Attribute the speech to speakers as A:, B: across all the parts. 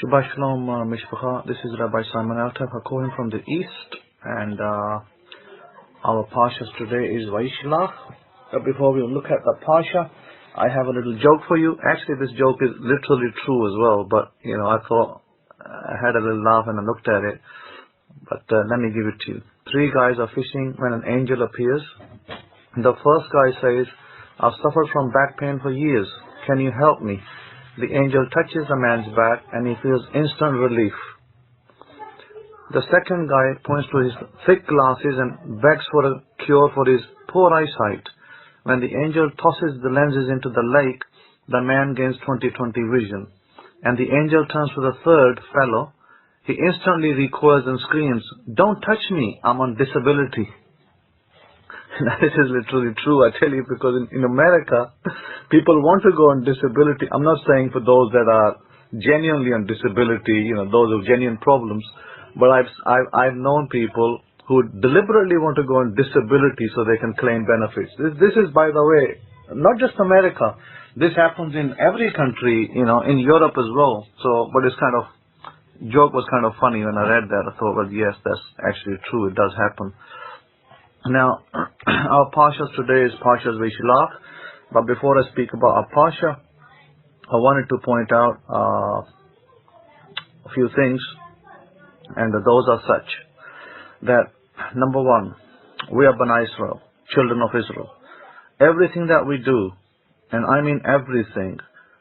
A: Shabbat Shalom, Mishpacha. This is Rabbi Simon Altaf, calling from the east, and our Parshas today is Vaishlach. Before we look at the Parsha, I have a little joke for you. Actually, this joke is literally true as well, but I thought I had a little laugh and I looked at it. But let me give it to you. 3 guys are fishing when an angel appears. The first guy says, "I've suffered from back pain for years. Can you help me?" The angel touches the man's back and he feels instant relief. The second guy points to his thick glasses and begs for a cure for his poor eyesight. When the angel tosses the lenses into the lake, the man gains 20/20 vision. And the angel turns to the third fellow. He instantly recoils and screams, "Don't touch me, I'm on disability." This is literally true, I tell you, because in America, people want to go on disability. I'm not saying for those that are genuinely on disability, those with genuine problems, but I've known people who deliberately want to go on disability so they can claim benefits. This is, by the way, not just America. This happens in every country, in Europe as well. So, but it's joke was kind of funny when I read that. I thought, well, yes, that's actually true. It does happen. Now, our Parshas today is Parshas Vaishlach, but before I speak about our Parsha, I wanted to point out a few things, and those are such, that number 1, we are Bnei Israel, children of Israel. Everything that we do, and I mean everything,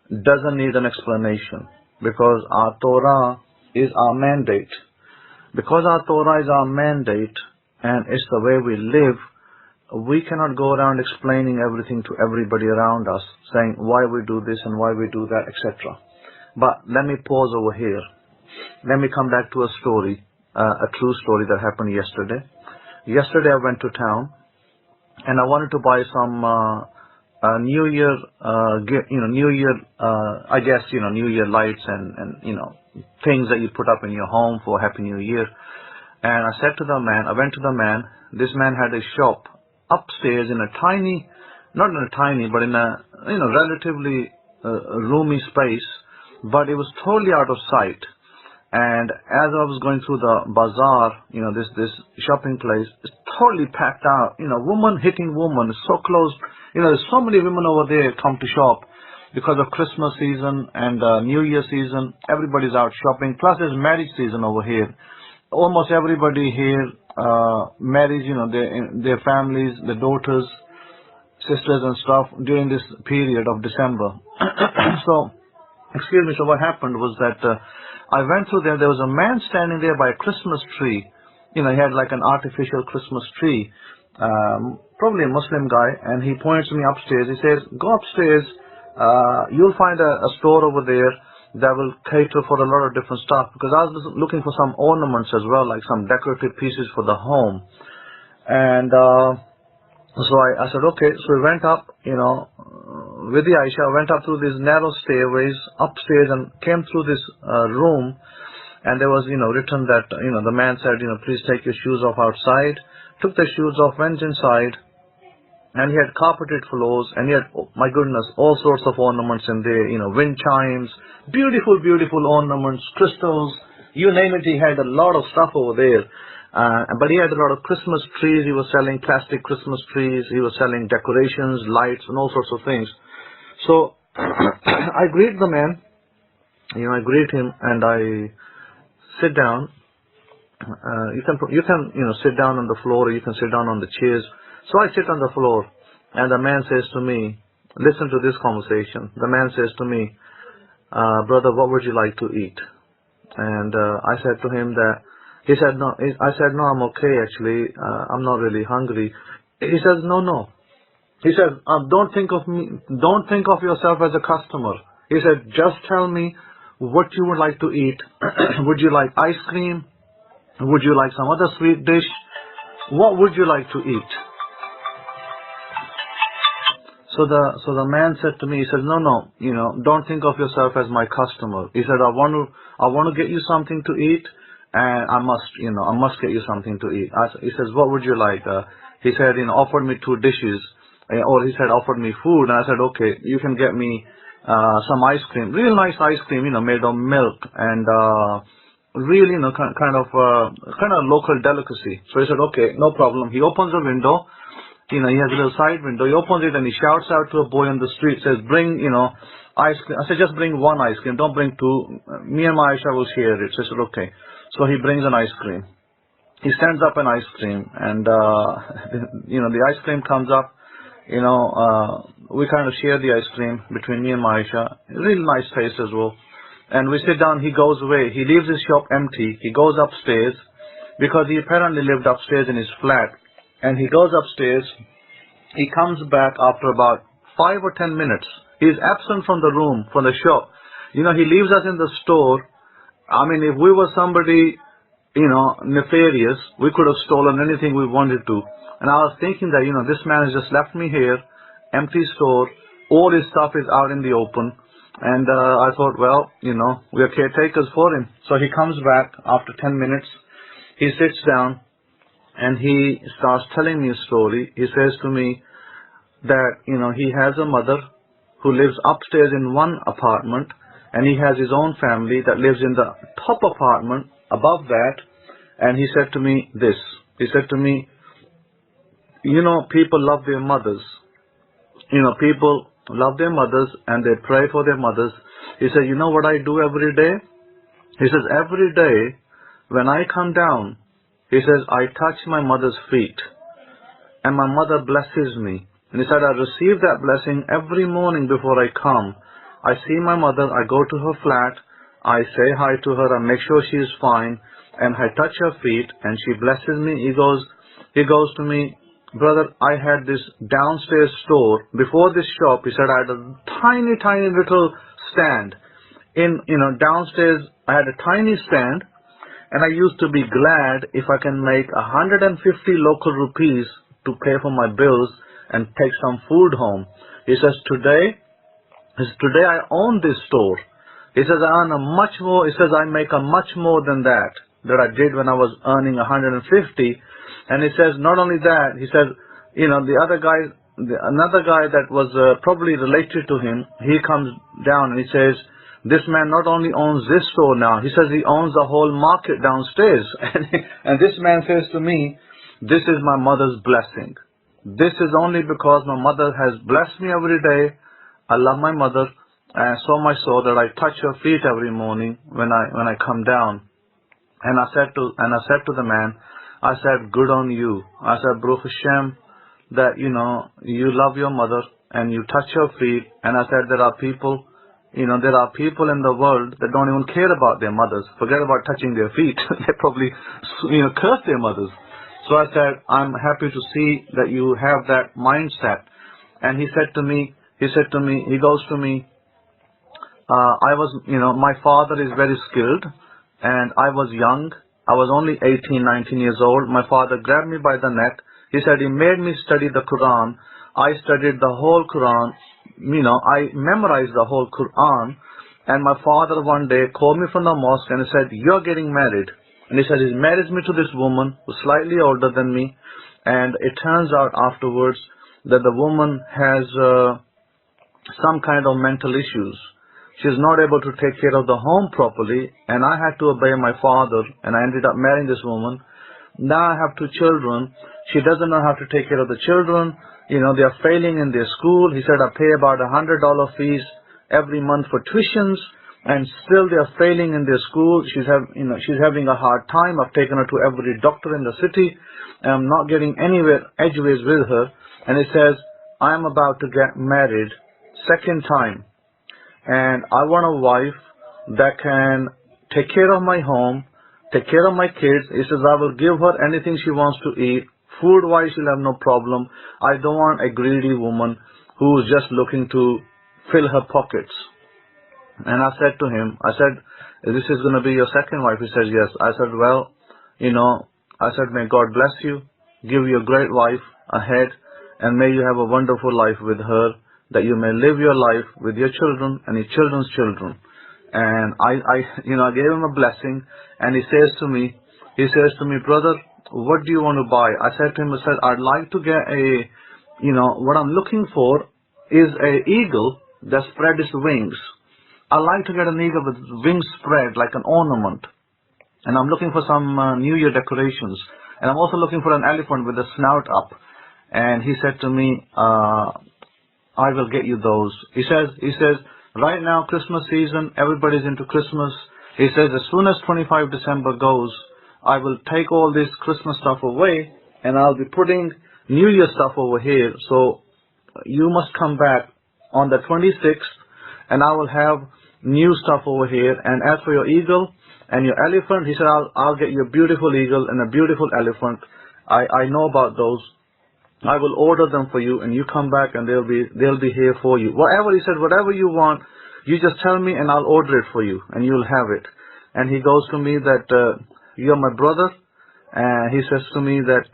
A: doesn't need an explanation, because our Torah is our mandate. Because our Torah is our mandate, and it's the way we live, we cannot go around explaining everything to everybody around us, saying why we do this and why we do that, etc. But let me pause over here. Let me come back to a story, a true story that happened yesterday. Yesterday I went to town, and I wanted to buy some New Year, New Year, New Year lights and things that you put up in your home for Happy New Year. And I said to the man, I went to the man, this man had a shop upstairs in a tiny, not in a tiny, but in a, relatively roomy space, but it was totally out of sight. And as I was going through the bazaar, this shopping place, it's totally packed out, woman hitting woman, it's so close, there's so many women over there come to shop because of Christmas season and New Year season. Everybody's out shopping, plus there's marriage season over here. Almost everybody here marries, their families, their daughters, sisters and stuff during this period of December. So what happened was that I went through there was a man standing there by a Christmas tree. He had like an artificial Christmas tree, probably a Muslim guy, and he points me upstairs. He says, "Go upstairs, you'll find a store over there that will cater for a lot of different stuff," because I was looking for some ornaments as well, like some decorative pieces for the home. And so I said, okay. So we went up, with the Aisha, I went up through these narrow stairways upstairs and came through this room, and there was, written that, the man said, "Please take your shoes off outside." Took the shoes off, went inside, and he had carpeted floors, and he had, oh my goodness, all sorts of ornaments in there, wind chimes, beautiful, beautiful ornaments, crystals, you name it. He had a lot of stuff over there. But he had a lot of Christmas trees. He was selling plastic Christmas trees. He was selling decorations, lights, and all sorts of things. So I greet the man, I greet him, and I sit down. You can sit down on the floor, or you can sit down on the chairs. So I sit on the floor, and the man says to me, listen to this conversation. The man says to me, "Brother, what would you like to eat?" And I said to him that, he said, "No." I said, "No, I'm okay, actually. I'm not really hungry." He says, No. He said, "Don't think of me. Don't think of yourself as a customer." He said, "Just tell me what you would like to eat. Would you like ice cream? Would you like some other sweet dish? What would you like to eat?" So the man said to me, he said, no, don't think of yourself as my customer. He said, I want to get you something to eat, and I must get you something to eat. He says, "What would you like?" He said, offered me 2 dishes, or he said, offered me food, and I said, okay, you can get me some ice cream, real nice ice cream, made of milk and really, kind of local delicacy. So he said, okay, no problem. He opens a window, he has a little side window. He opens it and he shouts out to a boy on the street, says, bring, ice cream. I said, just bring one ice cream, don't bring two. Me and my Aisha will share it. So I said, okay. So he brings an ice cream. He stands up an ice cream and, the ice cream comes up, we kind of share the ice cream between me and my Aisha. Really nice taste as well. And we sit down, he goes away. He leaves his shop empty. He goes upstairs because he apparently lived upstairs in his flat. And he goes upstairs. He comes back after about 5 or 10 minutes. He is absent from the room, from the shop. He leaves us in the store. I mean, if we were somebody, nefarious, we could have stolen anything we wanted to. And I was thinking that, this man has just left me here, empty store. All his stuff is out in the open. And I thought, well, we are caretakers for him. So he comes back after 10 minutes. He sits down and he starts telling me a story. He says to me that, he has a mother who lives upstairs in one apartment and he has his own family that lives in the top apartment above that. And he said to me this. He said to me, people love their mothers. People love their mothers and they pray for their mothers. He said, you know what I do every day? He says, every day when I come down, he says, I touch my mother's feet and my mother blesses me. And he said, I receive that blessing every morning before I come. I see my mother, I go to her flat, I say hi to her, I make sure she is fine, and I touch her feet and she blesses me. He goes to me, brother, I had this downstairs store. Before this shop, he said, I had a tiny, tiny little stand. Downstairs, I had a tiny stand, and I used to be glad if I can make 150 local rupees to pay for my bills and take some food home. He says, today I own this store. He says, I earn a much more, he says, I make a much more than that I did when I was earning 150. And he says, not only that, he says, another guy that was probably related to him, he comes down and he says, this man not only owns this store now, he says he owns the whole market downstairs. And this man says to me, this is my mother's blessing. This is only because my mother has blessed me every day. I love my mother, and so much so that I touch her feet every morning when I come down. And I said to the man, I said, good on you. I said, Baruch Hashem, that, you love your mother and you touch her feet. And I said, there are people in the world that don't even care about their mothers. Forget about touching their feet. They probably, curse their mothers. So I said, I'm happy to see that you have that mindset. And he goes to me, my father is very skilled and I was young. I was only 18, 19 years old. My father grabbed me by the neck. He said he made me study the Quran. I studied the whole Quran. I memorized the whole Quran. And my father one day called me from the mosque and he said, you're getting married. And he said he marries me to this woman who's slightly older than me. And it turns out afterwards that the woman has some kind of mental issues. She's not able to take care of the home properly, and I had to obey my father, and I ended up marrying this woman. Now I have 2 children. She doesn't know how to take care of the children. They are failing in their school. He said I pay about $100 fees every month for tuitions, and still they are failing in their school. She's having a hard time. I've taken her to every doctor in the city, and I'm not getting anywhere edgeways with her. And he says, I'm about to get married second time. And I want a wife that can take care of my home, take care of my kids. He says, I will give her anything she wants to eat. Food-wise, she'll have no problem. I don't want a greedy woman who's just looking to fill her pockets. And I said to him, this is going to be your second wife? He says, yes. I said, well, may God bless you, give you a great wife ahead, and may you have a wonderful life with her, that you may live your life with your children and your children's children. And I gave him a blessing, and he says to me, brother, what do you want to buy? I said to him, I'd like to get what I'm looking for is a eagle that spread its wings. I like to get an eagle with wings spread like an ornament. And I'm looking for some New Year decorations. And I'm also looking for an elephant with a snout up. And he said to me, I will get you those. He says, right now, Christmas season, everybody's into Christmas. He says, as soon as 25 December goes, I will take all this Christmas stuff away, and I'll be putting New Year stuff over here. So you must come back on the 26th, and I will have new stuff over here. And as for your eagle and your elephant, he said, I'll get you a beautiful eagle and a beautiful elephant. I know about those. I will order them for you, and you come back, and they'll be here for you. Whatever, he said, whatever you want, you just tell me, and I'll order it for you, and you'll have it. And he goes to me that you're my brother, and he says to me that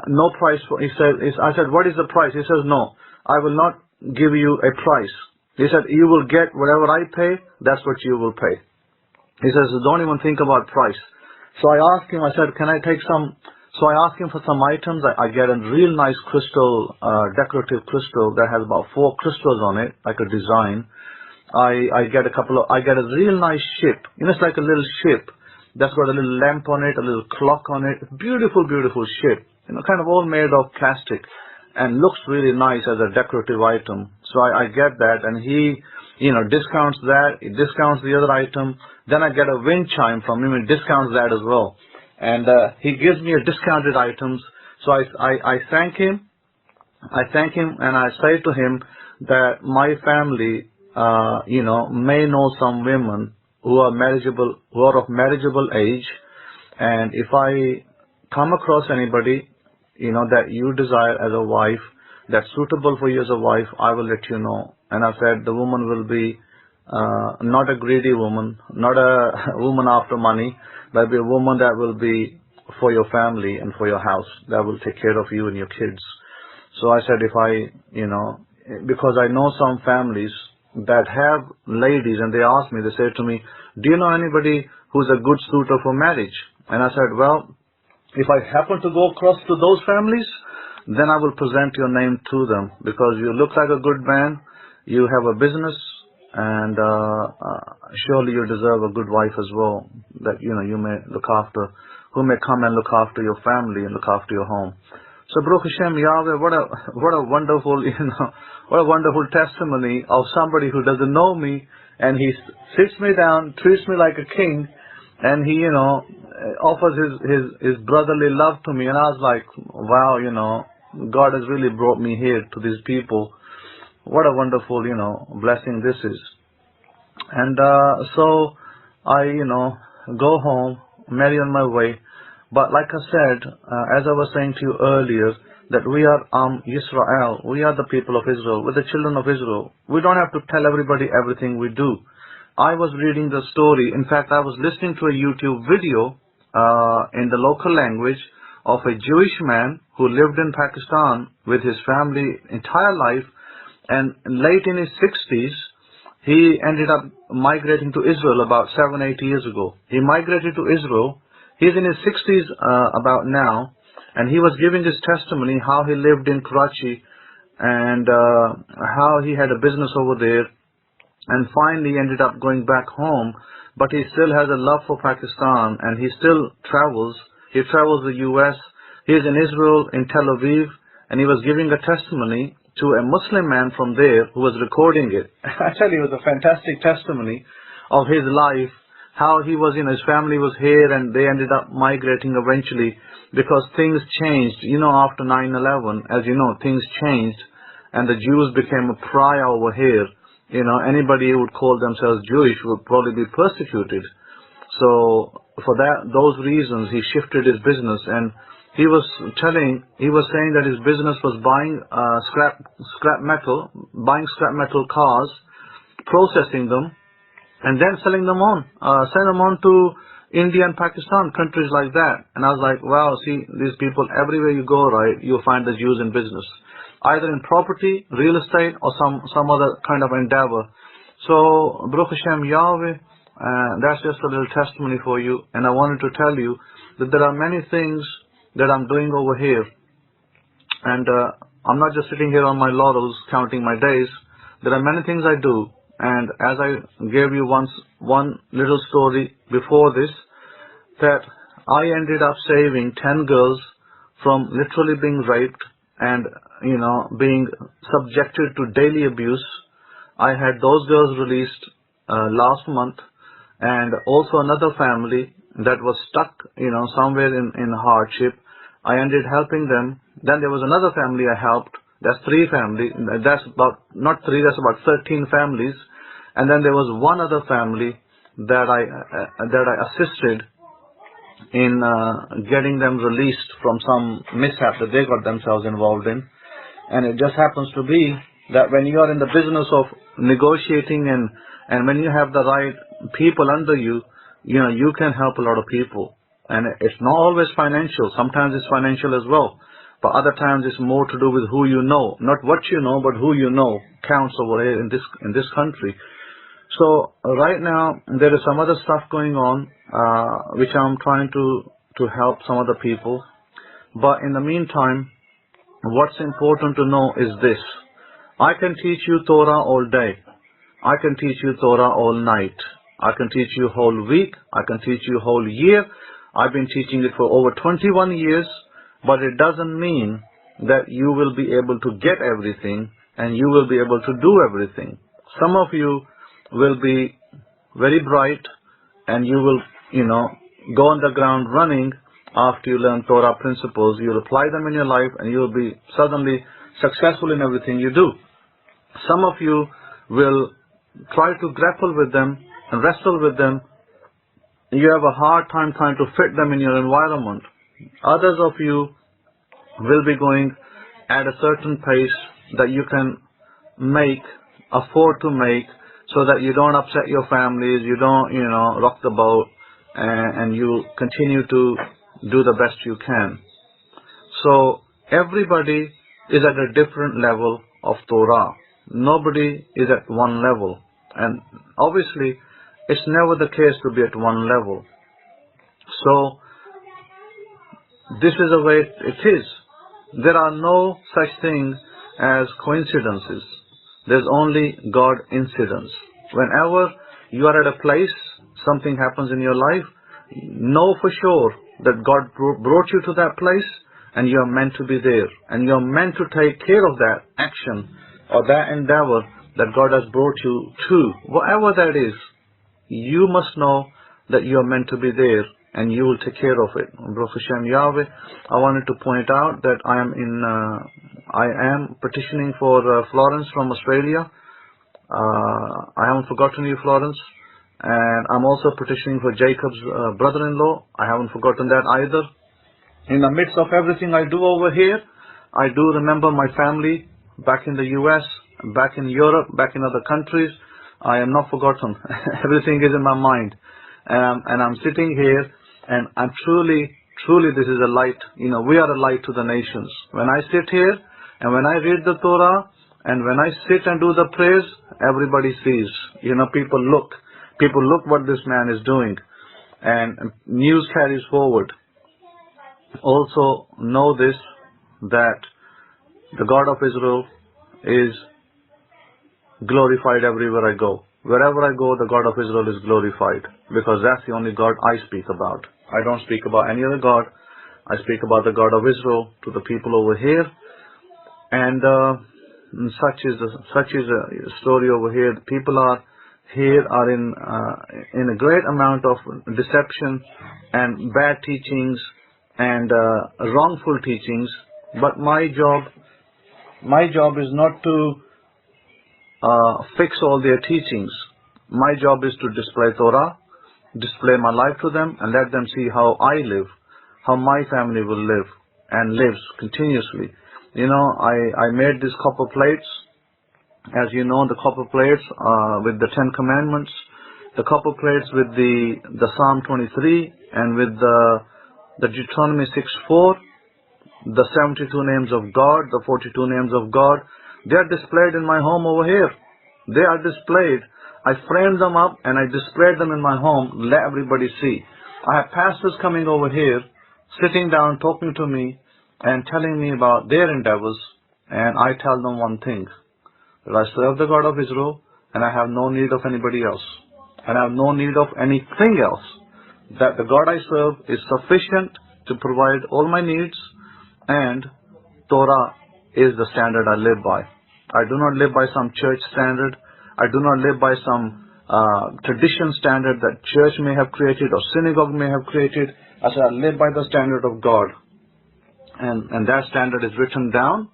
A: no price. I said, what is the price? He says, no, I will not give you a price. He said, you will get whatever I pay. That's what you will pay. He says, don't even think about price. So I asked him. I said, can I take some? So I asked him for some items. I get a real nice crystal, decorative crystal that has about 4 crystals on it, like a design. I get a real nice ship. You know, it's like a little ship that's got a little lamp on it, a little clock on it. Beautiful, beautiful ship. You know, kind of all made of plastic, and looks really nice as a decorative item. So I get that, and he, you know, discounts that. He discounts the other item. Then I get a wind chime from him and discounts that as well. And he gives me a discounted items. So I thank him. And I say to him that my family, you know, may know some women who are marriageable, who are of marriageable age. And if I come across anybody, you know, that you desire as a wife, that's suitable for you as a wife, I will let you know. And I said the woman will be not a greedy woman, not a woman after money, but be a woman that will be for your family and for your house, that will take care of you and your kids. So I said, if I, you know, because I know some families that have ladies, and they ask me, they say to me, do you know anybody who's a good suitor for marriage? And I said, well, if I happen to go across to those families, then I will present your name to them, because you look like a good man, you have a business, and surely you deserve a good wife as well, that, you know, you may look after, who may come and look after your family and look after your home. So Baruch Hashem, Yahweh, what a wonderful, you know, what a wonderful testimony of somebody who doesn't know me, and he sits me down, treats me like a king, and he, you know, offers his brotherly love to me. And I was like, wow, you know, God has really brought me here to these people. What a wonderful, you know, blessing this is. And so I, you know, go home, marry on my way. But like I said, as I was saying to you earlier, that we are Yisrael, we are the people of Israel, we're the children of Israel. We don't have to tell everybody everything we do. I was reading the story. In fact, I was listening to a YouTube video in the local language of a Jewish man who lived in Pakistan with his family entire life, and late in his 60s, he ended up migrating to Israel about 7-8 years ago. He migrated to Israel. He's in his 60s about now, and he was giving his testimony how he lived in Karachi and how he had a business over there, and finally ended up going back home. But he still has a love for Pakistan, and he still travels. He travels the U.S. He's in Israel, in Tel Aviv, and he was giving a testimony to a Muslim man from there who was recording it. Actually, it was a fantastic testimony of his life, how he was, you know, his family was here, and they ended up migrating eventually because things changed. You know, after 9/11, as you know, things changed, and the Jews became a pariah over here. You know, anybody who would call themselves Jewish would probably be persecuted. So for those reasons, he shifted his business, and he was saying that his business was buying scrap metal cars, processing them, and then selling them on, send them on to India and Pakistan, countries like that. And I was like, wow, see, these people, everywhere you go, right, you'll find the Jews in business, either in property, real estate, or some other kind of endeavor. So, Baruch Hashem, Yahweh, that's just a little testimony for you. And I wanted to tell you that there are many things that I'm doing over here. And I'm not just sitting here on my laurels counting my days. There are many things I do, and as I gave you once one little story before this, that I ended up saving 10 girls from literally being raped and, being subjected to daily abuse. I had those girls released last month, and also another family that was stuck, somewhere in hardship. I ended helping them. Then there was another family I helped. That's 3 families. That's about, not 3, that's about 13 families. And then there was one other family that I assisted in getting them released from some mishap that they got themselves involved in. And it just happens to be that when you are in the business of negotiating and when you have the right people under you, you can help a lot of people. And it's not always financial. Sometimes it's financial as well. But other times it's more to do with who you know. Not what you know, but who you know counts over here in this country. So right now there is some other stuff going on which I'm trying to help some other people. But in the meantime, what's important to know is this. I can teach you Torah all day. I can teach you Torah all night. I can teach you whole week. I can teach you whole year. I've been teaching it for over 21 years. But it doesn't mean that you will be able to get everything and you will be able to do everything. Some of you will be very bright and you will, go on the ground running after you learn Torah principles. You'll apply them in your life and you'll be suddenly successful in everything you do. Some of you will try to grapple with them and wrestle with them. You have a hard time trying to fit them in your environment. Others of you will be going at a certain pace that you can afford to make, so that you don't upset your families, you don't, rock the boat, and you continue to do the best you can. So everybody is at a different level of Torah. Nobody is at one level. And obviously, it's never the case to be at one level. So this is the way it is. There are no such things as coincidences. There's only God incidents. Whenever you are at a place, something happens in your life, know for sure that God brought you to that place and you are meant to be there. And you are meant to take care of that action or that endeavor that God has brought you to. Whatever that is, you must know that you are meant to be there and you will take care of it. Baruch Hashem Yahweh, I wanted to point out that I am petitioning for Florence from Australia. I haven't forgotten you, Florence. And I'm also petitioning for Jacob's brother-in-law. I haven't forgotten that either. In the midst of everything I do over here, I do remember my family back in the US, back in Europe, back in other countries. I am not forgotten. Everything is in my mind. And I'm sitting here, and I'm truly, this is a light. We are a light to the nations. When I sit here, and when I read the Torah, and when I sit and do the prayers, everybody sees. People look what this man is doing. And news carries forward. Also know this, that the God of Israel is glorified everywhere I go. Wherever I go, the God of Israel is glorified, because that's the only God I speak about. I don't speak about any other God. I speak about the God of Israel to the people over here. And such is a story over here. The people are in a great amount of deception and bad teachings and wrongful teachings. But my job is not to fix all their teachings. My job is to display Torah, display my life to them, and let them see how I live, how my family will live and lives continuously. I made these copper plates. As you know, the copper plates with the 10 Commandments, the copper plates with the Psalm 23, and with the Deuteronomy 6:4, the 72 names of God, the 42 names of God. They are displayed in my home over here. They are displayed. I framed them up and I displayed them in my home, let everybody see. I have pastors coming over here, sitting down, talking to me, and telling me about their endeavors, and I tell them one thing, that I serve the God of Israel, and I have no need of anybody else. And I have no need of anything else. That the God I serve is sufficient to provide all my needs, and Torah is the standard I live by. I do not live by some church standard. I do not live by some tradition standard that church may have created or synagogue may have created. I said I live by the standard of God. And that standard is written down.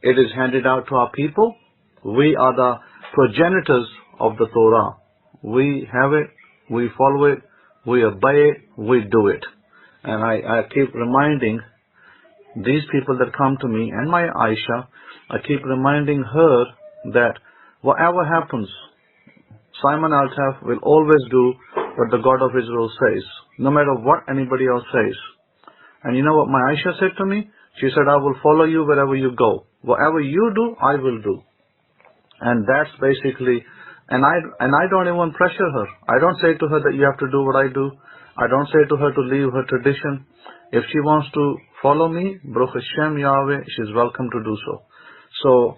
A: It is handed out to our people. We are the progenitors of the Torah. We have it, we follow it, we obey it, we do it. And I keep reminding these people that come to me and my Aisha, I keep reminding her that whatever happens, Simon Altaf will always do what the God of Israel says, no matter what anybody else says. And you know what my Aisha said to me? She said, I will follow you wherever you go. Whatever you do, I will do. And that's basically, and I don't even pressure her. I don't say to her that you have to do what I do. I don't say to her to leave her tradition. If she wants to follow me, Baruch Hashem Yahweh, she's welcome to do so. So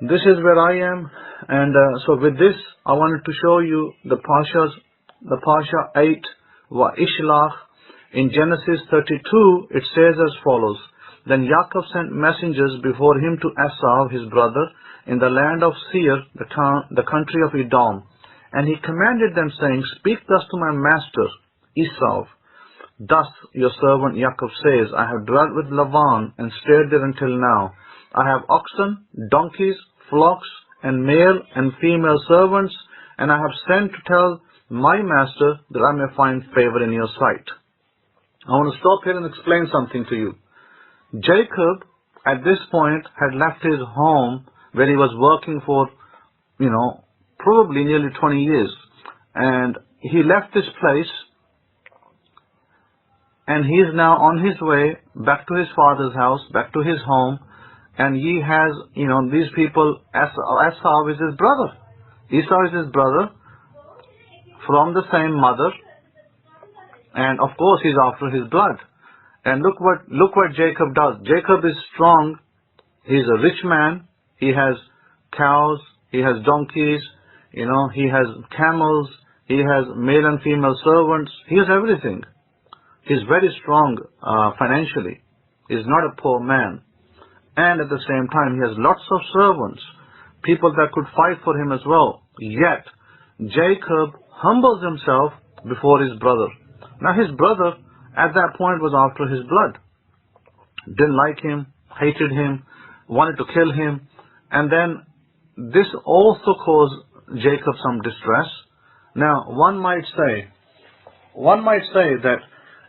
A: this is where I am. And so with this, I wanted to show you the Parsha 8, Wa Ishlach. In Genesis 32, it says as follows. Then Yaakov sent messengers before him to Esau, his brother, in the land of Seir, the country of Edom. And he commanded them, saying, Speak thus to my master, Esau. Thus your servant Yaakov says, I have dwelt with Laban and stayed there until now. I have oxen, donkeys, flocks, and male and female servants, and I have sent to tell my master that I may find favor in your sight. I want to stop here and explain something to you. Jacob, at this point, had left his home where he was working for, probably nearly 20 years. And he left this place, and he is now on his way back to his father's house, back to his home. And he has, these people, Esau is his brother. Esau is his brother from the same mother. And of course, he's after his blood. And look what Jacob does. Jacob is strong. He's a rich man. He has cows. He has donkeys. He has camels. He has male and female servants. He has everything. He's very strong financially. He's not a poor man. And at the same time, he has lots of servants, people that could fight for him as well. Yet, Jacob humbles himself before his brother. Now, his brother, at that point, was after his blood. Didn't like him, hated him, wanted to kill him. And then, this also caused Jacob some distress. Now, one might say that,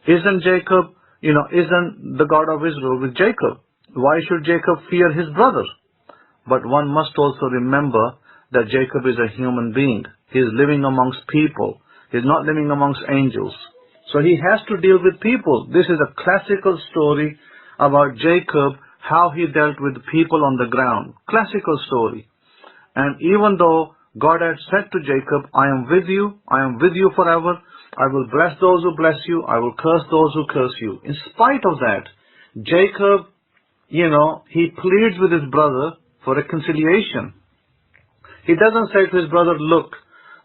A: isn't Jacob, isn't the God of Israel with Jacob? Why should Jacob fear his brother? But one must also remember that Jacob is a human being. He is living amongst people. He is not living amongst angels. So he has to deal with people. This is a classical story about Jacob, how he dealt with people on the ground. Classical story. And even though God had said to Jacob, I am with you forever. I will bless those who bless you. I will curse those who curse you. In spite of that, Jacob, he pleads with his brother for reconciliation. He doesn't say to his brother, look,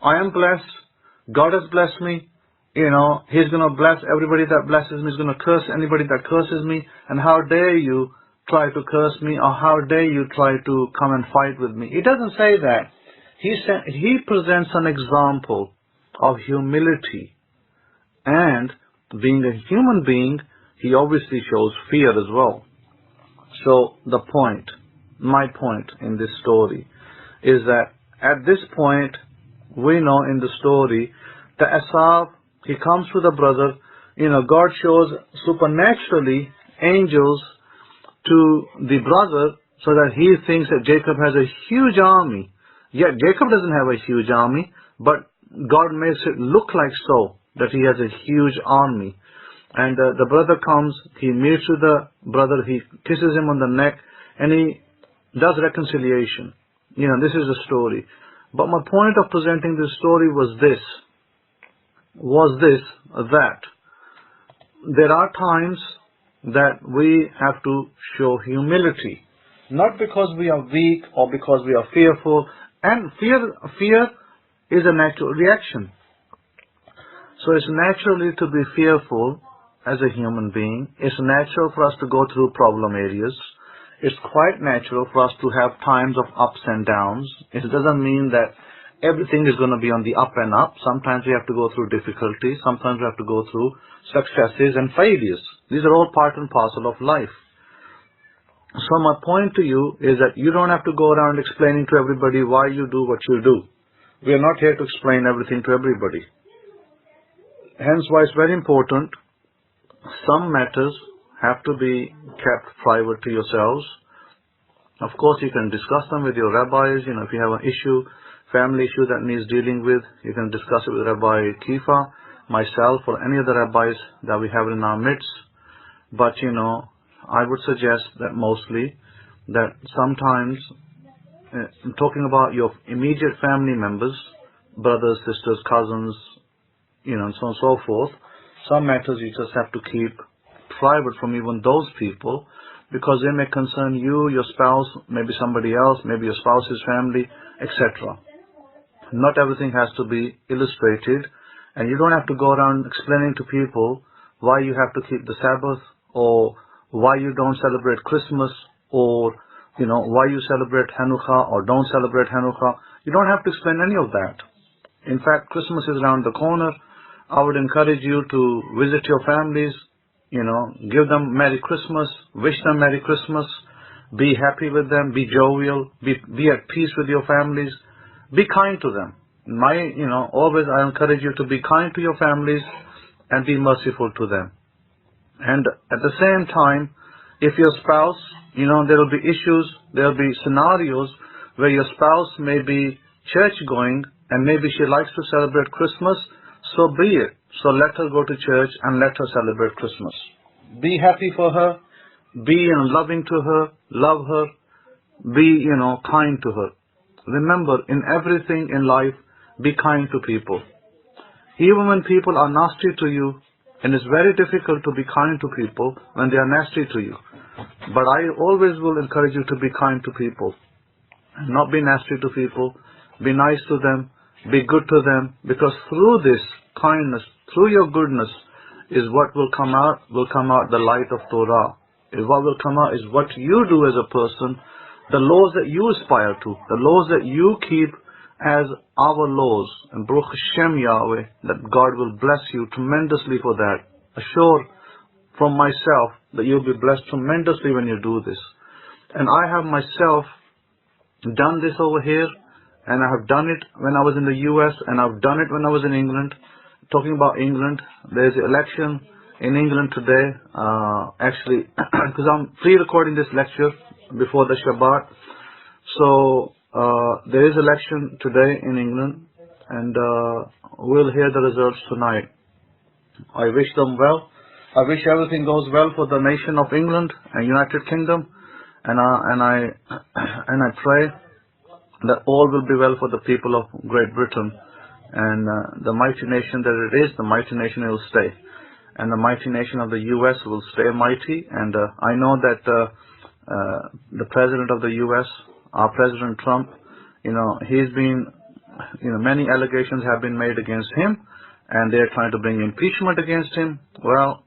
A: I am blessed. God has blessed me. He's going to bless everybody that blesses me. He's going to curse anybody that curses me. And how dare you try to curse me, or how dare you try to come and fight with me? He doesn't say that. He presents an example of humility. And being a human being, he obviously shows fear as well. So my point in this story is that at this point, we know in the story that Esau, he comes with a brother. God shows supernaturally angels to the brother so that he thinks that Jacob has a huge army. Yet Jacob doesn't have a huge army, but God makes it look like so, that he has a huge army. And the brother comes, he meets with the brother, he kisses him on the neck, and he does reconciliation. This is the story. But my point of presenting this story was that there are times that we have to show humility. not because we are weak or because we are fearful. And fear is a natural reaction. So it's naturally to be fearful as a human being. It's natural for us to go through problem areas. It's quite natural for us to have times of ups and downs. It doesn't mean that everything is going to be on the up and up. Sometimes we have to go through difficulties. Sometimes we have to go through successes and failures. These are all part and parcel of life. So my point to you is that you don't have to go around explaining to everybody why you do what you do. We are not here to explain everything to everybody. Hence why it's very important. Some matters have to be kept private to yourselves. Of course, you can discuss them with your rabbis. If you have an issue, family issue that needs dealing with, you can discuss it with Rabbi Kefa, myself, or any other rabbis that we have in our midst. But, I would suggest that mostly that sometimes, talking about your immediate family members, brothers, sisters, cousins, and so on and so forth, some matters you just have to keep private from even those people, because they may concern you, your spouse, maybe somebody else, maybe your spouse's family, etc. Not everything has to be illustrated, and you don't have to go around explaining to people why you have to keep the Sabbath, or why you don't celebrate Christmas, or why you celebrate Hanukkah or don't celebrate Hanukkah. You don't have to explain any of that. In fact, Christmas is around the corner. I would encourage you to visit your families, give them Merry Christmas, wish them Merry Christmas, be happy with them, be jovial, be at peace with your families, be kind to them. Always I encourage you to be kind to your families and be merciful to them. And at the same time, if your spouse, there will be issues, there will be scenarios where your spouse may be church going and maybe she likes to celebrate Christmas, so be it. So let her go to church and let her celebrate Christmas. Be happy for her, be loving to her, love her, be kind to her. Remember, in everything in life, be kind to people. Even when people are nasty to you, and it's very difficult to be kind to people when they are nasty to you. But I always will encourage you to be kind to people. Not be nasty to people. Be nice to them. Be good to them. Because through this kindness, through your goodness, is what will come out the light of Torah. What will come out is what you do as a person, the laws that you aspire to, the laws that you keep as our laws. And Baruch Hashem Yahweh, that God will bless you tremendously for that. Assure from myself that you'll be blessed tremendously when you do this. And I have myself done this over here, and I have done it when I was in the US, and I've done it when I was in England. Talking about England, there's an election in England today, actually, because I'm pre-recording this lecture before the Shabbat. So there is election today in England, and we'll hear the results tonight. I wish them well. I wish everything goes well for the nation of England and United Kingdom, and I pray that all will be well for the people of Great Britain, and the mighty nation that it is, the mighty nation it will stay, and the mighty nation of the US will stay mighty. And I know that the president of the US, our President Trump, he's been, many allegations have been made against him, and they're trying to bring impeachment against him. Well,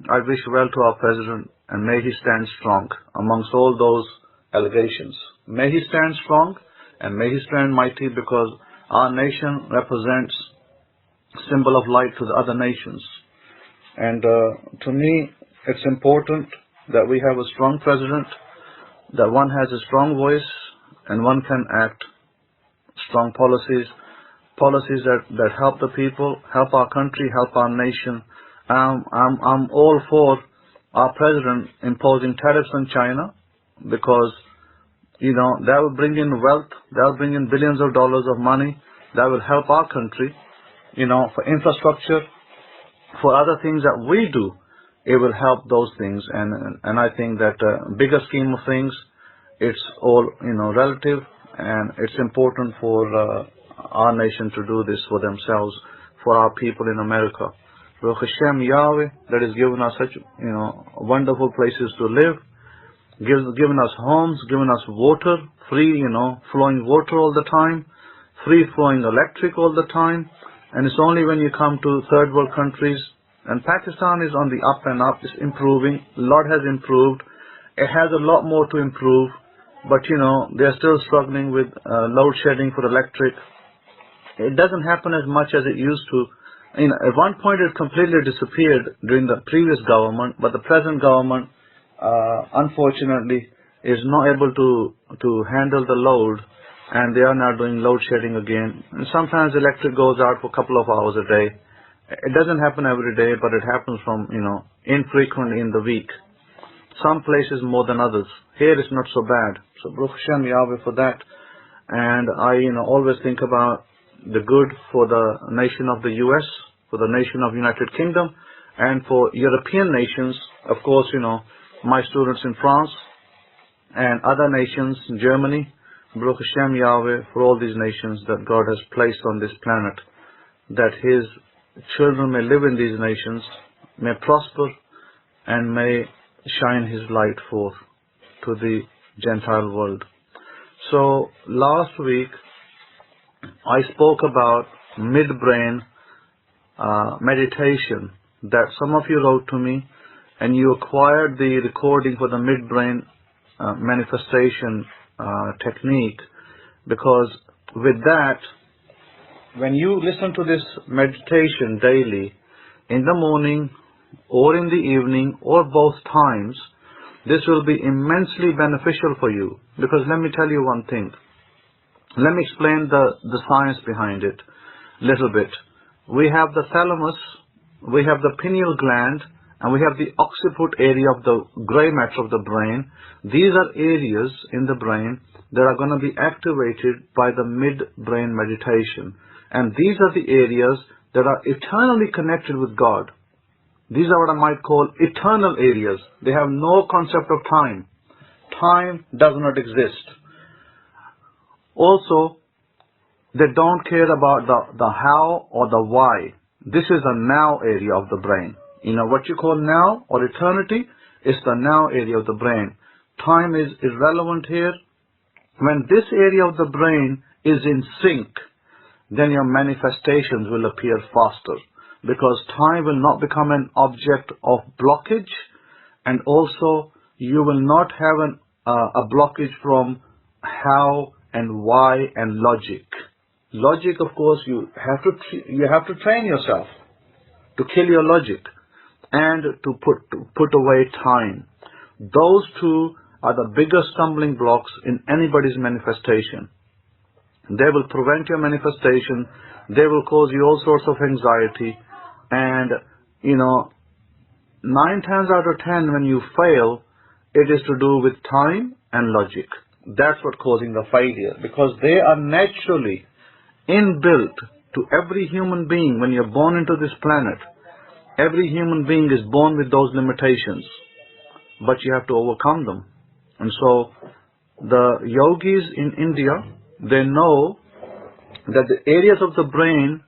A: I wish well to our president, and may he stand strong amongst all those allegations. May he stand strong, and may he stand mighty, because our nation represents symbol of light to the other nations. And to me, it's important that we have a strong president, that one has a strong voice, and one can act strong policies that help the people, help our country, help our nation. I'm all for our president imposing tariffs on China, because that will bring in wealth, that will bring in billions of dollars of money, that will help our country, for infrastructure, for other things that we do. It will help those things, and I think that bigger scheme of things, it's all relative, and it's important for our nation to do this for themselves, for our people in America. Baruch Hashem Yahweh, that has given us such wonderful places to live, given us homes, given us water, free, flowing water all the time, free flowing electric all the time. And it's only when you come to third world countries, and Pakistan is on the up and up, it's improving, a lot has improved, it has a lot more to improve, but they're still struggling with load shedding for electric. It doesn't happen as much as it used to. At one point it completely disappeared during the previous government, but the present government, unfortunately, is not able to handle the load, and they are now doing load shedding again. And sometimes electric goes out for a couple of hours a day. It doesn't happen every day, but it happens from, infrequently in the week. Some places more than others. Here it's not so bad. So Baruch Hashem Yahweh for that. And I, always think about the good for the nation of the US, for the nation of United Kingdom, and for European nations. Of course, my students in France and other nations in Germany. Baruch Hashem Yahweh for all these nations that God has placed on this planet, that His children may live in these nations, may prosper, and may shine His light forth to the Gentile world. So last week I spoke about Midbrain meditation that some of you wrote to me, and you acquired the recording for the Midbrain manifestation technique, because with that, when you listen to this meditation daily, in the morning or in the evening or both times, this will be immensely beneficial for you. Because let me tell you one thing. Let me explain the science behind it a little bit. We have the thalamus, we have the pineal gland, and we have the occiput area of the gray matter of the brain. These are areas in the brain that are going to be activated by the midbrain meditation. And these are the areas that are eternally connected with God. These are what I might call eternal areas. They have no concept of time. Time does not exist. Also, they don't care about the how or the why. This is the now area of the brain. What you call now or eternity is the now area of the brain. Time is irrelevant here. When this area of the brain is in sync, then your manifestations will appear faster, because time will not become an object of blockage, and also you will not have a blockage from how and why and logic. Logic, of course, you have to train yourself to kill your logic and to put away time. Those two are the biggest stumbling blocks in anybody's manifestation. They will prevent your manifestation. They will cause you all sorts of anxiety. And, 9 times out of 10 when you fail, it is to do with time and logic. That's what's causing the failure, because they are naturally inbuilt to every human being. When you're born into this planet, every human being is born with those limitations, but you have to overcome them. And so the yogis in India, they know that the areas of the brain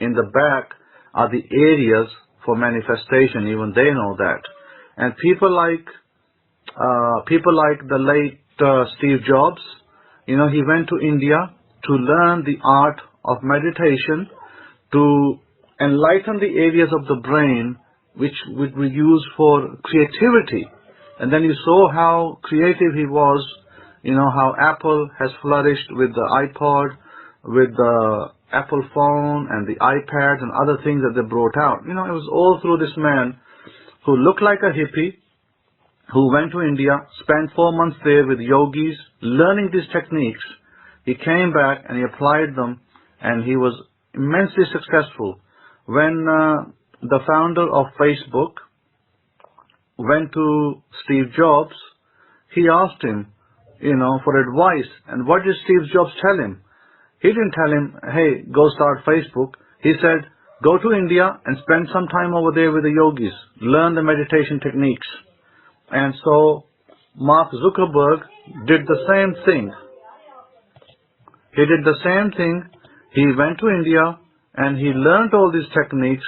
A: in the back are the areas for manifestation. Even they know that. And people like the late Steve Jobs, he went to India to learn the art of meditation, to enlighten the areas of the brain which we use for creativity. And then you saw how creative he was, how Apple has flourished with the iPod, with the Apple phone and the iPads and other things that they brought out. It was all through this man who looked like a hippie, who went to India, spent 4 months there with yogis, learning these techniques. He came back and he applied them, and he was immensely successful. When the founder of Facebook went to Steve Jobs, he asked him, for advice. And what did Steve Jobs tell him? He didn't tell him, hey, go start Facebook. He said, go to India and spend some time over there with the yogis. Learn the meditation techniques. And so Mark Zuckerberg did the same thing. He did the same thing. He went to India and he learned all these techniques,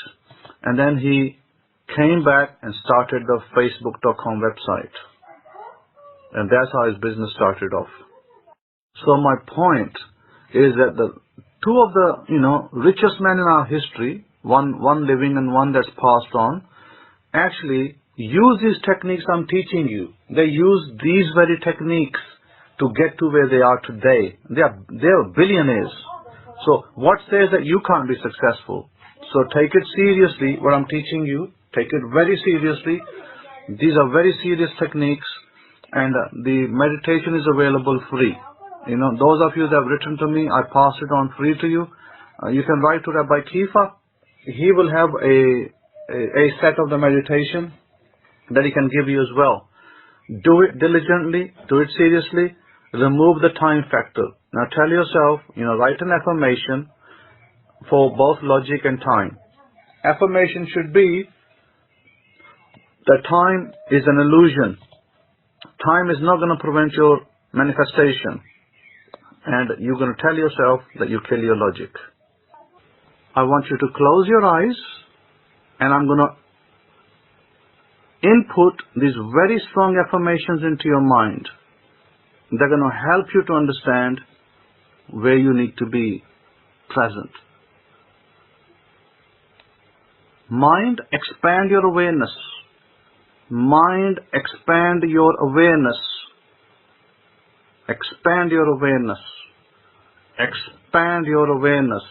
A: and then he came back and started the Facebook.com website. And that's how his business started off. So my point is that the two of the, richest men in our history, one living and one that's passed on, actually use these techniques I'm teaching you. They use these very techniques to get to where they are today. They're billionaires. So what says that you can't be successful? So take it seriously, what I'm teaching you. Take it very seriously. These are very serious techniques, and the meditation is available free. Those of you that have written to me, I pass it on free to you. You can write to Rabbi Kefa. He will have a set of the meditation that he can give you as well. Do it diligently, do it seriously, remove the time factor. Now tell yourself, write an affirmation for both logic and time. Affirmation should be that time is an illusion. Time is not going to prevent your manifestation. And you're going to tell yourself that you kill your logic. I want you to close your eyes, and I'm going to input these very strong affirmations into your mind. They're going to help you to understand where you need to be present. Mind, expand your awareness. Mind, expand your awareness. Expand your awareness. Expand your awareness.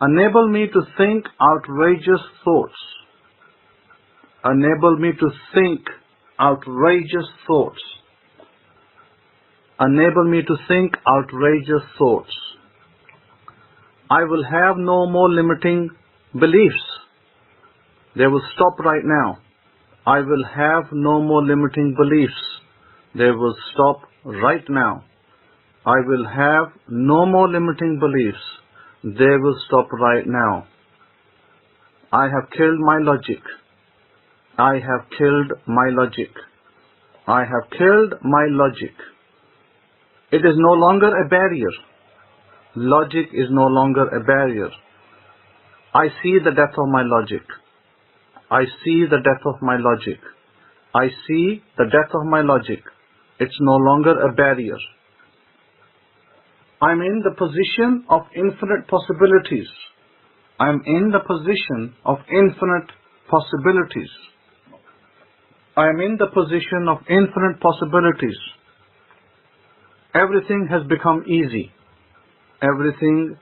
A: Enable me to think outrageous thoughts. Enable me to think outrageous thoughts. Enable me to think outrageous thoughts. I will have no more limiting beliefs. They will stop right now. I will have no more limiting beliefs. They will stop right now. I will have no more limiting beliefs. They will stop right now. I have killed my logic. I have killed my logic. I have killed my logic. It is no longer a barrier. Logic is no longer a barrier. I see the death of my logic. I see the death of my logic. I see the death of my logic. It's no longer a barrier. I'm in the position of infinite possibilities. I'm in the position of infinite possibilities. I'm in the position of infinite possibilities. Everything has become easy. Everything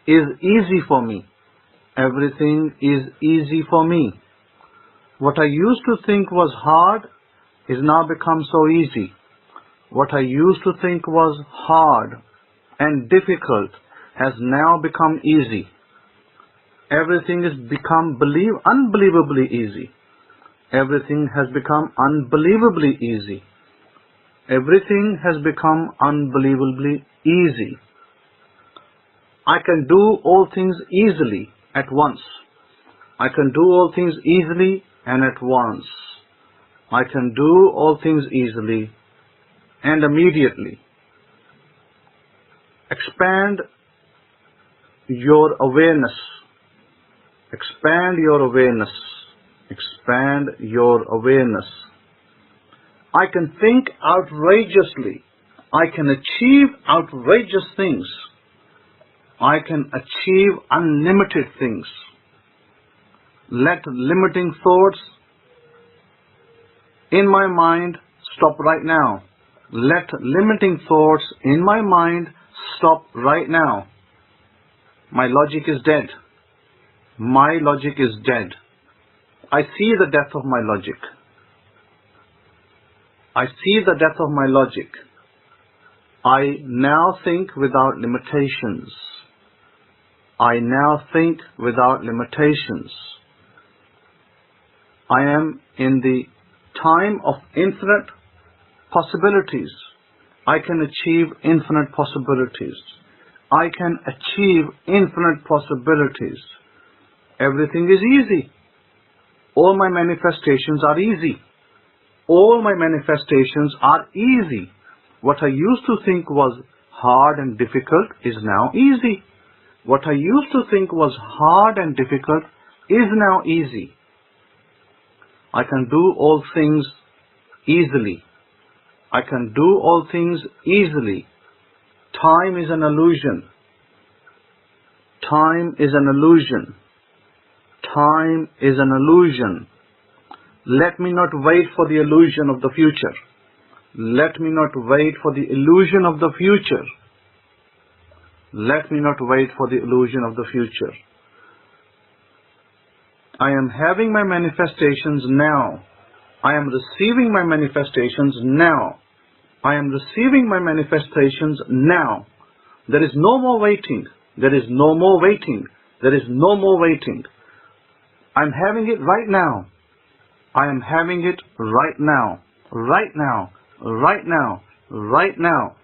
A: is easy for me. Everything is easy for me. What I used to think was hard is now become so easy. What I used to think was hard and difficult has now become easy. Everything has become unbelievably easy. Everything has become unbelievably easy. Everything has become unbelievably easy. I can do all things easily at once. I can do all things easily and at once. I can do all things easily and immediately. Expand your awareness. Expand your awareness. Expand your awareness. I can think outrageously. I can achieve outrageous things. I can achieve unlimited things. Let limiting thoughts in my mind stop right now. Let limiting thoughts in my mind stop right now. My logic is dead. My logic is dead. I see the death of my logic. I see the death of my logic. I now think without limitations. I now think without limitations. I am in the time of infinite possibilities. I can achieve infinite possibilities. I can achieve infinite possibilities. Everything is easy. All my manifestations are easy. All my manifestations are easy. What I used to think was hard and difficult is now easy. What I used to think was hard and difficult is now easy. I can do all things easily. I can do all things easily. Time is an illusion. Time is an illusion. Time is an illusion. Let me not wait for the illusion of the future. Let me not wait for the illusion of the future. Let me not wait for the illusion of the future. I am having my manifestations now. I am receiving my manifestations now. I am receiving my manifestations now. There is no more waiting. There is no more waiting. There is no more waiting. I'm having it right now. I am having it right now. Right now. Right now. Right now.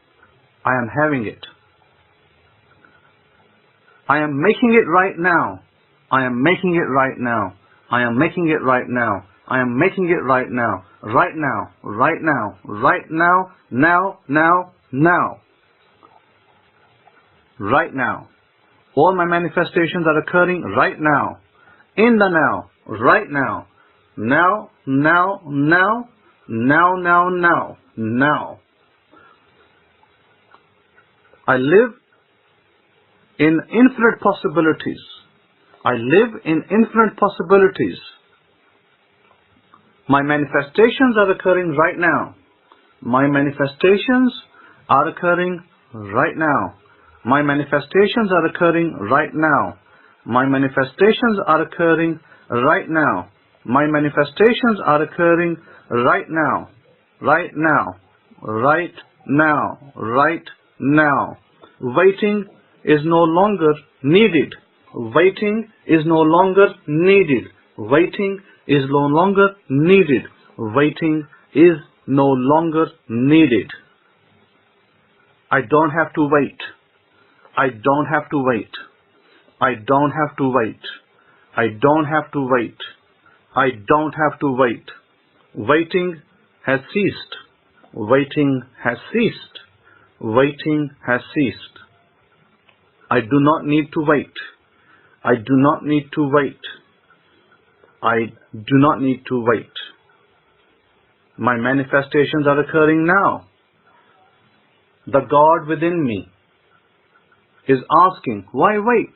A: I am having it. I am making it right now. I am making it right now. I am making it right now. I am making it right now. Right now. Right now. Right now. Now. Now. Now. Right now. All my manifestations are occurring right now. In the now. Right now. Now. Now. Now. Now. Now. Now. Now. I live in infinite possibilities. I live in infinite possibilities. My manifestations are occurring right now. My manifestations are occurring right now. My manifestations are occurring right now. My manifestations are occurring right now. My manifestations are occurring right now. Right now. Right now. Right now. Waiting is no longer needed. Waiting is no longer needed. Waiting is no longer needed. Waiting is no longer needed. I don't have to wait. I don't have to wait. I don't have to wait. I don't have to wait. I don't have to wait. Waiting has ceased. Waiting has ceased. Waiting has ceased. I do not need to wait. I do not need to wait. I do not need to wait. My manifestations are occurring now. The God within me is asking, why wait?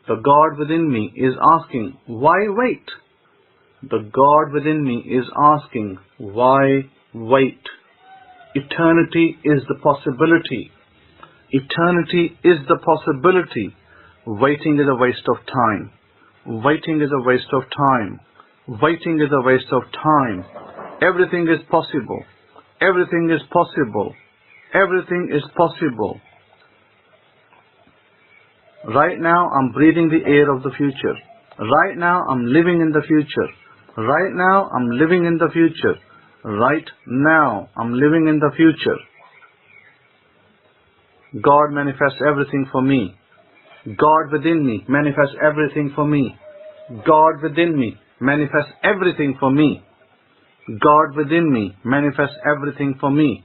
A: The God within me is asking, why wait? The God within me is asking, why wait? Eternity is the possibility. Eternity is the possibility. Waiting is a waste of time. Waiting is a waste of time. Waiting is a waste of time. Everything is possible. Everything is possible. Everything is possible. Right now I'm breathing the air of the future. Right now I'm living in the future. Right now I'm living in the future. Right now I'm living in the future. God manifests everything for me. God within me manifests everything for me. God within me manifests everything for me. God within me manifests everything for me.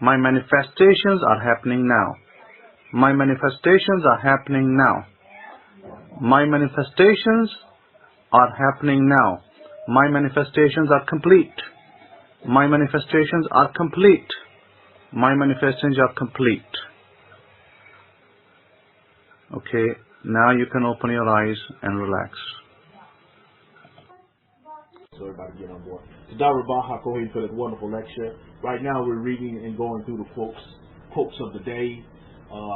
A: My manifestations are happening now. My manifestations are happening now. My manifestations are happening now. My manifestations are complete. My manifestations are complete. My manifestations are complete. Okay, now you can open your eyes and relax.
B: So everybody get on board. So RSAHK for that wonderful lecture. Right now we're reading and going through the quotes of the day.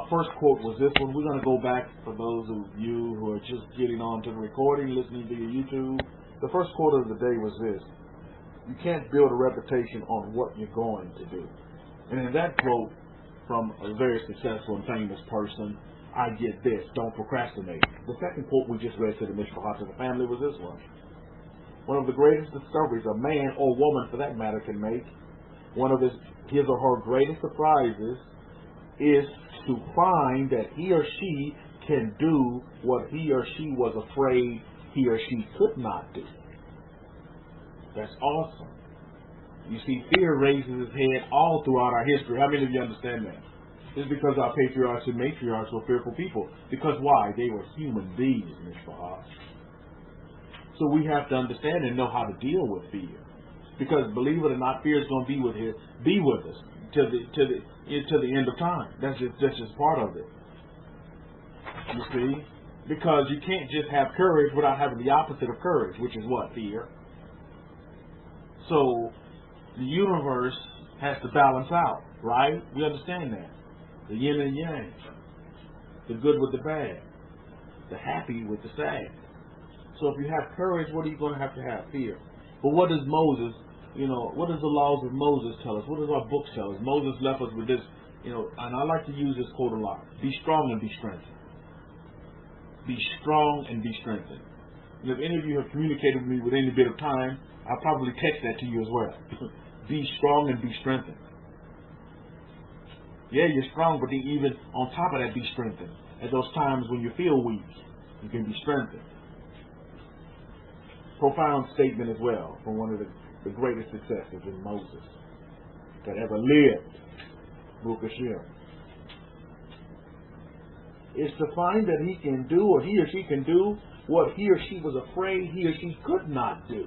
B: First quote was this one. We're going to go back for those of you who are just getting on to the recording, listening via YouTube. The first quote of the day was this: you can't build a reputation on what you're going to do. And in that quote from a very successful and famous person, I get this: don't procrastinate. The second quote we just read to the Mishpacha to the family was this one: one of the greatest discoveries a man or woman for that matter can make, one of his or her greatest surprises, is to find that he or she can do what he or she was afraid he or she could not do. That's awesome. You see, fear raises its head all throughout our history. How many of you understand that? It's because our patriarchs and matriarchs were fearful people. Because why? They were human beings, Mishpacha. So we have to understand and know how to deal with fear. Because believe it or not, fear is going to be with us till the end of time. That's just part of it. You see, because you can't just have courage without having the opposite of courage, which is what? Fear. So the universe has to balance out, right? We understand that. The yin and yang, the good with the bad, the happy with the sad. So if you have courage, what are you going to have? Fear. But what does Moses, what does the laws of Moses tell us? What does our books tell us? Moses left us with this, and I like to use this quote a lot. Be strong and be strengthened. Be strong and be strengthened. And if any of you have communicated with me with any bit of time, I'll probably text that to you as well. Be strong and be strengthened. Yeah, you're strong, but even on top of that, be strengthened. At those times when you feel weak, you can be strengthened. Profound statement as well from one of the greatest successors in Moses that ever lived, Bukashir. Is to find that he can do, or he or she can do, what he or she was afraid he or she could not do.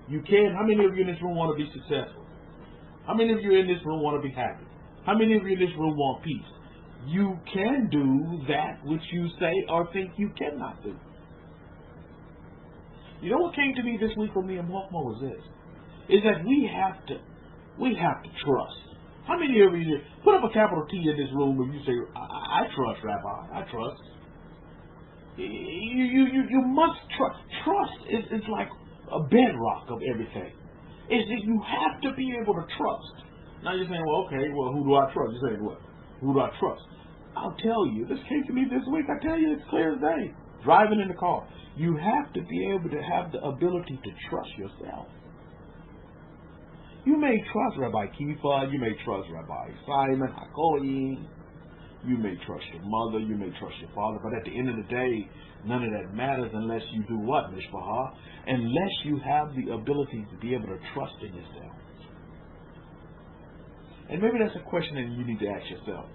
B: You can. How many of you in this room want to be successful? How many of you in this room want to be happy? How many of you in this room want peace? You can do that which you say or think you cannot do. You know what came to me this week from me and Walkmo was this, is that we have to trust. How many of you put up a capital T in this room if you say, I trust, Rabbi, I trust. You must trust. Trust is like a bedrock of everything. Is that you have to be able to trust. Now you're saying, well, okay, well, who do I trust? You're saying, what? Who do I trust? I'll tell you. This came to me this week. I tell you, it's clear as day. Driving in the car. You have to be able to have the ability to trust yourself. You may trust Rabbi Kefa. You may trust Rabbi Simon Hakoyi. You may trust your mother. You may trust your father. But at the end of the day, none of that matters unless you do what, Mishpaha? Unless you have the ability to be able to trust in yourself. And maybe that's a question that you need to ask yourself.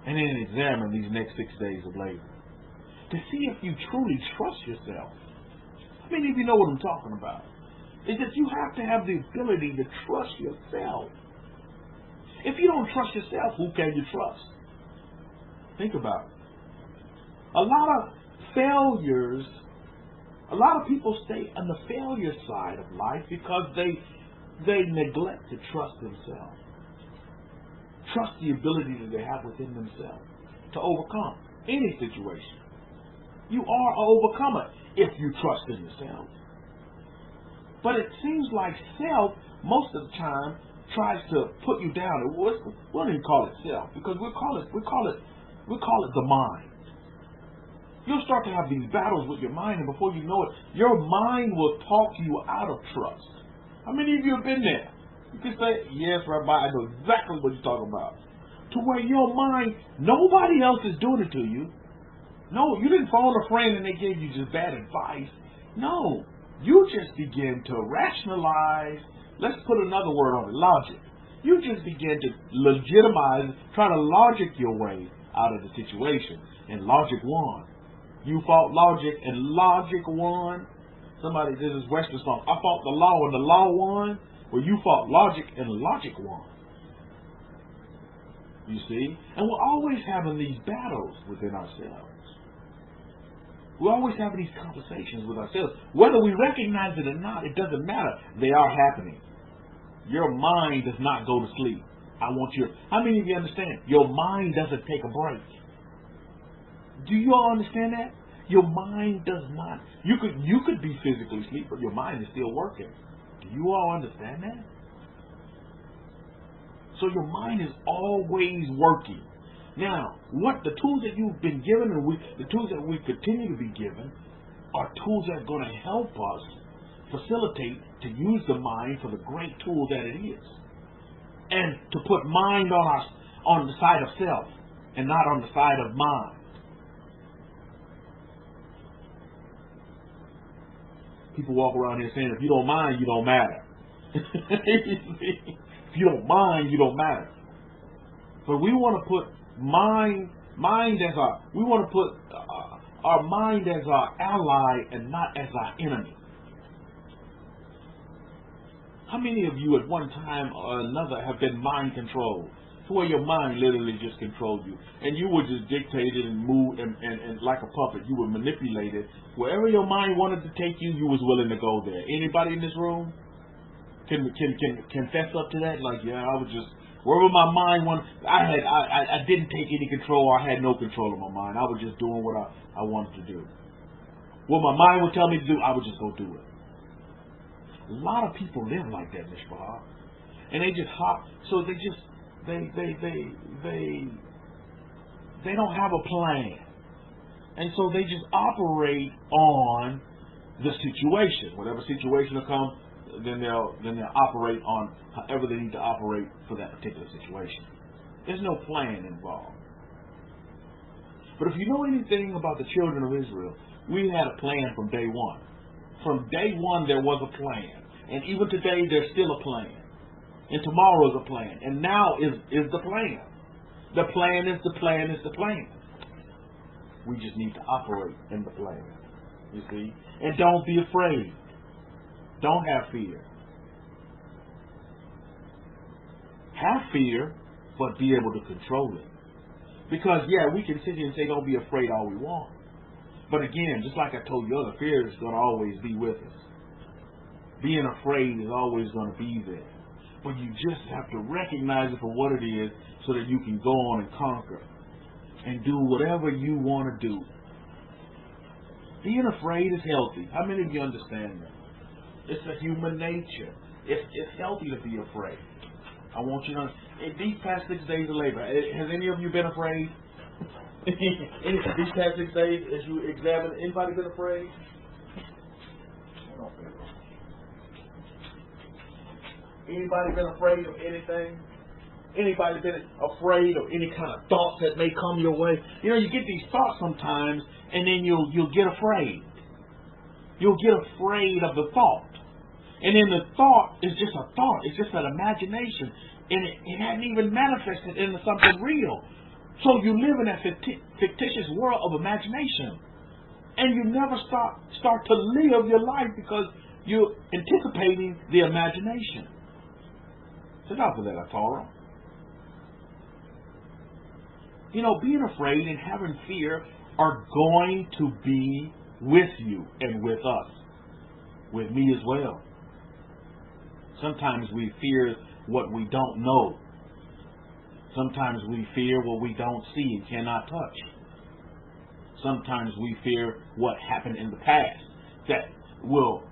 B: And then examine these next 6 days of labor. To see if you truly trust yourself. How many of you know what I'm talking about? Is that you have to have the ability to trust yourself. If you don't trust yourself, who can you trust? Think about it. A lot of failures, a lot of people stay on the failure side of life because they neglect to trust themselves. Trust the ability that they have within themselves to overcome any situation. You are an overcomer if you trust in yourself. But it seems like self, most of the time, tries to put you down. We don't even call it self, because we call it the mind. You'll start to have these battles with your mind, and before you know it, your mind will talk you out of trust. How many of you have been there? You can say, yes, Rabbi, I know exactly what you're talking about. To where your mind, nobody else is doing it to you. No, you didn't phone a friend and they gave you just bad advice. No, you just begin to rationalize. Let's put another word on it, logic. You just begin to legitimize, try to logic your way out of the situation. And logic won. You fought logic and logic won. Somebody, this is Western song. I fought the law and the law won. Well, you fought logic and logic won. You see? And we're always having these battles within ourselves. We're always having these conversations with ourselves. Whether we recognize it or not, it doesn't matter. They are happening. Your mind does not go to sleep. How many of you understand? Your mind doesn't take a break. Do you all understand that? Your mind does not. You could be physically asleep, but your mind is still working. Do you all understand that? So your mind is always working. Now, what the tools that you've been given, and the tools that we continue to be given, are tools that are going to help us facilitate to use the mind for the great tool that it is, and to put mind on the side of self and not on the side of mind. People walk around here saying, if you don't mind, you don't matter. If you don't mind, you don't matter. But we want to put our mind as our ally and not as our enemy. How many of you at one time or another have been mind controlled? To where your mind literally just controlled you. And you were just dictated and moved and like a puppet. You were manipulated. Wherever your mind wanted to take you, you was willing to go there. Anybody in this room can confess up to that? Like, yeah, I was just, wherever my mind wanted, I didn't take any control, or I had no control of my mind. I was just doing what I wanted to do. What my mind would tell me to do, I would just go do it. A lot of people live like that, Mishpah. And they just hop, so they just, they don't have a plan. And so they just operate on the situation. Whatever situation will come, then they'll operate on however they need to operate for that particular situation. There's no plan involved. But if you know anything about the children of Israel, we had a plan from day one. From day one there was a plan. And even today there's still a plan. And tomorrow is a plan. And now is the plan. The plan is the plan is the plan. We just need to operate in the plan. You see? And don't be afraid. Don't have fear. Have fear, but be able to control it. Because, yeah, we can sit here and say don't be afraid all we want. But again, just like I told you, other fear is going to always be with us. Being afraid is always going to be there. But you just have to recognize it for what it is so that you can go on and conquer and do whatever you want to do. Being afraid is healthy. How many of you understand that? It's a human nature. It's healthy to be afraid. I want you to know, in these past 6 days of labor, has any of you been afraid? These past 6 days, as you examine, anybody been afraid? Anybody been afraid of anything? Anybody been afraid of any kind of thoughts that may come your way? You know, you get these thoughts sometimes, and then you'll get afraid. You'll get afraid of the thought. And then the thought is just a thought. It's just an imagination. And it hadn't even manifested into something real. So you live in that fictitious world of imagination. And you never start to live your life because you're anticipating the imagination. So enough of that, Torah. You know, being afraid and having fear are going to be with you and with us. With me as well. Sometimes we fear what we don't know. Sometimes we fear what we don't see and cannot touch. Sometimes we fear what happened in the past that will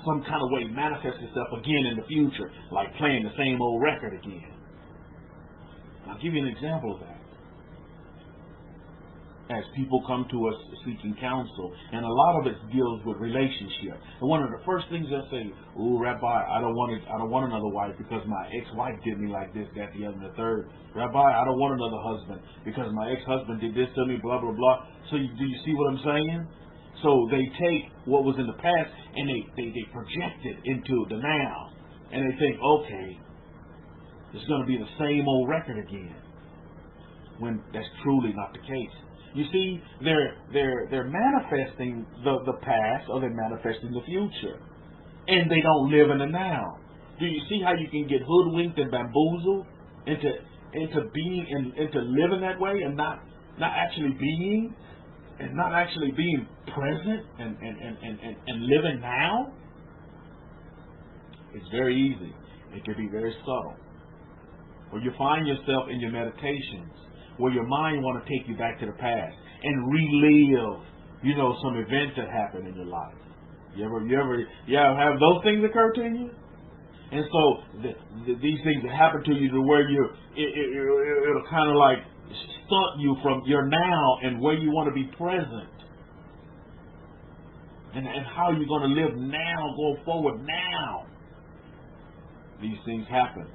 B: some kind of way manifest itself again in the future, like playing the same old record again. I'll give you an example of that. As people come to us seeking counsel, and a lot of it deals with relationship. And one of the first things they'll say, "Ooh, Rabbi, I don't want another wife because my ex-wife did me like this, that, the other, and the third. Rabbi, I don't want another husband because my ex-husband did this to me, blah, blah, blah." So do you see what I'm saying? So they take what was in the past and they project it into the now. And they think, okay, it's going to be the same old record again. When that's truly not the case. You see, they're manifesting the past, or they're manifesting the future. And they don't live in the now. Do you see how you can get hoodwinked and bamboozled into being into living that way and not actually being, and not actually being present and living now? It's very easy. It can be very subtle. Or you find yourself in your meditations where your mind want to take you back to the past and relive, some events that happened in your life. You ever have those things occur to you? And so these things that happen to you to where it'll kind of like stunt you from your now and where you want to be present. And how you're going to live now, go forward now. These things happen.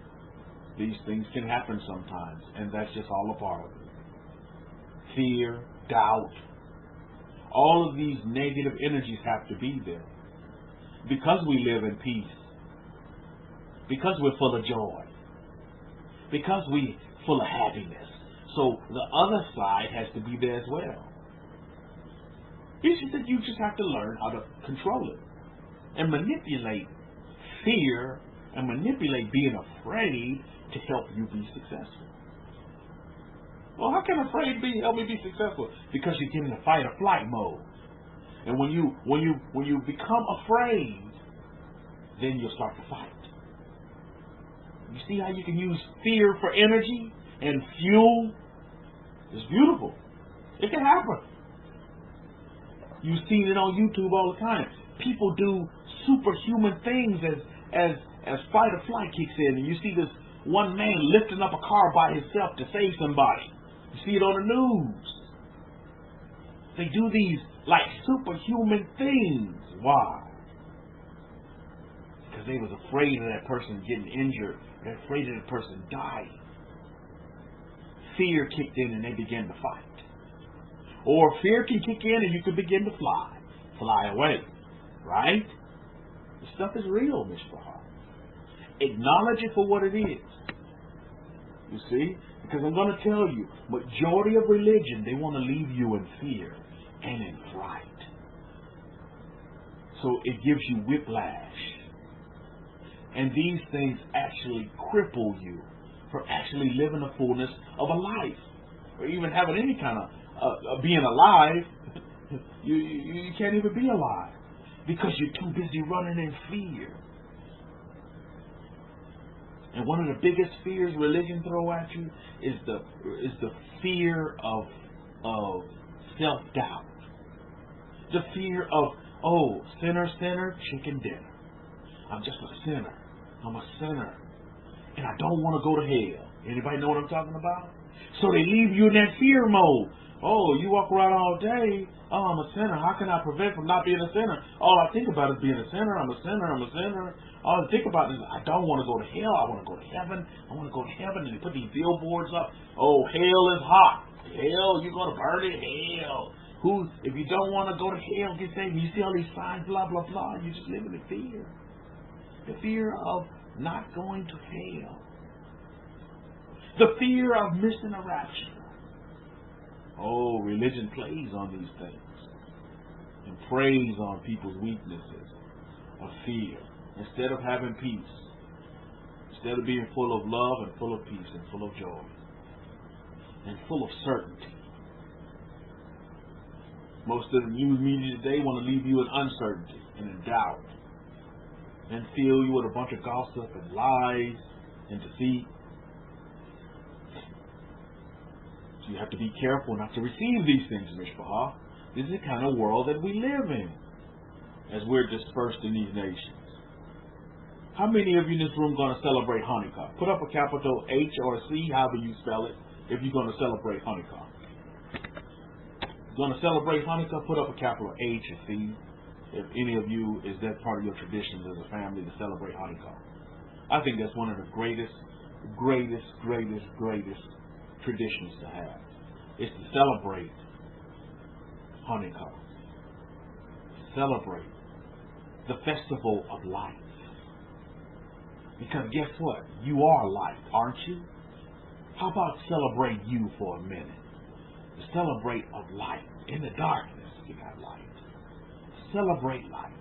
B: These things can happen sometimes, and that's just all a part of it. Fear, doubt, all of these negative energies have to be there. Because we live in peace, because we're full of joy, because we're full of happiness. So the other side has to be there as well. It's just that you just have to learn how to control it and manipulate fear and manipulate being afraid to help you be successful. Well, how can afraid help me be successful? Because you get in a fight or flight mode. And when you become afraid, then you'll start to fight. You see how you can use fear for energy and fuel? It's beautiful. It can happen. You've seen it on YouTube all the time. People do superhuman things as fight or flight kicks in, and you see this one man lifting up a car by himself to save somebody. You see it on the news. They do these like superhuman things. Why? Because they was afraid of that person getting injured. They're afraid of that person dying. Fear kicked in and they began to fight. Or fear can kick in and you can begin to fly away. Right? The stuff is real, Mishpachah. Acknowledge it for what it is. You see? Because I'm going to tell you, majority of religion, they want to leave you in fear and in fright. So it gives you whiplash. And these things actually cripple you for actually living the fullness of a life. Or even having any kind of being alive. You can't even be alive. Because you're too busy running in fear. And one of the biggest fears religion throw at you is the fear of self-doubt. The fear of, oh, sinner, chicken dinner. I'm just a sinner. I'm a sinner. And I don't want to go to hell. Anybody know what I'm talking about? So they leave you in that fear mode. Oh, you walk around all day. Oh, I'm a sinner. How can I prevent from not being a sinner? All I think about is being a sinner. I'm a sinner. I'm a sinner. All I think about is I don't want to go to hell. I want to go to heaven. I want to go to heaven. And they put these billboards up. Oh, hell is hot. Hell, you're going to burn in hell. If you don't want to go to hell, get saved. You see all these signs, blah, blah, blah. You're just living in fear. The fear of not going to hell. The fear of missing a rapture. Oh, religion plays on these things and preys on people's weaknesses of fear. Instead of having peace, instead of being full of love and full of peace and full of joy and full of certainty. Most of the news media today want to leave you in uncertainty and in doubt and fill you with a bunch of gossip and lies and deceit. You have to be careful not to receive these things, Mishpachah. This is the kind of world that we live in as we're dispersed in these nations. How many of you in this room going to celebrate Hanukkah? Put up a capital H or a C, however you spell it, if you're going to celebrate Hanukkah. Going to celebrate Hanukkah, put up a capital H or C, if any of you, is that part of your traditions as a family to celebrate Hanukkah. I think that's one of the greatest traditions to have, is to celebrate Hanukkah. Celebrate the festival of life. Because guess what? You are light, aren't you? How about celebrate you for a minute? Celebrate of light. In the darkness, you got light. Celebrate life.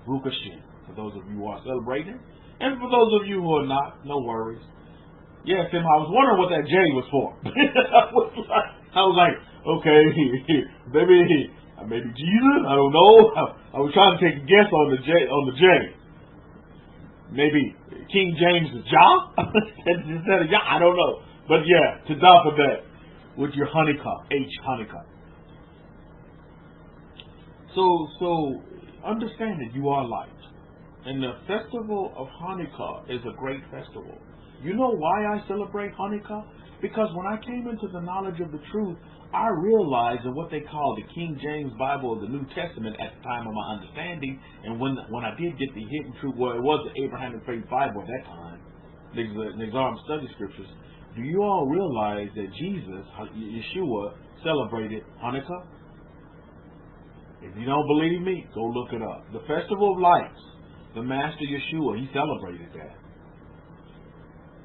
B: Baruch Hashem. For those of you who are celebrating, and for those of you who are not, no worries. Yeah, Tim, I was wondering what that J was for. I was like, okay, maybe Jesus? I don't know. I was trying to take a guess on the J. Maybe King James is Jah? Instead of Jah, I don't know. But yeah, to die for that. With your Hanukkah, H Hanukkah. So understand that you are light. And the festival of Hanukkah is a great festival. You know why I celebrate Hanukkah? Because when I came into the knowledge of the truth, I realized that what they call the King James Bible or the New Testament at the time of my understanding, and when I did get the hidden truth, well, it was the Abrahamic-Faith Bible at that time, the Exarm Study Scriptures. Do you all realize that Jesus, Yeshua, celebrated Hanukkah? If you don't believe me, go look it up. The Festival of Lights, the Master Yeshua, he celebrated that.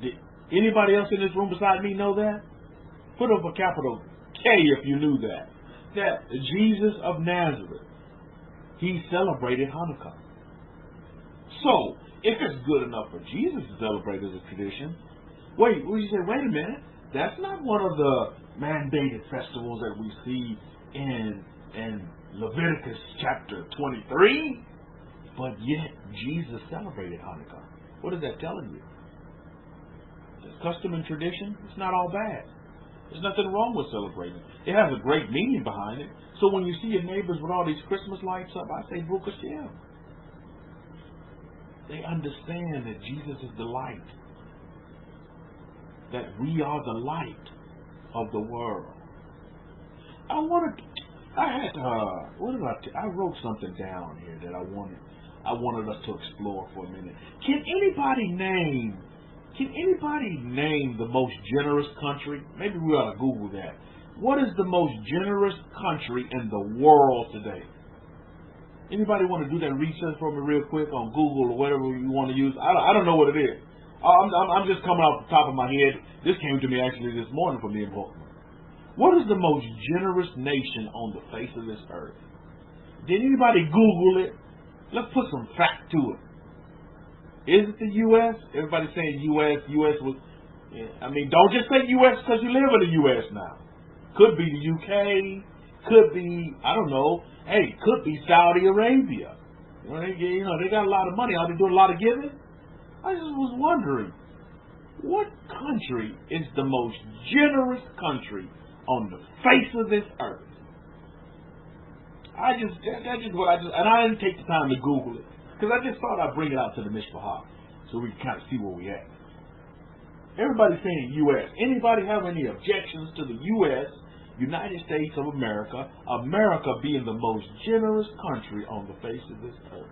B: Did anybody else in this room beside me know that? Put up a capital K if you knew that. That Jesus of Nazareth, he celebrated Hanukkah. So, if it's good enough for Jesus to celebrate as a tradition, wait a minute. That's not one of the mandated festivals that we see in Leviticus chapter 23. But yet, Jesus celebrated Hanukkah. What is that telling you? It's custom and tradition. It's not all bad. There's nothing wrong with celebrating. It has a great meaning behind it. So when you see your neighbors with all these Christmas lights up, I say, Baruch Hashem. They understand that Jesus is the light. That we are the light of the world. I wrote something down here that I wanted us to explore for a minute. Can anybody name the most generous country? Maybe we ought to Google that. What is the most generous country in the world today? Anybody want to do that research for me real quick on Google or whatever you want to use? I don't know what it is. I'm just coming off the top of my head. This came to me actually this morning from being Baltimore. What is the most generous nation on the face of this earth? Did anybody Google it? Let's put some fact to it. Is it the U.S.? Everybody's saying U.S. U.S. was. Yeah. I mean, don't just say U.S. because you live in the U.S. now. Could be the U.K. Could be, I don't know. Hey, could be Saudi Arabia. They got a lot of money. Are they doing a lot of giving? I just was wondering, what country is the most generous country on the face of this earth? And I didn't take the time to Google it, because I just thought I'd bring it out to the Mishpahah so we can kind of see where we at. Everybody's saying U.S. Anybody have any objections to the U.S., United States of America, America being the most generous country on the face of this earth?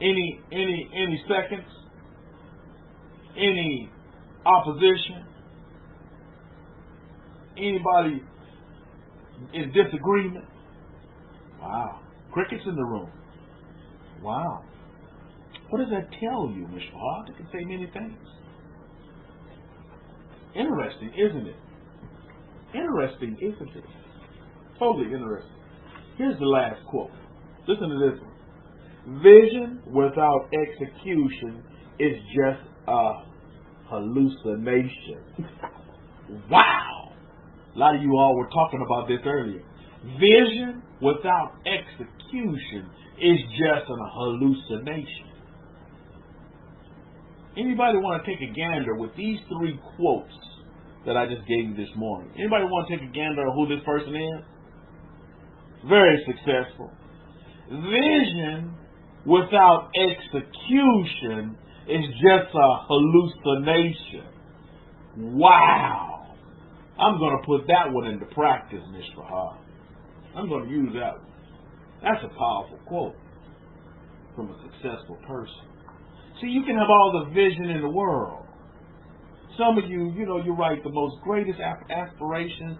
B: Any seconds? Any opposition? Anybody in disagreement? Wow. Crickets in the room. Wow. What does that tell you, Mishpah? It can say many things. Interesting, isn't it? Interesting, isn't it? Totally interesting. Here's the last quote. Listen to this one. Vision without execution is just a hallucination. Wow! A lot of you all were talking about this earlier. Vision without execution is just a hallucination. Anybody want to take a gander with these three quotes that I just gave you this morning? Anybody want to take a gander of who this person is? Very successful. Vision without execution is just a hallucination. Wow. I'm going to put that one into practice, Mishpah. I'm going to use that one. That's a powerful quote from a successful person. See, you can have all the vision in the world. Some of you, you write the most greatest aspirations.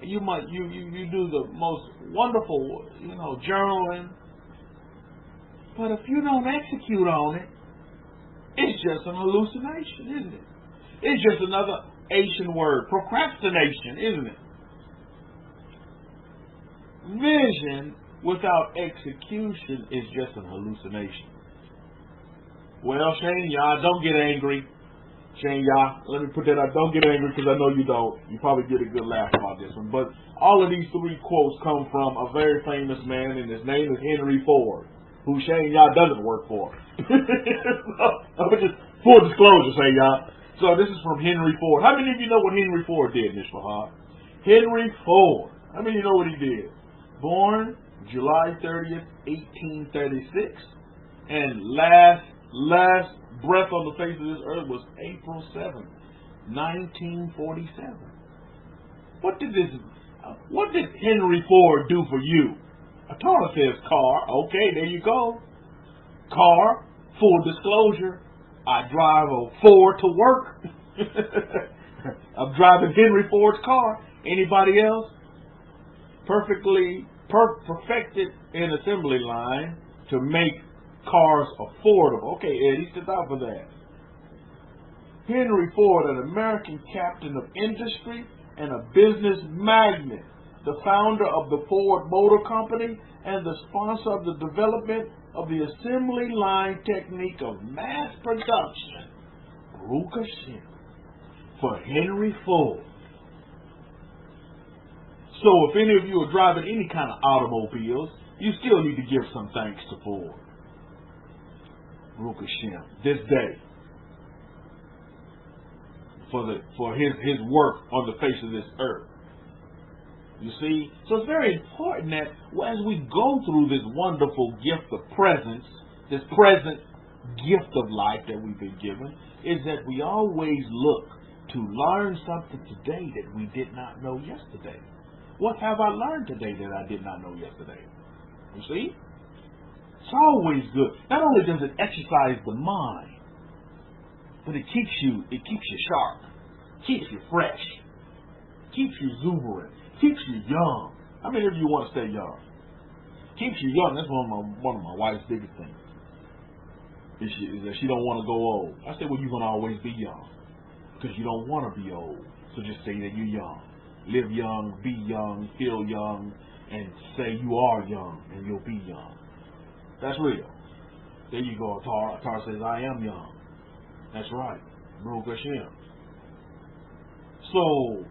B: You do the most wonderful, journaling. But if you don't execute on it, it's just an hallucination, isn't it? It's just another Asian word, procrastination, isn't it? Vision without execution is just an hallucination. Well, Shane, y'all, don't get angry. Shane, y'all, let me put that out. Don't get angry, because I know you don't. You probably get a good laugh about this one. But all of these three quotes come from a very famous man, and his name is Henry Ford, who Shane, y'all, doesn't work for. Just full disclosure, Shane, y'all. So this is from Henry Ford. How many of you know what Henry Ford did, Mishpah? Henry Ford. How many of you know what he did? Born July 30th, 1836, and last breath on the face of this earth was April 7th, 1947. What did Henry Ford do for you? Torah says car. Okay, there you go. Car. Full disclosure, I drive a Ford to work. I'm driving Henry Ford's car. Anybody else? Perfected an assembly line to make cars affordable. Okay, Eddie, sit down for that. Henry Ford, an American captain of industry and a business magnate, the founder of the Ford Motor Company and the sponsor of the development of the assembly line technique of mass production, Baruch Hashem, for Henry Ford. So if any of you are driving any kind of automobiles, you still need to give some thanks to Ford. Baruch Hashem, this day, for his work on the face of this earth. You see? So it's very important that as we go through this wonderful gift of presence, this present gift of life that we've been given, is that we always look to learn something today that we did not know yesterday. What have I learned today that I did not know yesterday? You see? It's always good. Not only does it exercise the mind, but it keeps you sharp, keeps you fresh, keeps you exuberant, keeps you young. How many of you want to stay young? Keeps you young. That's one of my wife's biggest things. Is that she don't want to go old. I say, well, you're going to always be young because you don't want to be old. So just say that you're young. Live young, be young, feel young, and say you are young and you'll be young. That's real. There you go. Tar says, I am young. That's right. Baruch Hashem. So,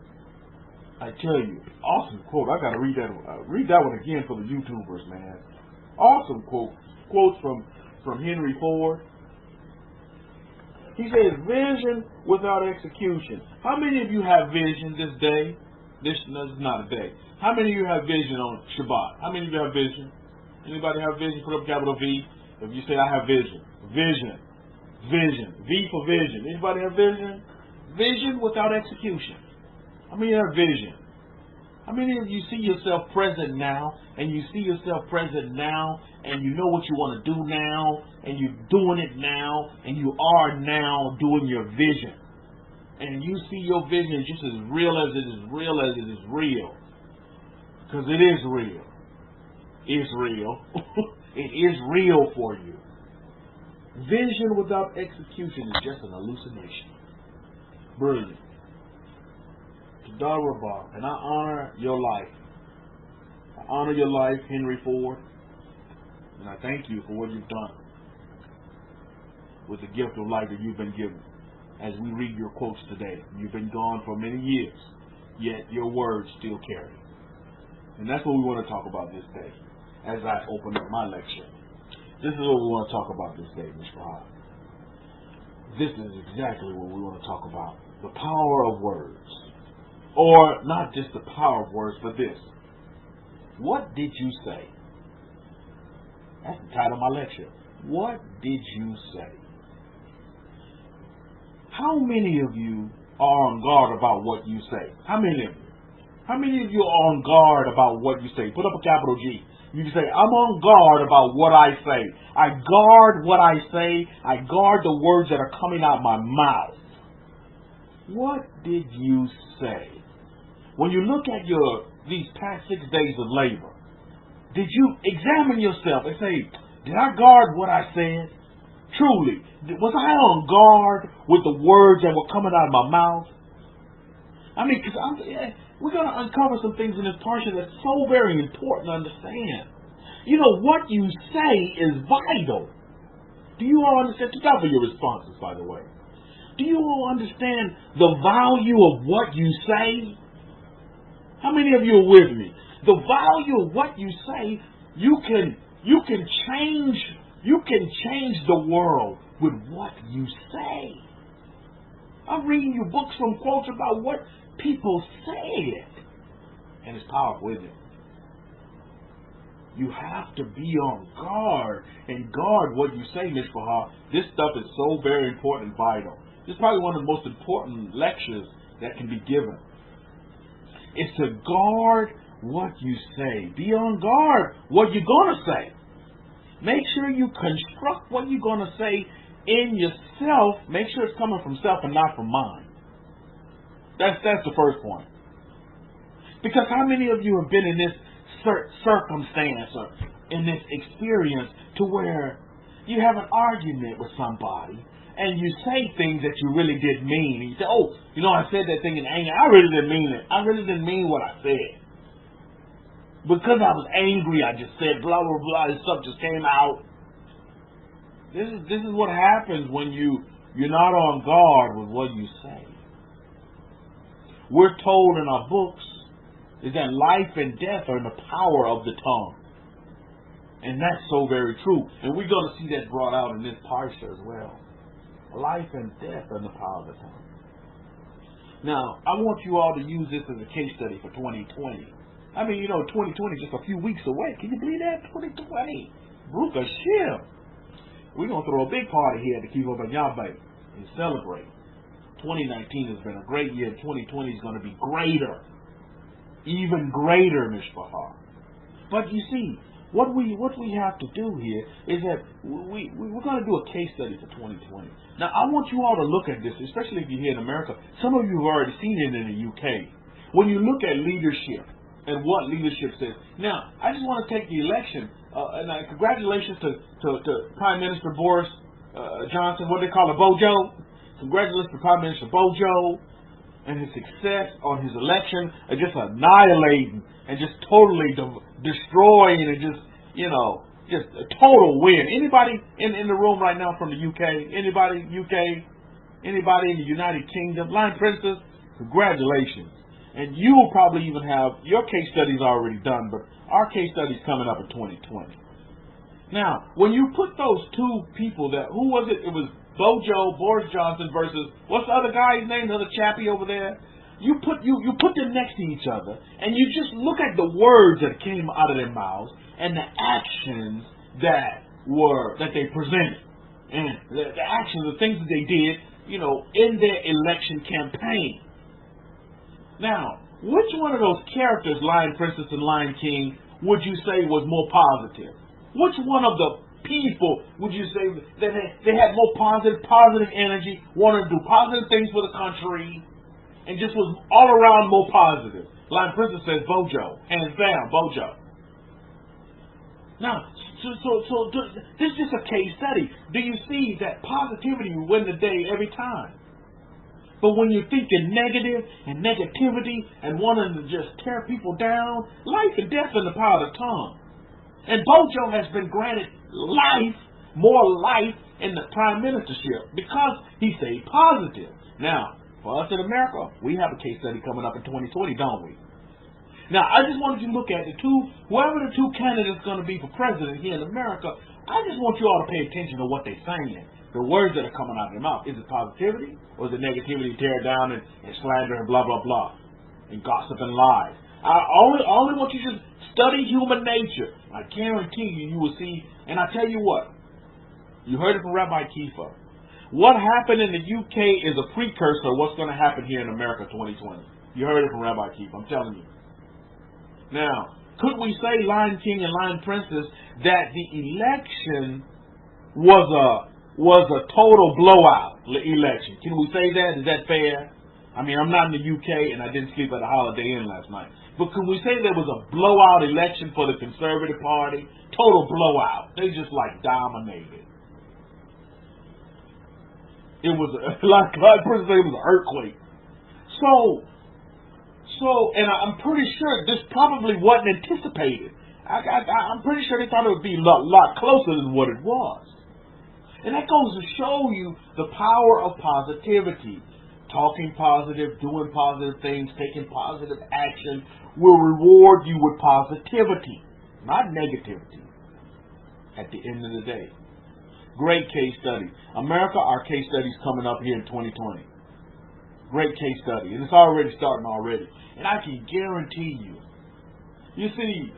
B: I tell you, awesome quote. I got to read that one again for the YouTubers, man. Awesome quote. Quotes from Henry Ford. He says, vision without execution. How many of you have vision this day? This is not a day. How many of you have vision on Shabbat? How many of you have vision? Anybody have vision? Put up capital V. If you say, I have vision. Vision. Vision. V for vision. Anybody have vision? Vision without execution. How many have vision? How many of you see yourself present now, and you see yourself present now, and you know what you want to do now, and you're doing it now, and you are now doing your vision. And you see your vision just as real as it is real as it is real. Because it is real. It's real. It is real for you. Vision without execution is just an hallucination. Brilliant. Rabbi, and I honor your life. I honor your life, Henry Ford, and I thank you for what you've done with the gift of life that you've been given. As we read your quotes today, you've been gone for many years, yet your words still carry. And that's what we want to talk about this day, as I open up my lecture. This is what we want to talk about this day, Mr. Hall. This is exactly what we want to talk about. The power of words. Or not just the power of words, but this. What did you say? That's the title of my lecture. What did you say? How many of you are on guard about what you say? How many of you? How many of you are on guard about what you say? Put up a capital G. You can say, I'm on guard about what I say. I guard what I say. I guard the words that are coming out of my mouth. What did you say? When you look at these past 6 days of labor, did you examine yourself and say, did I guard what I said? Truly, was I on guard with the words that were coming out of my mouth? I mean, because we're going to uncover some things in this portion that's so very important to understand. You know, what you say is vital. Do you all understand? Thank God for your responses, by the way. Do you all understand the value of what you say? How many of you are with me? The value of what you say, you can change the world with what you say. I'm reading you books from quotes about what people said. And it's powerful, isn't it? You have to be on guard and guard what you say, Ms. Bahar. This stuff is so very important and vital. This is probably one of the most important lectures that can be given. It's to guard what you say. Be on guard what you're going to say. Make sure you construct what you're going to say in yourself. Make sure it's coming from self and not from mind. That's the first point. Because how many of you have been in this circumstance or in this experience to where you have an argument with somebody and you say things that you really didn't mean. And you say, oh, you know, I said that thing in anger. I really didn't mean it. I really didn't mean what I said. Because I was angry, I just said blah, blah, blah, and stuff just came out. This is what happens when you're not on guard with what you say. We're told in our books is that life and death are in the power of the tongue. And that's so very true. And we're going to see that brought out in this parsha as well. Life and death are in the power of the tongue. Now, I want you all to use this as a case study for 2020. I mean, 2020 is just a few weeks away. Can you believe that? 2020. Baruch Hashem. We're going to throw a big party here at the Kefa and celebrate. 2019 has been a great year. 2020 is going to be greater. Even greater, Mishpachah. But you see, what we have to do here is that we're going to do a case study for 2020. Now, I want you all to look at this, especially if you're here in America. Some of you have already seen it in the UK. When you look at leadership and what leadership says. Now, I just want to take the election, and congratulations to Prime Minister Boris Johnson, what they call a Bojo. Congratulations to Prime Minister Bojo and his success on his election, and just annihilating and just totally destroying and just a total win. Anybody in the room right now from the UK? Anybody UK? Anybody in the United Kingdom? Lion Princess, congratulations. And you will probably even have your case studies already done, but our case study is coming up in 2020. Now, when you put those two people who was it? It was Bojo, Boris Johnson versus, what's the other guy's name, the other chappie over there? You put them next to each other, and you just look at the words that came out of their mouths and the actions that they presented, and the actions, the things that they did, in their election campaign. Now, which one of those characters, Lion Princess and Lion King, would you say was more positive? Which one of the people would you say that they had more positive energy, wanted to do positive things for the country, and just was all around more positive? Lion Princess says Bojo, hands down, Bojo. Now, so this is just a case study. Do you see that positivity will win the day every time? But when you're thinking negative and negativity and wanting to just tear people down, life and death in the power of the tongue. And Bojo has been granted more life in the prime ministership because he stayed positive. Now, for us in America, we have a case study coming up in 2020, don't we? Now, I just wanted you to look at whoever the two candidates going to be for president here in America. I just want you all to pay attention to what they're saying. The words that are coming out of their mouth. Is it positivity or is it negativity, tear down and slander and blah, blah, blah, and gossip and lies? I only want you to just study human nature. I guarantee you will see. And I tell you what, you heard it from Rabbi Kefa. What happened in the UK is a precursor of what's going to happen here in America 2020. You heard it from Rabbi Kefa, I'm telling you. Now, could we say, Lion King and Lion Princess, that the election was a total blowout election? Can we say that? Is that fair? I mean, I'm not in the UK and I didn't sleep at a Holiday Inn last night. But can we say there was a blowout election for the Conservative Party? Total blowout. They just dominated. It was like Princess said, it was an earthquake. And I'm pretty sure this probably wasn't anticipated. I'm pretty sure they thought it would be a lot closer than what it was. And that goes to show you the power of positivity. Talking positive, doing positive things, taking positive action will reward you with positivity, not negativity at the end of the day. Great case study. America, our case study is coming up here in 2020. Great case study. And it's already starting already. And I can guarantee you, you see,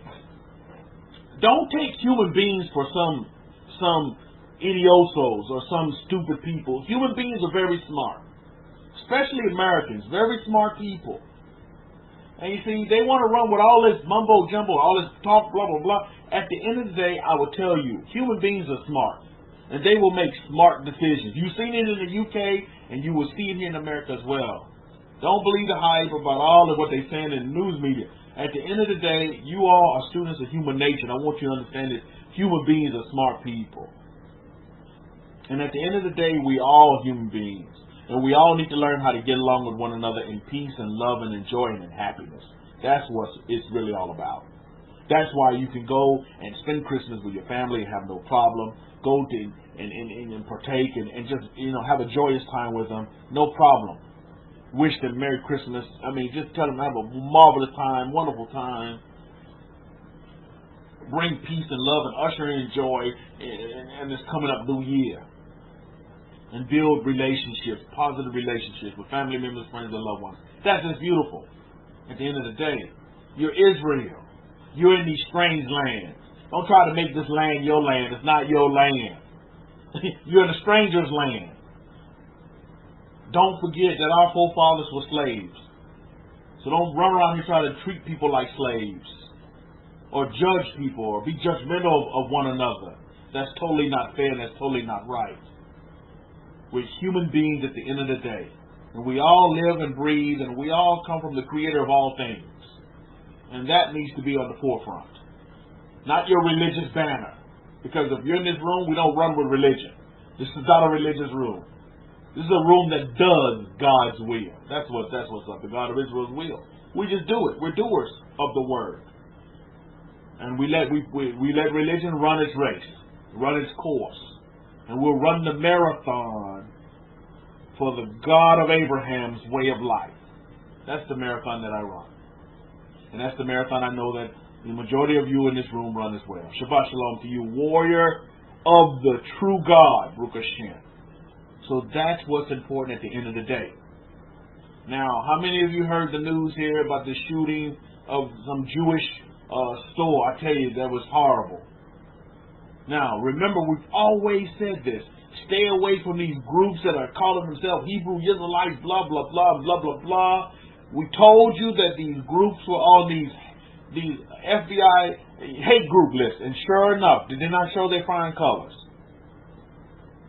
B: don't take human beings for some idiosos or some stupid people. Human beings are very smart. Especially Americans, very smart people. And you see, they want to run with all this mumbo jumbo, all this talk, blah, blah, blah. At the end of the day, I will tell you, human beings are smart. And they will make smart decisions. You've seen it in the UK, and you will see it here in America as well. Don't believe the hype about all of what they're saying in the news media. At the end of the day, you all are students of human nature. And I want you to understand that human beings are smart people. And at the end of the day, we all human beings. And we all need to learn how to get along with one another in peace and love and enjoyment and happiness. That's what it's really all about. That's why you can go and spend Christmas with your family and have no problem. Go to and partake and just, have a joyous time with them. No problem. Wish them Merry Christmas. Just tell them have a marvelous time, wonderful time. Bring peace and love and usher in joy and this coming up new year. And build relationships, positive relationships with family members, friends, and loved ones. That's just beautiful. At the end of the day, you're Israel. You're in these strange lands. Don't try to make this land your land. It's not your land. You're in a stranger's land. Don't forget that our forefathers were slaves. So don't run around here trying to treat people like slaves. Or judge people or be judgmental of one another. That's totally not fair and that's totally not right. We're human beings at the end of the day. And we all live and breathe and we all come from the Creator of all things. And that needs to be on the forefront. Not your religious banner. Because if you're in this room, we don't run with religion. This is not a religious room. This is a room that does God's will. That's what's up. The God of Israel's will. We just do it. We're doers of the word. And we let religion run its race, run its course. And we'll run the marathon for the God of Abraham's way of life. That's the marathon that I run. And that's the marathon I know that the majority of you in this room run as well. Shabbat shalom to you, warrior of the true God, Baruch Hashem. So that's what's important at the end of the day. Now, how many of you heard the news here about the shooting of some Jewish store? I tell you, that was horrible. Now, remember, we've always said this. Stay away from these groups that are calling themselves Hebrew Israelites, blah, blah, blah, blah, blah, blah. We told you that these groups were on these FBI hate group lists. And sure enough, did they not show their fine colors?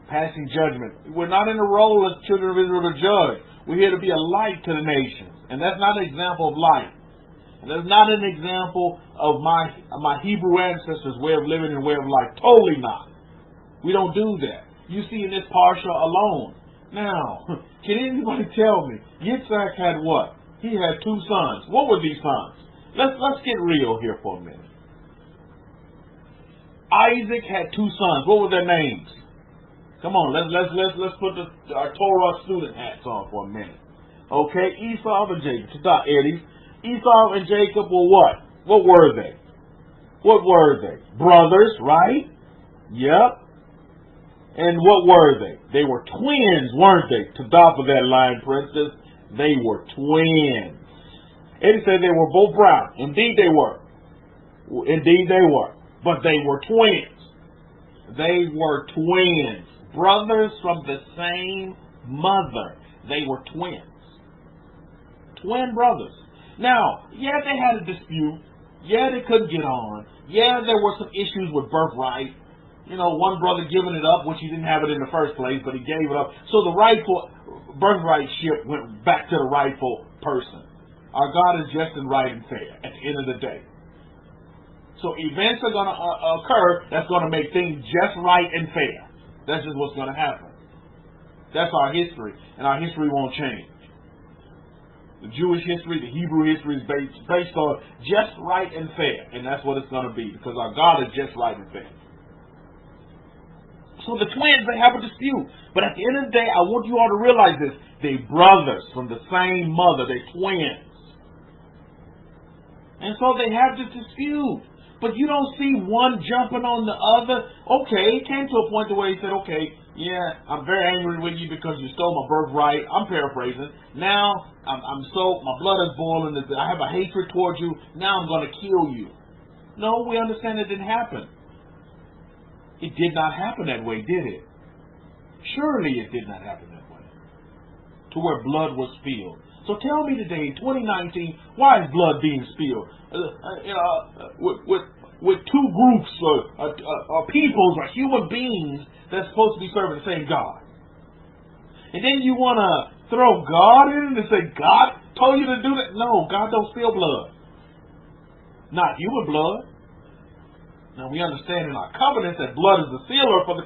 B: Passing judgment. We're not in the role as children of Israel to judge. We're here to be a light to the nations. And that's not an example of light. And that's not an example of my Hebrew ancestors' way of living and way of life. Totally not. We don't do that. You see in this parsha alone. Now, can anybody tell me, Yitzhak had what? He had 2 sons. What were these sons? Let's get real here for a minute. Isaac had 2 sons. What were their names? Come on, let's put our Torah student hats on for a minute. Okay, Esau and Jacob. Stop, Eddie. Esau and Jacob were what? What were they? What were they? Brothers, right? Yep. And what were they? They were twins, weren't they? To top of that line, princess, they were twins. Eddie said they were both brown. Indeed they were. Indeed they were. But they were twins. They were twins. Brothers from the same mother. They were twins. Twin brothers. Now, yeah, they had a dispute. Yeah, they couldn't get on. Yeah, there were some issues with birthright. One brother giving it up, which he didn't have it in the first place, but he gave it up. So the rightful birthright ship went back to the rightful person. Our God is just and right and fair at the end of the day. So events are going to occur that's going to make things just right and fair. That's just what's going to happen. That's our history, and our history won't change. The Jewish history, the Hebrew history is based on just right and fair, and that's what it's going to be, because our God is just right and fair. So the twins, they have a dispute. But at the end of the day, I want you all to realize this. They're brothers from the same mother. They're twins. And so they have this dispute. But you don't see one jumping on the other. Okay, it came to a point where he said, okay, yeah, I'm very angry with you because you stole my birthright. I'm paraphrasing. Now, my blood is boiling. I have a hatred towards you. Now I'm going to kill you. No, we understand it didn't happen. It did not happen that way, did it? Surely it did not happen that way. To where blood was spilled. So tell me today, in 2019, why is blood being spilled? With 2 groups or peoples or human beings that's supposed to be serving the same God. And then you want to throw God in and say, God told you to do that? No, God don't spill blood. Not human blood. Now we understand in our covenants that blood is the sealer for the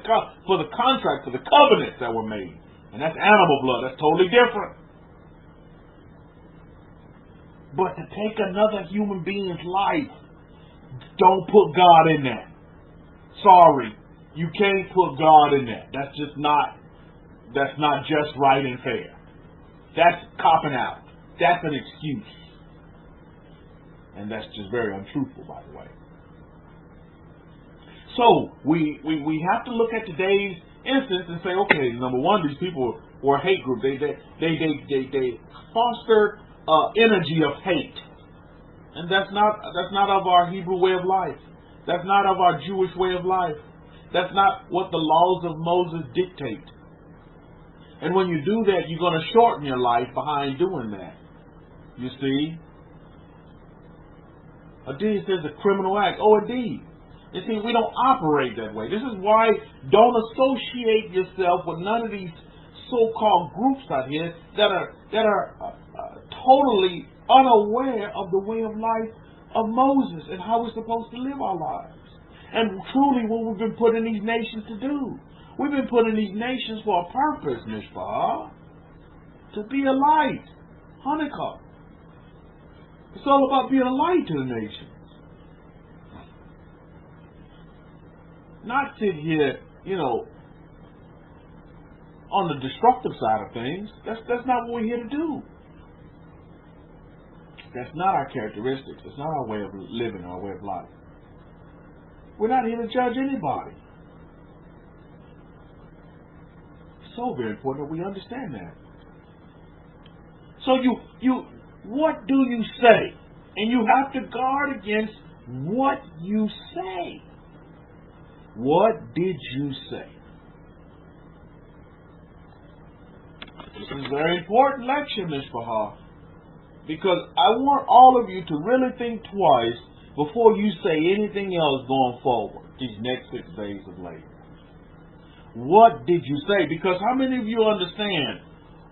B: contract, for the covenants that were made. And that's animal blood. That's totally different. But to take another human being's life, Don't put God in that. Sorry. You can't put God in that. That's not just right and fair. That's copping out. That's an excuse. And that's just very untruthful, by the way. So we have to look at today's instance and say, okay, number one, these people were a hate group. They fostered energy of hate. And that's not of our Hebrew way of life. That's not of our Jewish way of life. That's not what the laws of Moses dictate. And when you do that, you're going to shorten your life behind doing that. You see? A deed says a criminal act. Oh, a deed. You see, we don't operate that way. This is why don't associate yourself with none of these so-called groups out here that are totally unaware of the way of life of Moses and how we're supposed to live our lives. And truly what we've been put in these nations to do. We've been put in these nations for a purpose, Mishpah. To be a light. Hanukkah. It's all about being a light to the nations. Not sit here, on the destructive side of things. That's not what we're here to do. That's not our characteristics. It's not our way of living, our way of life. We're not here to judge anybody. It's so very important that we understand that. So what do you say? And you have to guard against what you say. What did you say? This is a very important lecture, Mishpah, because I want all of you to really think twice before you say anything else going forward these next 6 days of labor. What did you say? Because how many of you understand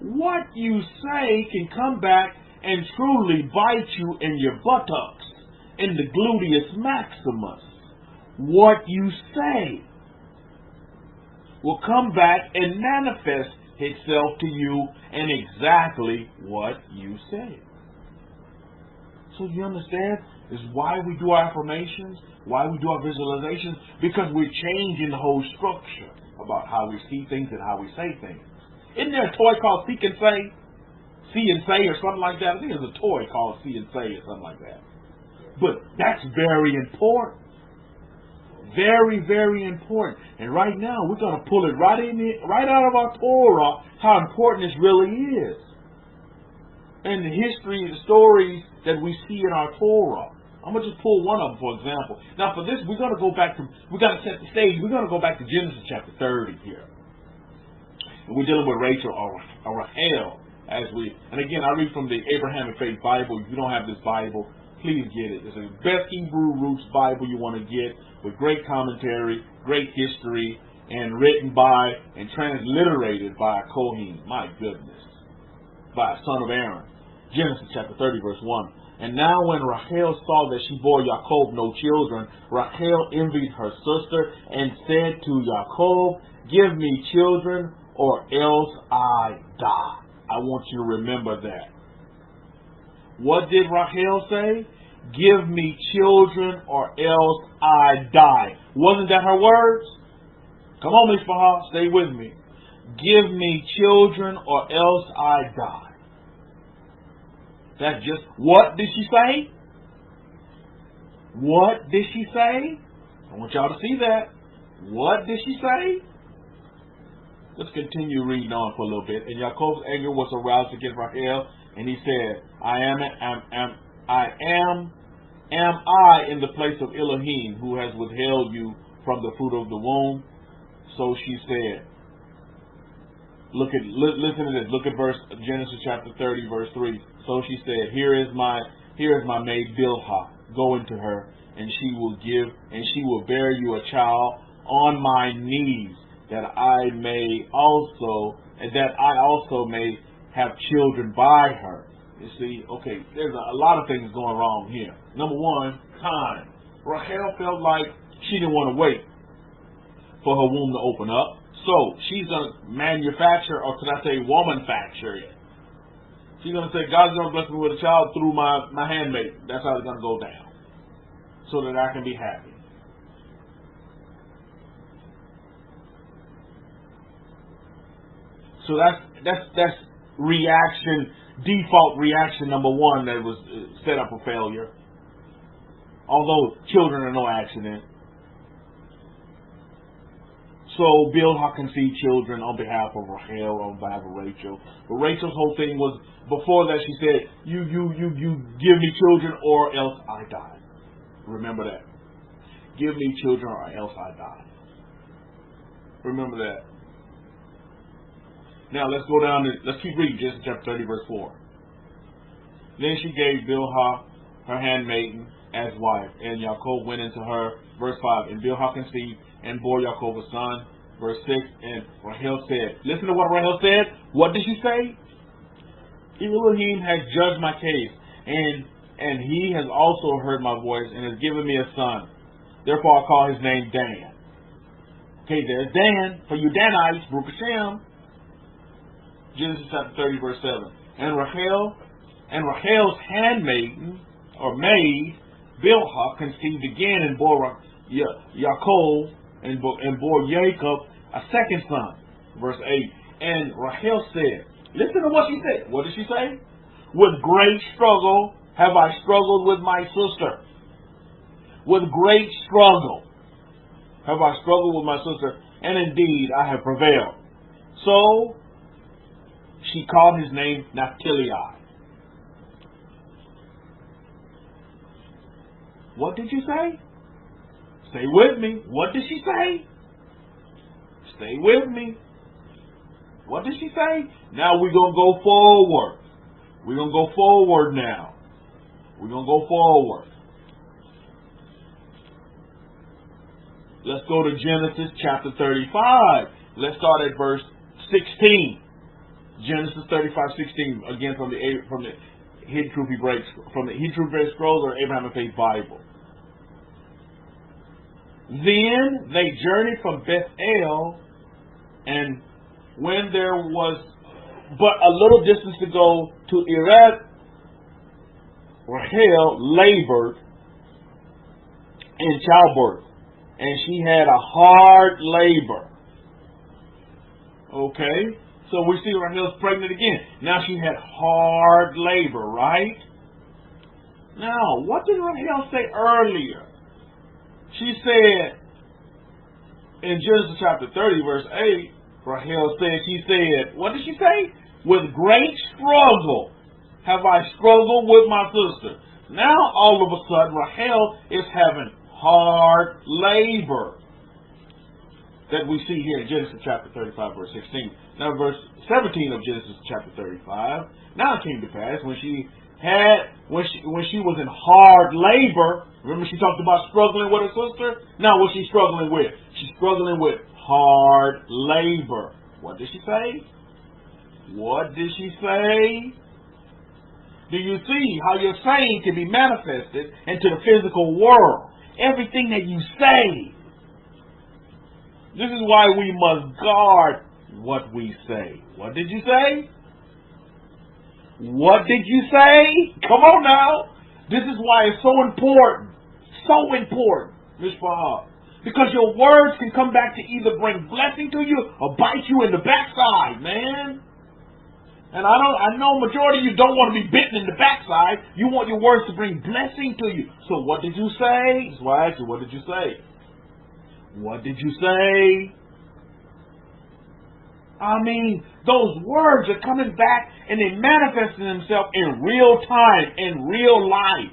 B: what you say can come back and truly bite you in your buttocks, in the gluteus maximus? What you say will come back and manifest itself to you in exactly what you say. So you understand? This is why we do our affirmations, why we do our visualizations, because we're changing the whole structure about how we see things and how we say things. Isn't there a toy called Seek and Say? See and Say or something like that? I think there's a toy called See and Say or something like that. But that's very important. Very, very important. And right now, we're going to pull it right out of our Torah, how important this really is. And the history, the stories that we see in our Torah. I'm going to just pull one of them, for example. Now, for this, we're going to go back to, we've got to set the stage. We're going to go back to Genesis chapter 30 here. And we're dealing with Rachel or Rahel. And again, I read from the Abrahamic-Faith Bible. If you don't have this Bible, please get it. It's the best Hebrew roots Bible you want to get, with great commentary, great history, and written by and transliterated by a Kohen. My goodness. By a son of Aaron. Genesis chapter 30, verse 1. And now when Rahel saw that she bore Yaakov no children, Rahel envied her sister and said to Yaakov, "Give me children or else I die." I want you to remember that. What did Rahel say? Give me children or else I die. Wasn't that her words? Come on, Mishpah, stay with me. Give me children or else I die. That's just, what did she say? What did she say? I want y'all to see that. What did she say? Let's continue reading on for a little bit. And Yaakov's anger was aroused against Rahel, and he said, Am I in the place of Elohim, who has withheld you from the fruit of the womb? So she said, listen to this. Look at Genesis chapter 30, verse 3. So she said, Here is my maid Bilhah. Go into her, and she will bear you a child on my knees, that I also may have children by her. You see, okay, there's a lot of things going wrong here. Number one, time. Rahel felt like she didn't want to wait for her womb to open up. So she's going to manufacture, or could I say womanfacture it. She's going to say, God's going to bless me with a child through my handmaid. That's how it's going to go down. so that I can be happy. So that's reaction, default reaction number one that was set up for failure. Although children are no accident. So Bilhah conceived children on behalf of Rahel, on behalf of Rachel. But Rachel's whole thing was, before that she said, you give me children or else I die. Remember that. Give me children or else I die. Remember that. Now let's go down let's keep reading Genesis chapter 30 verse 4. Then she gave Bilhah her handmaiden as wife, and Yaakov went into her. Verse 5, and Bilhah conceived and bore Yaakov a son. Verse 6, and Rahel said, listen to what Rahel said. What did she say? Elohim has judged my case, and he has also heard my voice and has given me a son. Therefore I call his name Dan. Okay, there's Dan. For you Danites, Baruch Hashem. Genesis chapter 30 verse 7. And Rahel's handmaiden, or maid, Bilhah, conceived again and bore Yaakov and bore Jacob a second son. Verse 8. And Rahel said, listen to what she said. What did she say? With great struggle have I struggled with my sister. With great struggle have I struggled with my sister, and indeed I have prevailed. So she called his name Naphtali. What did you say? Stay with me. What did she say? Stay with me. What did she say? Now we're going to go forward. We're going to go forward now. We're going to go forward. Let's go to Genesis chapter 35. Let's start at verse 16. Genesis 35:16, again from the Hidden Truth Hebraic Scrolls or Abrahamic-Faith Bible. Then they journeyed from Bethel, and when there was but a little distance to go to Irad, Rahel labored in childbirth, and she had a hard labor. Okay? So we see Rahel's pregnant again. Now she had hard labor, right? Now, what did Rahel say earlier? She said, in Genesis chapter 30, verse 8, Rahel said, what did she say? With great struggle have I struggled with my sister. Now, all of a sudden, Rahel is having hard labor. That we see here in Genesis chapter 35, verse 16. Now, verse 17 of Genesis chapter 35. Now it came to pass when she was in hard labor. Remember, she talked about struggling with her sister. Now, what's she struggling with? She's struggling with hard labor. What did she say? What did she say? Do you see how your saying can be manifested into the physical world? Everything that you say. This is why we must guard what we say. What did you say? What did you say? Come on now. This is why it's so important. So important, Mishpah. Because your words can come back to either bring blessing to you or bite you in the backside, man. And I know majority of you don't want to be bitten in the backside. You want your words to bring blessing to you. So what did you say? That's why I asked you, what did you say? What did you say? I mean, those words are coming back and they manifesting themselves in real time, in real life.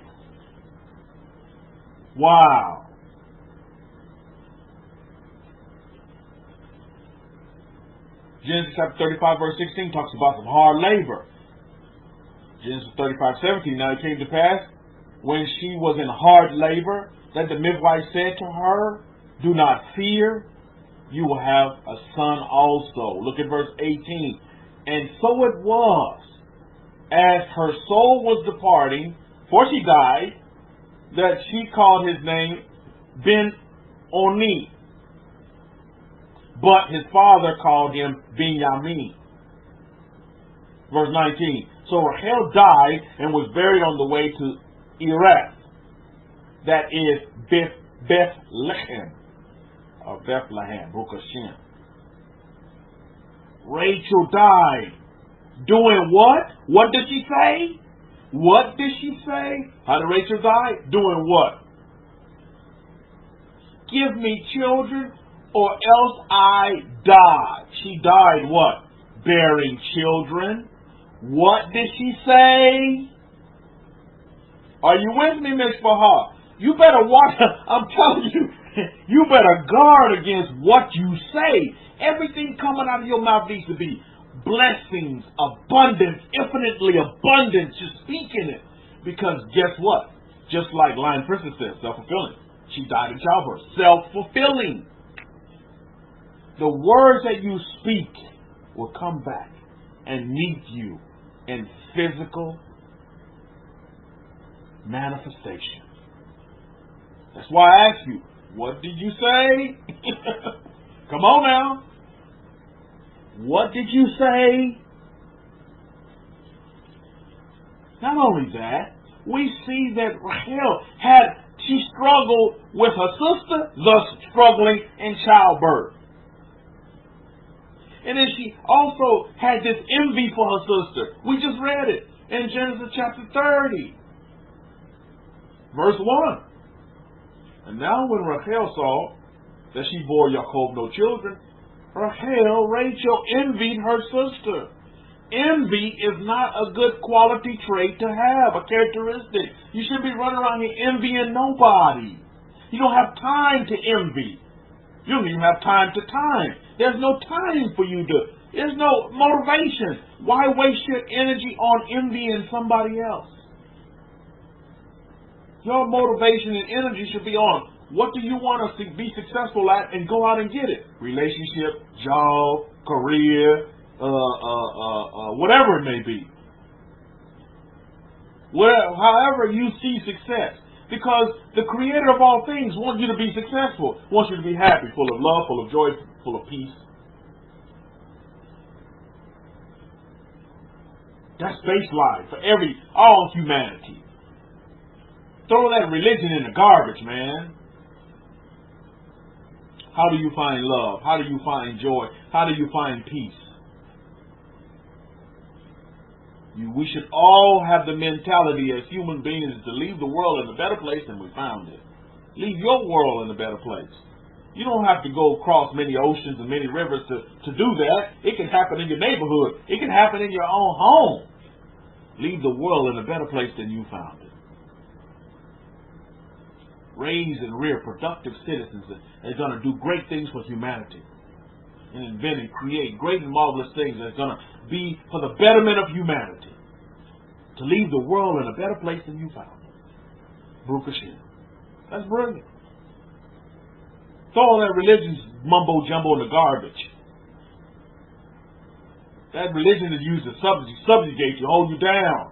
B: Wow. Genesis chapter 35 verse 16 talks about some hard labor. Genesis 35:17, now it came to pass when she was in hard labor that the midwife said to her, do not fear, you will have a son also. Look at verse 18. And so it was, as her soul was departing, for she died, that she called his name Ben-Oni. But his father called him Binyamin. Verse 19. So Rahel died and was buried on the way to Iraq. that is Bethlehem. Or Bethlehem, Baruch Hashem. Rachel died. Doing what? What did she say? What did she say? How did Rachel die? Doing what? Give me children or else I die. She died what? Bearing children. What did she say? Are you with me, Miss Bahar? You better watch. I'm telling you, you better guard against what you say. Everything coming out of your mouth needs to be blessings, abundance, infinitely abundance. Just speaking it. Because guess what? Just like Lion Princess said, self-fulfilling. She died in childbirth. Self-fulfilling. The words that you speak will come back and meet you in physical manifestation. That's why I ask you, what did you say? Come on now. What did you say? Not only that, we see that Rahel she struggled with her sister, thus struggling in childbirth. And then she also had this envy for her sister. We just read it in Genesis chapter 30, verse 1. And now when Rahel saw that she bore Jacob no children, Rachel envied her sister. Envy is not a good quality trait to have, a characteristic. You shouldn't be running around here envying nobody. You don't have time to envy. You don't even have time to time. There's no time for you to. There's no motivation. Why waste your energy on envying somebody else? Your motivation and energy should be on what do you want to be successful at and go out and get it. Relationship, job, career, whatever it may be. However you see success. Because the creator of all things wants you to be successful, wants you to be happy, full of love, full of joy, full of peace. That's baseline for all humanity. Throw that religion in the garbage, man. How do you find love? How do you find joy? How do you find peace? We should all have the mentality as human beings to leave the world in a better place than we found it. Leave your world in a better place. You don't have to go across many oceans and many rivers to do that. It can happen in your neighborhood. It can happen in your own home. Leave the world in a better place than you found it. Raise and rear productive citizens that are going to do great things for humanity. And invent and create great and marvelous things that's going to be for the betterment of humanity. To leave the world in a better place than you found it. Baruch Hashem. That's brilliant. Throw all that religion's mumbo jumbo in the garbage. That religion is used to subjugate you, hold you down,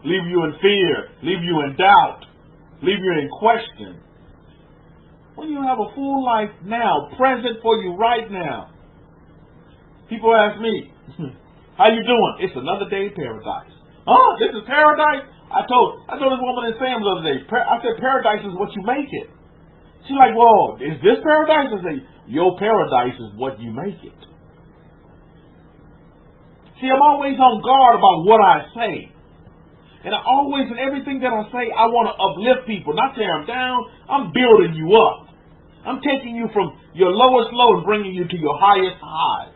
B: leave you in fear, leave you in doubt, leave you in question. When you have a full life now, present for you right now. People ask me, how you doing? It's another day in paradise. Huh? This is paradise? I told this woman in Sam the other day, I said paradise is what you make it. She's like, well, is this paradise? I say, your paradise is what you make it. See, I'm always on guard about what I say. And I always, in everything that I say, I want to uplift people, not tear them down. I'm building you up. I'm taking you from your lowest low and bringing you to your highest high.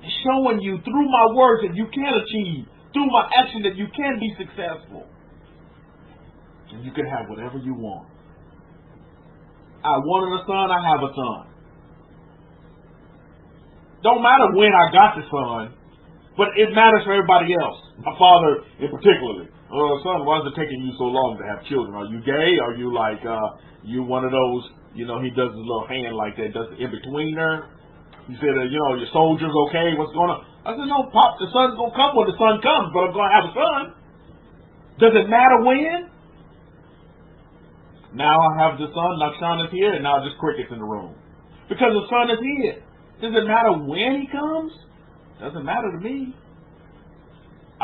B: And showing you through my words that you can achieve, through my action that you can be successful. And you can have whatever you want. I wanted a son, I have a son. Don't matter when I got the son, but it matters for everybody else. My father in particularly. Son, why is it taking you so long to have children? Are you gay? Are you like, you one of those, he does his little hand like that, does the in-betweener? He said, your soldier's okay, what's going on? I said, no, Pop, the sun's going to come when the sun comes, but I'm going to have a son. Does it matter when? Now I have the son, Nakshan is here, and now just crickets in the room. Because the son is here. Does it matter when he comes? Doesn't matter to me.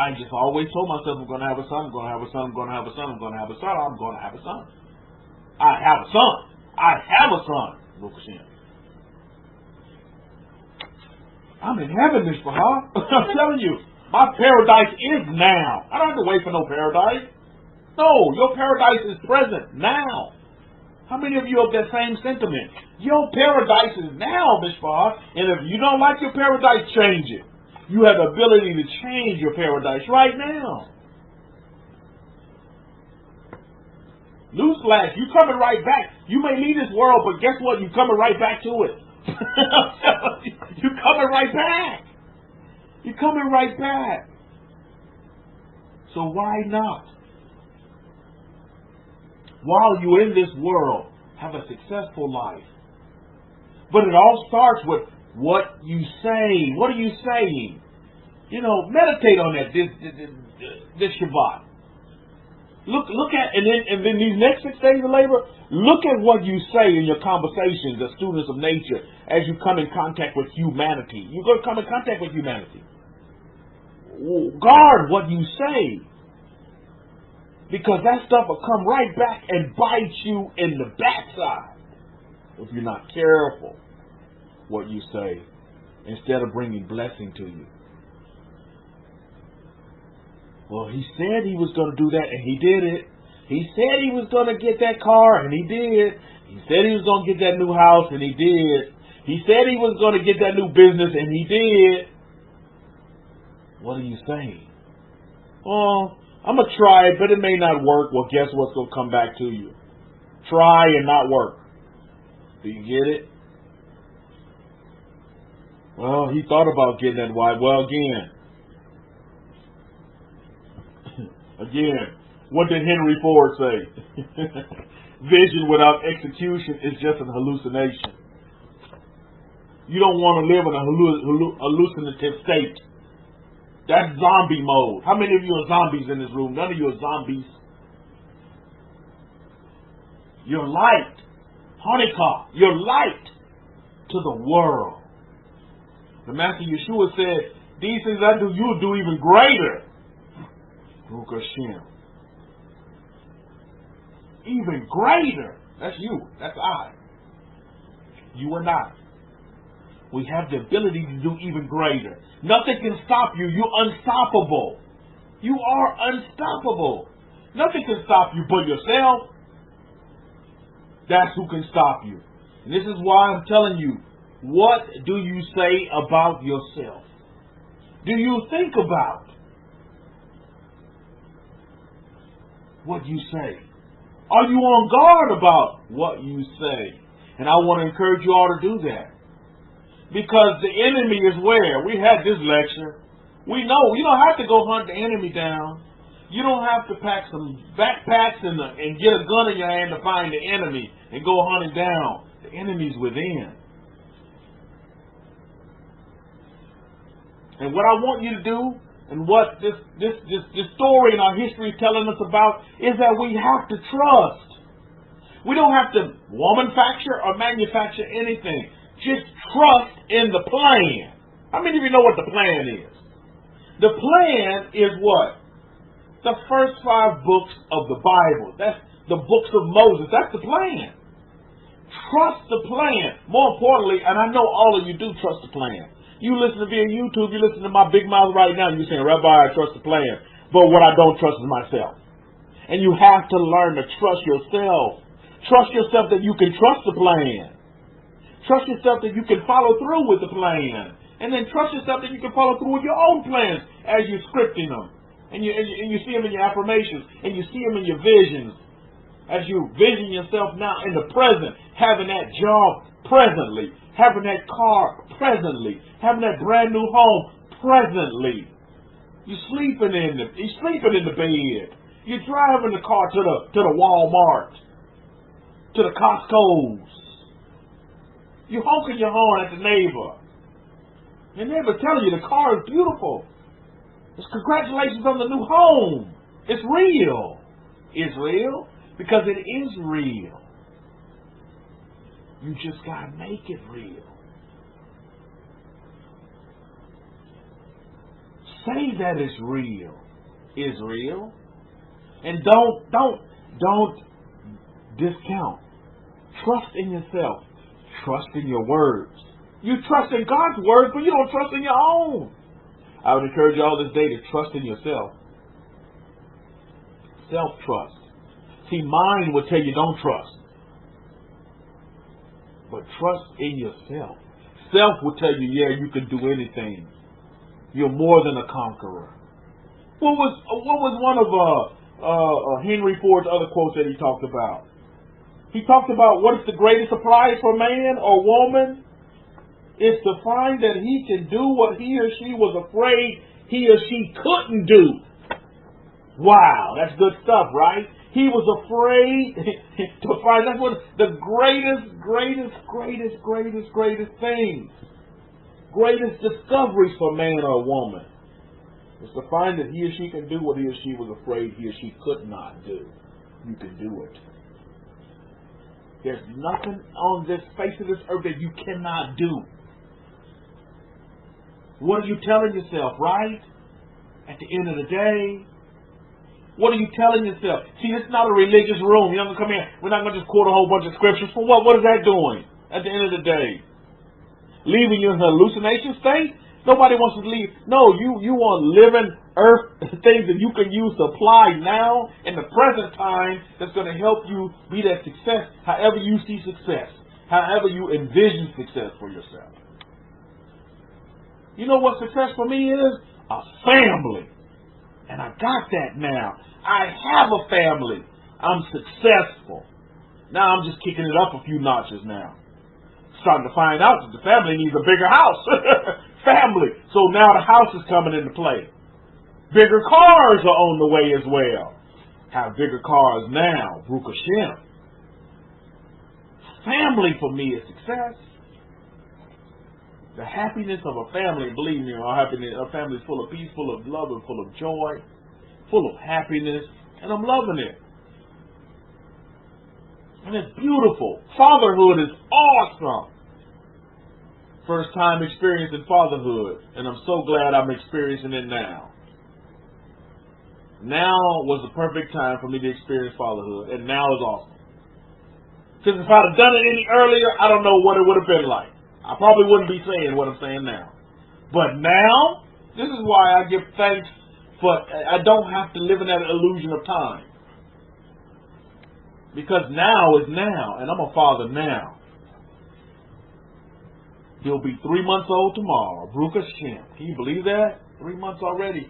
B: I just always told myself I'm going to have a son, I'm going to have a son, I'm going to have a son, I'm going to have a son, I'm going to have a son. I have a son. I have a son. Baruch Hashem. I'm in heaven, Mishpah. I'm telling you, my paradise is now. I don't have to wait for no paradise. No, your paradise is present now. How many of you have that same sentiment? Your paradise is now, Mishpah. And if you don't like your paradise, change it. You have the ability to change your paradise right now. Newsflash, you coming right back. You may leave this world, but guess what? You coming right back to it. You coming right back. You're coming right back. So why not? While you're in this world, have a successful life. But it all starts with what you say. What are you saying? You know, meditate on that this Shabbat. Look at, and then these next 6 days of labor, look at what you say in your conversations as students of nature as you come in contact with humanity. You're going to come in contact with humanity. Guard what you say. Because that stuff will come right back and bite you in the backside if you're not careful what you say instead of bringing blessing to you. Well, he said he was going to do that, and he did it. He said he was going to get that car, and he did. He said he was going to get that new house, and he did. He said he was going to get that new business, and he did. What are you saying? Oh, I'm going to try it, but it may not work. Well, guess what's going to come back to you? Try and not work. Do you get it? Well, he thought about getting that wife. Well, Again, what did Henry Ford say? Vision without execution is just an hallucination. You don't want to live in a hallucinative state. That's zombie mode. How many of you are zombies in this room? None of you are zombies. You're light. Hanukkah, you're light to the world. The Master Yeshua said, these things I do, you'll do even greater. Baruch Hashem. Even greater. That's you. That's I. You and I. We have the ability to do even greater. Nothing can stop you. You're unstoppable. You are unstoppable. Nothing can stop you but yourself. That's who can stop you. And this is why I'm telling you, what do you say about yourself? Do you think about what you say? Are you on guard about what you say? And I want to encourage you all to do that. Because the enemy is where? We had this lecture. We know you don't have to go hunt the enemy down. You don't have to pack some backpacks and get a gun in your hand to find the enemy and go hunt him down. The enemy's within. And what I want you to do, and what this story in our history is telling us about, is that we have to trust. We don't have to manufacture or manufacture anything. Just trust in the plan. How many of you know what the plan is? The plan is what? The first 5 books of the Bible. That's the books of Moses. That's the plan. Trust the plan. More importantly, and I know all of you do trust the plan. You listen to me on YouTube, you listen to my big mouth right now, you're saying, Rabbi, I trust the plan. But what I don't trust is myself. And you have to learn to trust yourself. Trust yourself that you can trust the plan. Trust yourself that you can follow through with the plan. And then trust yourself that you can follow through with your own plans as you're scripting them. And you see them in your affirmations, and you see them in your visions. As you vision yourself now in the present, having that job presently, having that car presently, having that brand new home presently. You're sleeping in the bed. You're driving the car to the Walmart, to the Costco's. You're honking your horn at the neighbor. Your neighbor telling you the car is beautiful. It's congratulations on the new home. It's real. It's real because it is real. You just got to make it real. say that it's real is real. And don't discount. Trust in yourself. Trust in your words. You trust in God's words, but you don't trust in your own. I would encourage you all this day to trust in yourself. Self-trust. See, mind will tell you don't trust. But trust in yourself. Self will tell you, yeah, you can do anything. You're more than a conqueror. What was one of Henry Ford's other quotes that he talked about? He talked about what is the greatest surprise for man or woman? It's to find that he can do what he or she was afraid he or she couldn't do. Wow, that's good stuff, right? He was afraid to find. That's what the greatest things, greatest discoveries for man or woman is to find that he or she can do what he or she was afraid he or she could not do. You can do it. There's nothing on this face of this earth that you cannot do. What are you telling yourself, right? At the end of the day, what are you telling yourself? See, it's not a religious room. You're not going to come here. We're not going to just quote a whole bunch of scriptures. For what? What is that doing at the end of the day? Leaving you in a hallucination state? Nobody wants to leave. No, you want living earth things that you can use to apply now in the present time that's going to help you be that success, however you see success, however you envision success for yourself. You know what success for me is? A family. And I got that now. I have a family. I'm successful. Now I'm just kicking it up a few notches now. Starting to find out that the family needs a bigger house. Family. So now the house is coming into play. Bigger cars are on the way as well. Have bigger cars now. Baruch Hashem. Family for me is success. The happiness of a family, believe me, a family is full of peace, full of love, and full of joy, full of happiness, and I'm loving it. And it's beautiful. Fatherhood is awesome. First time experiencing fatherhood, and I'm so glad I'm experiencing it now. Now was the perfect time for me to experience fatherhood, and now is awesome. Because if I'd have done it any earlier, I don't know what it would have been like. I probably wouldn't be saying what I'm saying now. But now, this is why I give thanks for I don't have to live in that illusion of time. Because now is now, and I'm a father now. He'll be 3 months old tomorrow. Baruch Hashem. Can you believe that? 3 months already.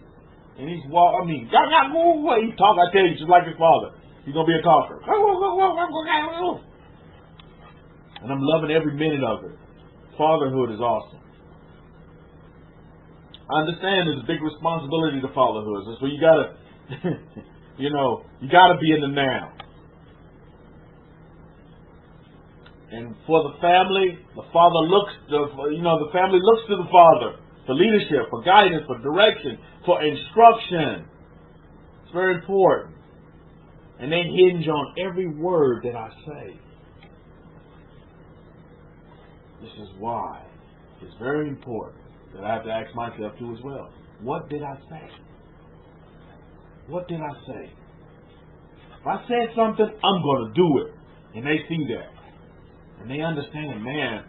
B: And he's he talk, I tell you, just like his father. He's going to be a talker. And I'm loving every minute of it. Fatherhood is awesome. I understand there's a big responsibility to fatherhood. That's where you gotta, you gotta be in the now. And for the family, the family looks to the father for leadership, for guidance, for direction, for instruction. It's very important. And they hinge on every word that I say. This is why it's very important that I have to ask myself too as well. What did I say? What did I say? If I said something, I'm going to do it. And they see that. And they understand, man,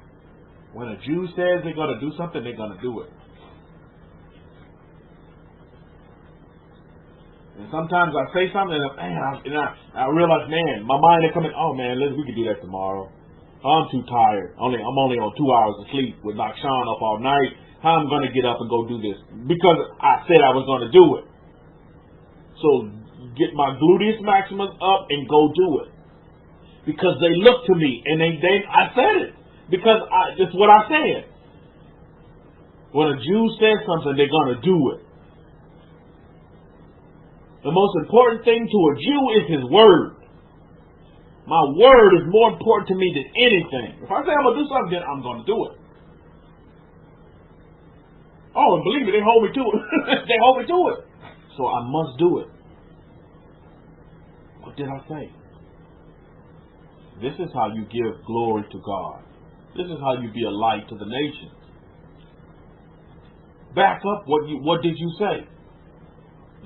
B: when a Jew says they're going to do something, they're going to do it. And sometimes I say something and I realize, man, my mind is coming, oh man, we could do that tomorrow. I'm too tired. I'm only on 2 hours of sleep with Sean up all night. How I'm going to get up and go do this? Because I said I was going to do it. So get my gluteus maximus up and go do it. Because they look to me and I said it. Because it's what I said. When a Jew says something, they're going to do it. The most important thing to a Jew is his word. My word is more important to me than anything. If I say I'm going to do something, then I'm going to do it. Oh, and believe me, they hold me to it. They hold me to it. So I must do it. What did I say? This is how you give glory to God. This is how you be a light to the nations. back up what did you say.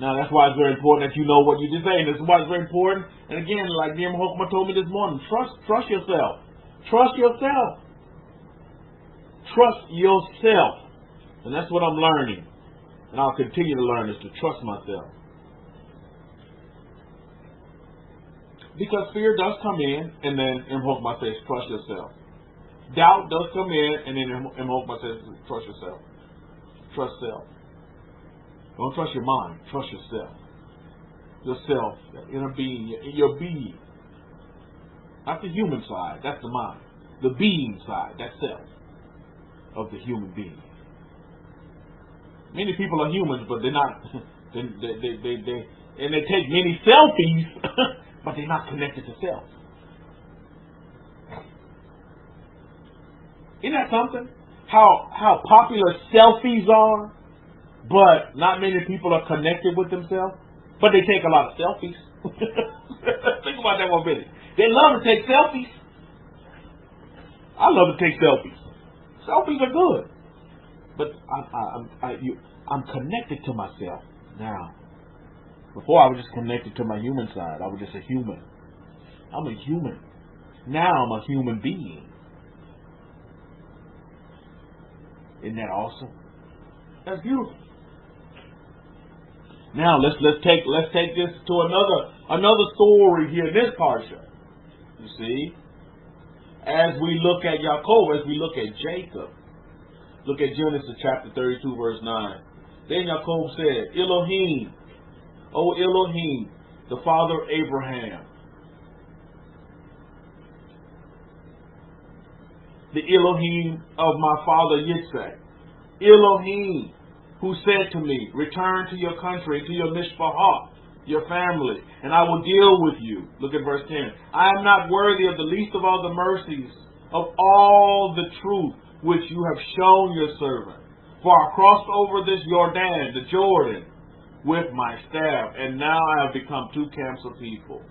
B: Now that's why it's very important that you know what you just say. And this is why it's very important. And again, like Nehemiah Hokma told me this morning, trust yourself. Trust yourself. Trust yourself. And that's what I'm learning. And I'll continue to learn, is to trust myself. Because fear does come in, and then Hokma says, trust yourself. Doubt does come in, and then Hokma says, trust yourself. Trust self. Don't trust your mind. Trust yourself. Yourself, your inner being, your being. Not the human side. That's the mind. The being side. That's self of the human being. Many people are humans, but they're not. They take many selfies, but they're not connected to self. Isn't that something? How popular selfies are, but not many people are connected with themselves. But they take a lot of selfies. Think about that one minute. They love to take selfies. I love to take selfies. Selfies are good. But I'm connected to myself now. Before I was just connected to my human side. I was just a human. I'm a human. Now I'm a human being. Isn't that awesome? That's beautiful. Now let's take this to another story here in this parsha. You see, as we look at Yaakov, as we look at Jacob, look at Genesis chapter 32, verse 9. Then Yaakov said, Elohim, O Elohim, the father of Abraham, the Elohim of my father Yitzhak, Elohim, who said to me, return to your country, to your mishpahah, your family, and I will deal with you. Look at verse 10. I am not worthy of the least of all the mercies, of all the truth which you have shown your servant. For I crossed over this Jordan, the Jordan, with my staff, and now I have become two camps of people.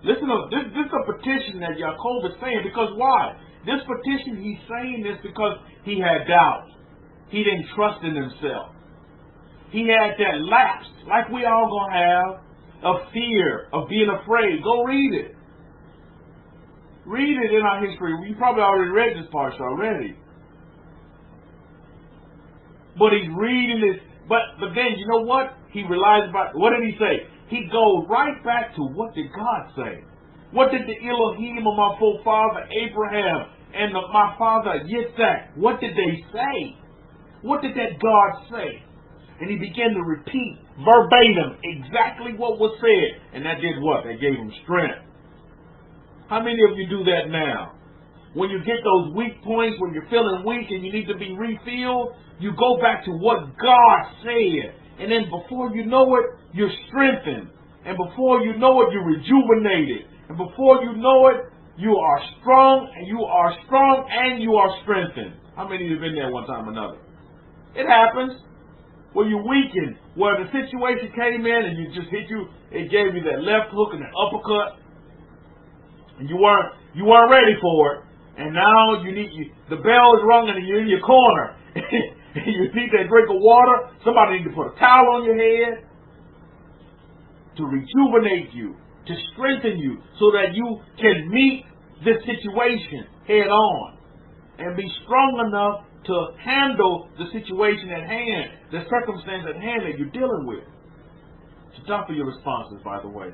B: Listen, this is a petition that Yaakov is saying, because why? This petition, he's saying this because he had doubt. He didn't trust in himself. He had that lapse, like we all gonna have, of fear, of being afraid. Go read it. Read it in our history. You probably already read this part already. But he's reading this. But then, you know what? He relies about, what did he say? He goes right back to, what did God say? What did the Elohim of my forefather Abraham and my father Yitzhak, what did they say? What did that God say? And he began to repeat verbatim exactly what was said. And that did what? That gave him strength. How many of you do that now? When you get those weak points, when you're feeling weak and you need to be refilled, you go back to what God said. And then before you know it, you're strengthened. And before you know it, you're rejuvenated. And before you know it, you are strong, and you are strong, and you are strengthened. How many of you have been there one time or another? It happens. Where you weakened, where the situation came in and you just hit you, it gave you that left hook and that uppercut, and you weren't ready for it. And now the bell is rung and you're in your corner. You need that drink of water. Somebody needs to put a towel on your head to rejuvenate you, to strengthen you, so that you can meet this situation head on and be strong enough to handle the situation at hand, the circumstance at hand that you're dealing with. So stop for your responses, by the way.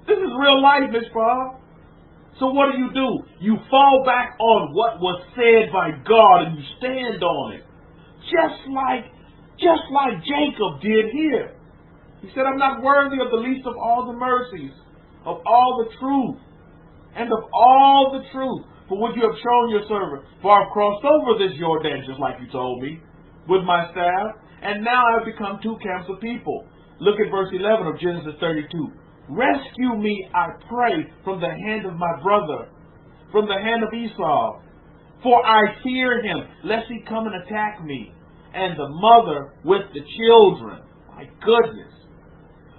B: This is real life, Miss Bob. So what do? You fall back on what was said by God and you stand on it. Just like Jacob did here. He said, I'm not worthy of the least of all the mercies, of all the truth, and of all the truth, for what you have shown your servant. For I've crossed over this Jordan, just like you told me, with my staff, and now I've become two camps of people. Look at verse 11 of Genesis 32. Rescue me, I pray, from the hand of my brother, from the hand of Esau. For I fear him, lest he come and attack me, and the mother with the children. My goodness.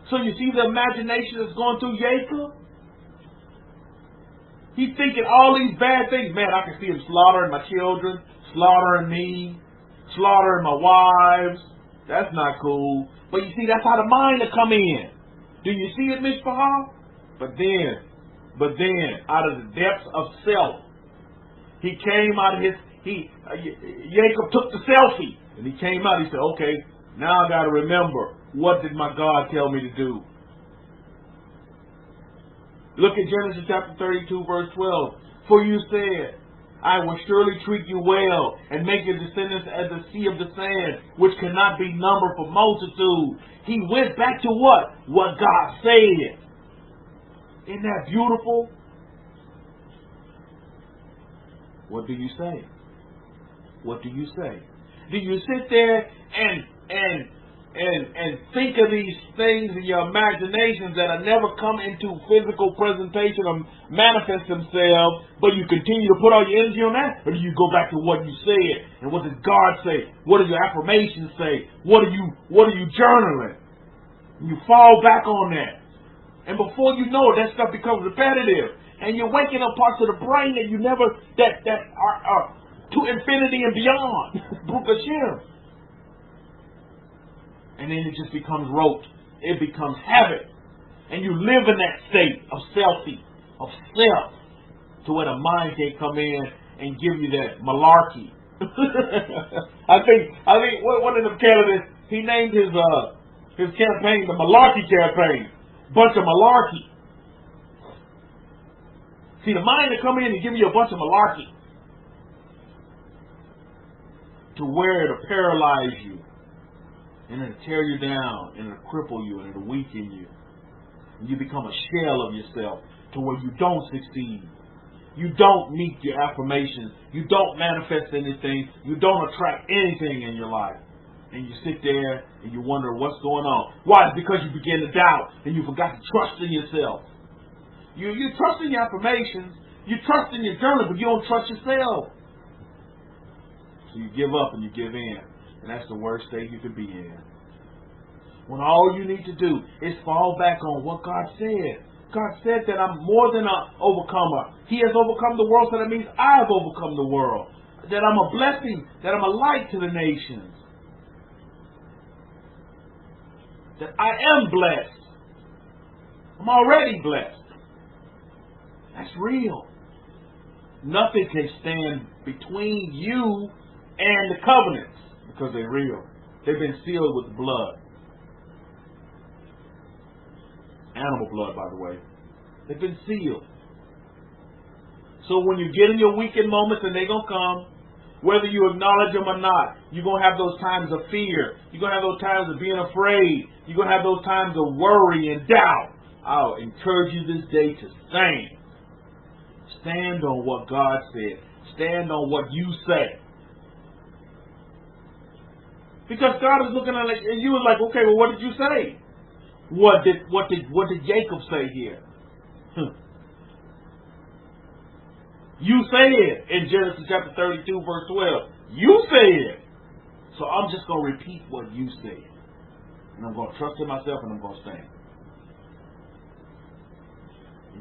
B: So you see the imagination that's going through Jacob? He's thinking all these bad things. Man, I can see him slaughtering my children, slaughtering me, slaughtering my wives. That's not cool. But you see, that's how the mind will come in. Do you see it, Mishpah? But then, out of the depths of self, he came out of Jacob took the selfie, and he came out, he said, okay, now I got to remember, what did my God tell me to do? Look at Genesis chapter 32, verse 12. For you said, I will surely treat you well, and make your descendants as the sea of the sand, which cannot be numbered for multitude. He went back to what? What God said. Isn't that beautiful? What do you say? What do you say? Do you sit there and think of these things in your imaginations that have never come into physical presentation or manifest themselves, but you continue to put all your energy on that? Or do you go back to what you said? And what does God say? What do your affirmations say? What are you journaling? You fall back on that. And before you know it, that stuff becomes repetitive. And you're waking up parts of the brain that you never, that are to infinity and beyond. Baruch Hashem. And then it just becomes rote. It becomes habit. And you live in that state of selfie, of self, to where the mind can come in and give you that malarkey. I think one of them candidates, he named his campaign the Malarkey campaign. Bunch of malarkey. See, the mind will come in and give you a bunch of malarkey. To where it'll paralyze you. And it'll tear you down, and it'll cripple you, and it'll weaken you. And you become a shell of yourself to where you don't succeed. You don't meet your affirmations. You don't manifest anything. You don't attract anything in your life. And you sit there and you wonder what's going on. Why? It's because you begin to doubt and you forgot to trust in yourself. You trust in your affirmations. You trust in your journal, but you don't trust yourself. So you give up and you give in. And that's the worst state you could be in. When all you need to do is fall back on what God said. God said that I'm more than an overcomer. He has overcome the world, so that means I have overcome the world. That I'm a blessing, that I'm a light to the nations. That I am blessed. I'm already blessed. That's real. Nothing can stand between you and the covenants because they're real. They've been sealed with blood. Animal blood, by the way. They've been sealed. So when you get in your weekend moments, and they're going to come, whether you acknowledge them or not, you're going to have those times of fear. You're going to have those times of being afraid. You're going to have those times of worry and doubt. I'll encourage you this day to stand. Stand on what God said. Stand on what you say. Because God is looking at it, and you was like, okay, well, what did you say? What did Jacob say here? You said in Genesis chapter 32, verse 12. You said. So I'm just going to repeat what you said. And I'm going to trust in myself and I'm going to stand.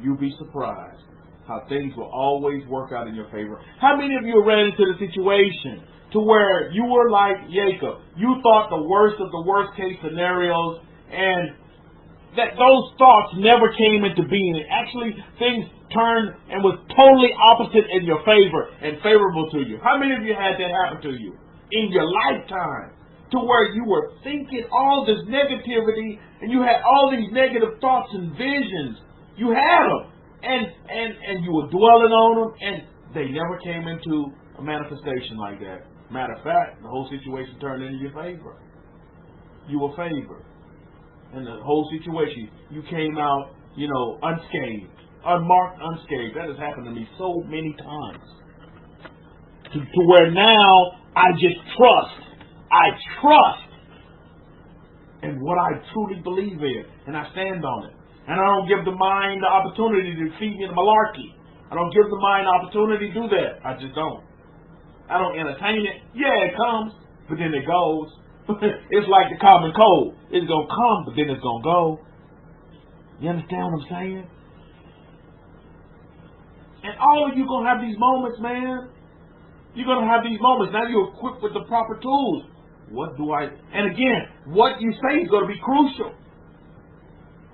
B: You'll be surprised how things will always work out in your favor. How many of you ran into the situation to where you were like Jacob? You thought the worst of the worst case scenarios, and that those thoughts never came into being. Actually, things turned and was totally opposite in your favor and favorable to you. How many of you had that happen to you in your lifetime? To where you were thinking all this negativity and you had all these negative thoughts and visions. You had them. And you were dwelling on them, and they never came into a manifestation like that. Matter of fact, the whole situation turned into your favor. You were favored. And the whole situation, you came out, unscathed, unmarked, unscathed. That has happened to me so many times. To where now I just trust. I trust in what I truly believe in, and I stand on it. And I don't give the mind the opportunity to feed me the malarkey. I don't give the mind the opportunity to do that. I just don't. I don't entertain it. Yeah, it comes, but then it goes. It's like the common cold. It's going to come, but then it's going to go. You understand what I'm saying? And all of you going to have these moments, man. You're going to have these moments. Now you're equipped with the proper tools. And again, what you say is going to be crucial.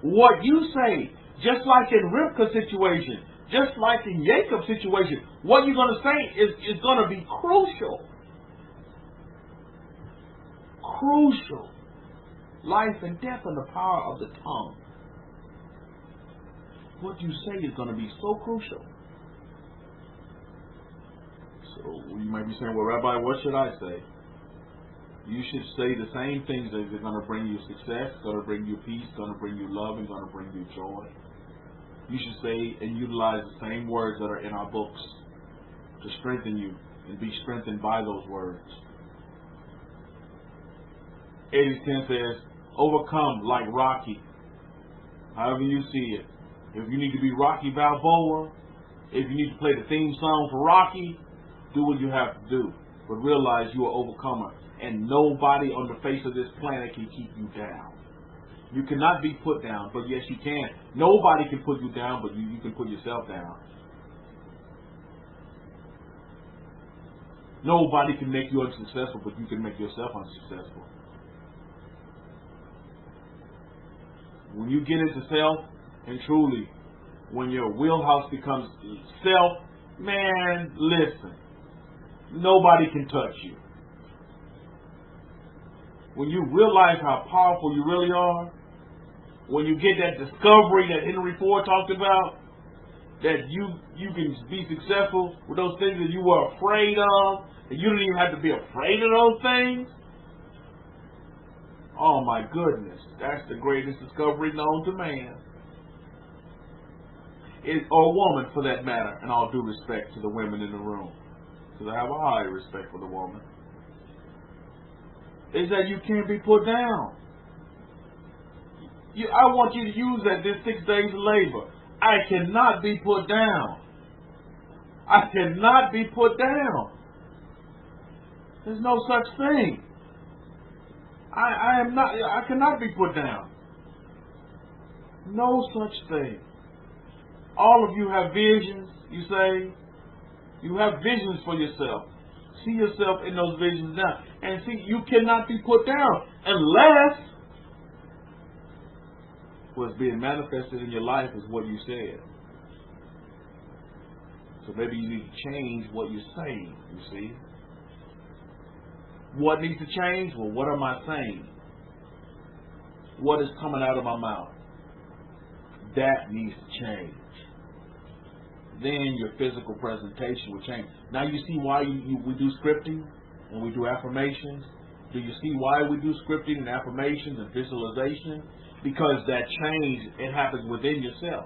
B: What you say, just like in Rivka's situation, just like in Jacob's situation, what you're going to say is going to be crucial. Crucial. Life and death in the power of the tongue. What you say is going to be so crucial. So you might be saying, well, Rabbi, what should I say? You should say the same things that are going to bring you success, going to bring you peace, going to bring you love, and going to bring you joy. You should say and utilize the same words that are in our books to strengthen you and be strengthened by those words. 80:10 says, overcome like Rocky. However you see it. If you need to be Rocky Balboa, if you need to play the theme song for Rocky, do what you have to do. But realize you are overcomer. And nobody on the face of this planet can keep you down. You cannot be put down, but yes, you can. Nobody can put you down, but you can put yourself down. Nobody can make you unsuccessful, but you can make yourself unsuccessful. When you get into self, and truly, when your wheelhouse becomes self, man, listen, nobody can touch you. When you realize how powerful you really are, when you get that discovery that Henry Ford talked about, that you can be successful with those things that you were afraid of, and you don't even have to be afraid of those things. Oh my goodness, that's the greatest discovery known to man. Or woman for that matter, and all due respect to the women in the room, because I have a high respect for the woman. Is that you can't be put down. I want you to use that this 6 days of labor. I cannot be put down. I cannot be put down. There's no such thing. I cannot be put down. No such thing. All of you have visions, you say. You have visions for yourself. See yourself in those visions now. And see, you cannot be put down unless what's being manifested in your life is what you said. So maybe you need to change what you're saying, you see. What needs to change? Well, what am I saying? What is coming out of my mouth? That needs to change. Then your physical presentation will change. Now you see why we do scripting and we do affirmations? Do you see why we do scripting and affirmations and visualization? Because that change, it happens within yourself.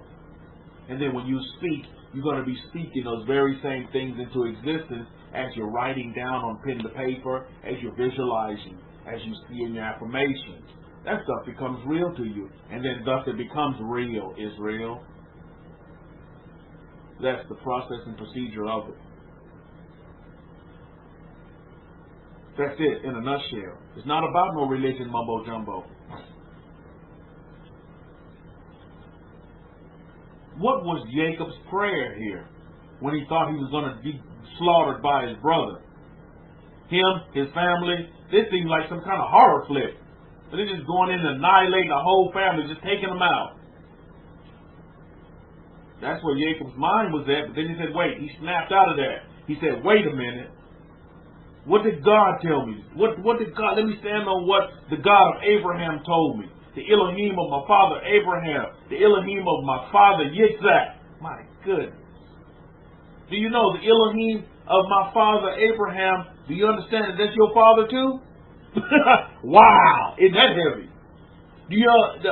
B: And then when you speak, you're going to be speaking those very same things into existence as you're writing down on pen to paper, as you're visualizing, as you see in your affirmations. That stuff becomes real to you. And then thus it becomes real, Israel. That's the process and procedure of it. That's it in a nutshell. It's not about no religion mumbo jumbo. What was Jacob's prayer here when he thought he was going to be slaughtered by his brother? Him, his family. This seems like some kind of horror flick. But they're just going in and annihilating the whole family, just taking them out. That's where Jacob's mind was at, but then he said, wait, he snapped out of that. He said, wait a minute. What did God tell me? What did God, let me stand on what the God of Abraham told me. The Elohim of my father Abraham. The Elohim of my father Yitzhak. My goodness. Do you know the Elohim of my father Abraham, do you understand that that's your father too? Wow, isn't that heavy? Do you know the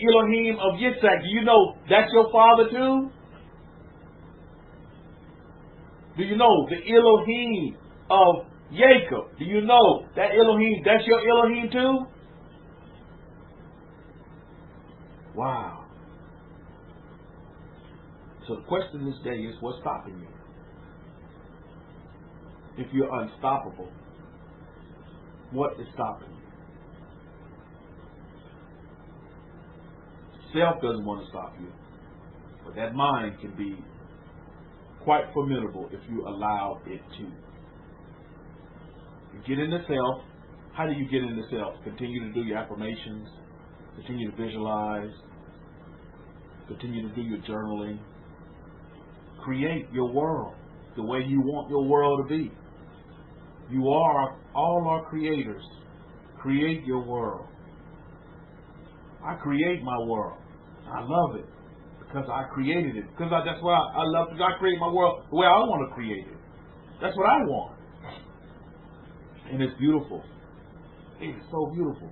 B: Elohim of Yitzhak, do you know that's your father too? Do you know the Elohim of Jacob? Do you know that Elohim, that's your Elohim too? Wow. So the question this day is, what's stopping you? If you're unstoppable, what is stopping you? Self doesn't want to stop you, but that mind can be quite formidable if you allow it to. You get into self. How do you get into self? Continue to do your affirmations. Continue to visualize. Continue to do your journaling. Create your world the way you want your world to be. You are all our creators. Create your world. I create my world. I love it because I created it. Because that's why I love it. I create my world the way I want to create it. That's what I want. And it's beautiful. It is so beautiful.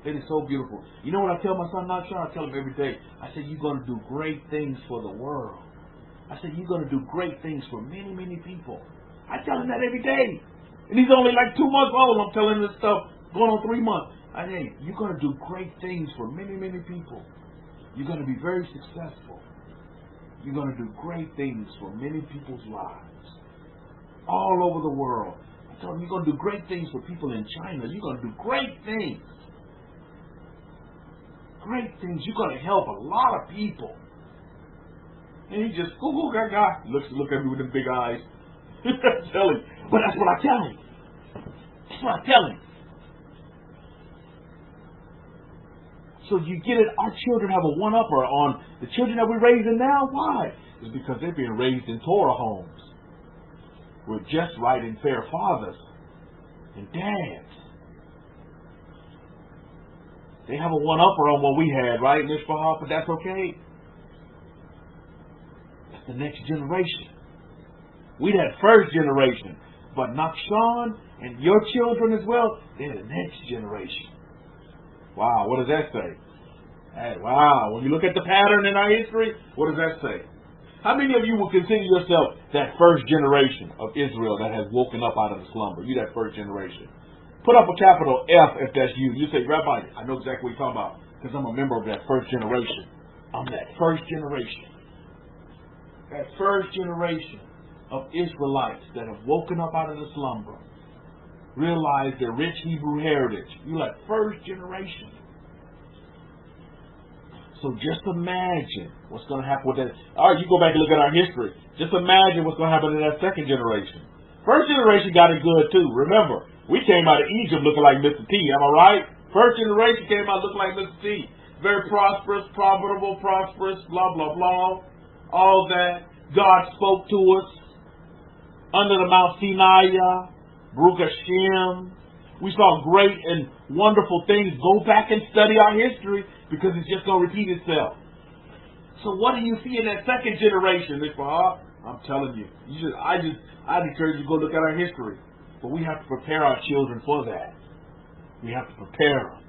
B: It is so beautiful. You know what I tell my son Not Sean? I tell him every day. I said, you're going to do great things for the world. I said, you're going to do great things for many, many people. I tell him that every day. And he's only like 2 months old. I'm telling him this stuff going on 3 months. I say, you're going to do great things for many, many people. You're going to be very successful. You're going to do great things for many people's lives. All over the world. I told him, you're going to do great things for people in China. You're going to do great things. Great things. You're going to help a lot of people. And he just, ooh, gaga. Look at me with them big eyes. Tell him. But that's what I tell him. That's what I tell him. So you get it, our children have a one-upper on the children that we're raising now. Why? It's because they're being raised in Torah homes with just right and fair fathers and dads. They have a one-upper on what we had, right, Mishpahah? But that's okay. That's the next generation. We that first generation. But Nachshon and your children as well, they're the next generation. Wow, what does that say? Hey, wow, when you look at the pattern in our history, what does that say? How many of you will consider yourself that first generation of Israel that has woken up out of the slumber? You that first generation. Put up a capital F if that's you. You say, Rabbi, I know exactly what you're talking about because I'm a member of that first generation. I'm that first generation. That first generation of Israelites that have woken up out of the slumber. Realize their rich Hebrew heritage. You're like first generation. So just imagine what's going to happen with that. All right, you go back and look at our history. Just imagine what's going to happen to that second generation. First generation got it good too. Remember, we came out of Egypt looking like Mr. T. Am I right? First generation came out looking like Mr. T. Very prosperous, profitable, prosperous, blah, blah, blah. All that. God spoke to us under the Mount Sinai. Baruch Hashem. We saw great and wonderful things. Go back and study our history because it's just going to repeat itself. So what do you see in that second generation, Mishpah? I'm telling you. I'd encourage you to go look at our history. But we have to prepare our children for that. We have to prepare them.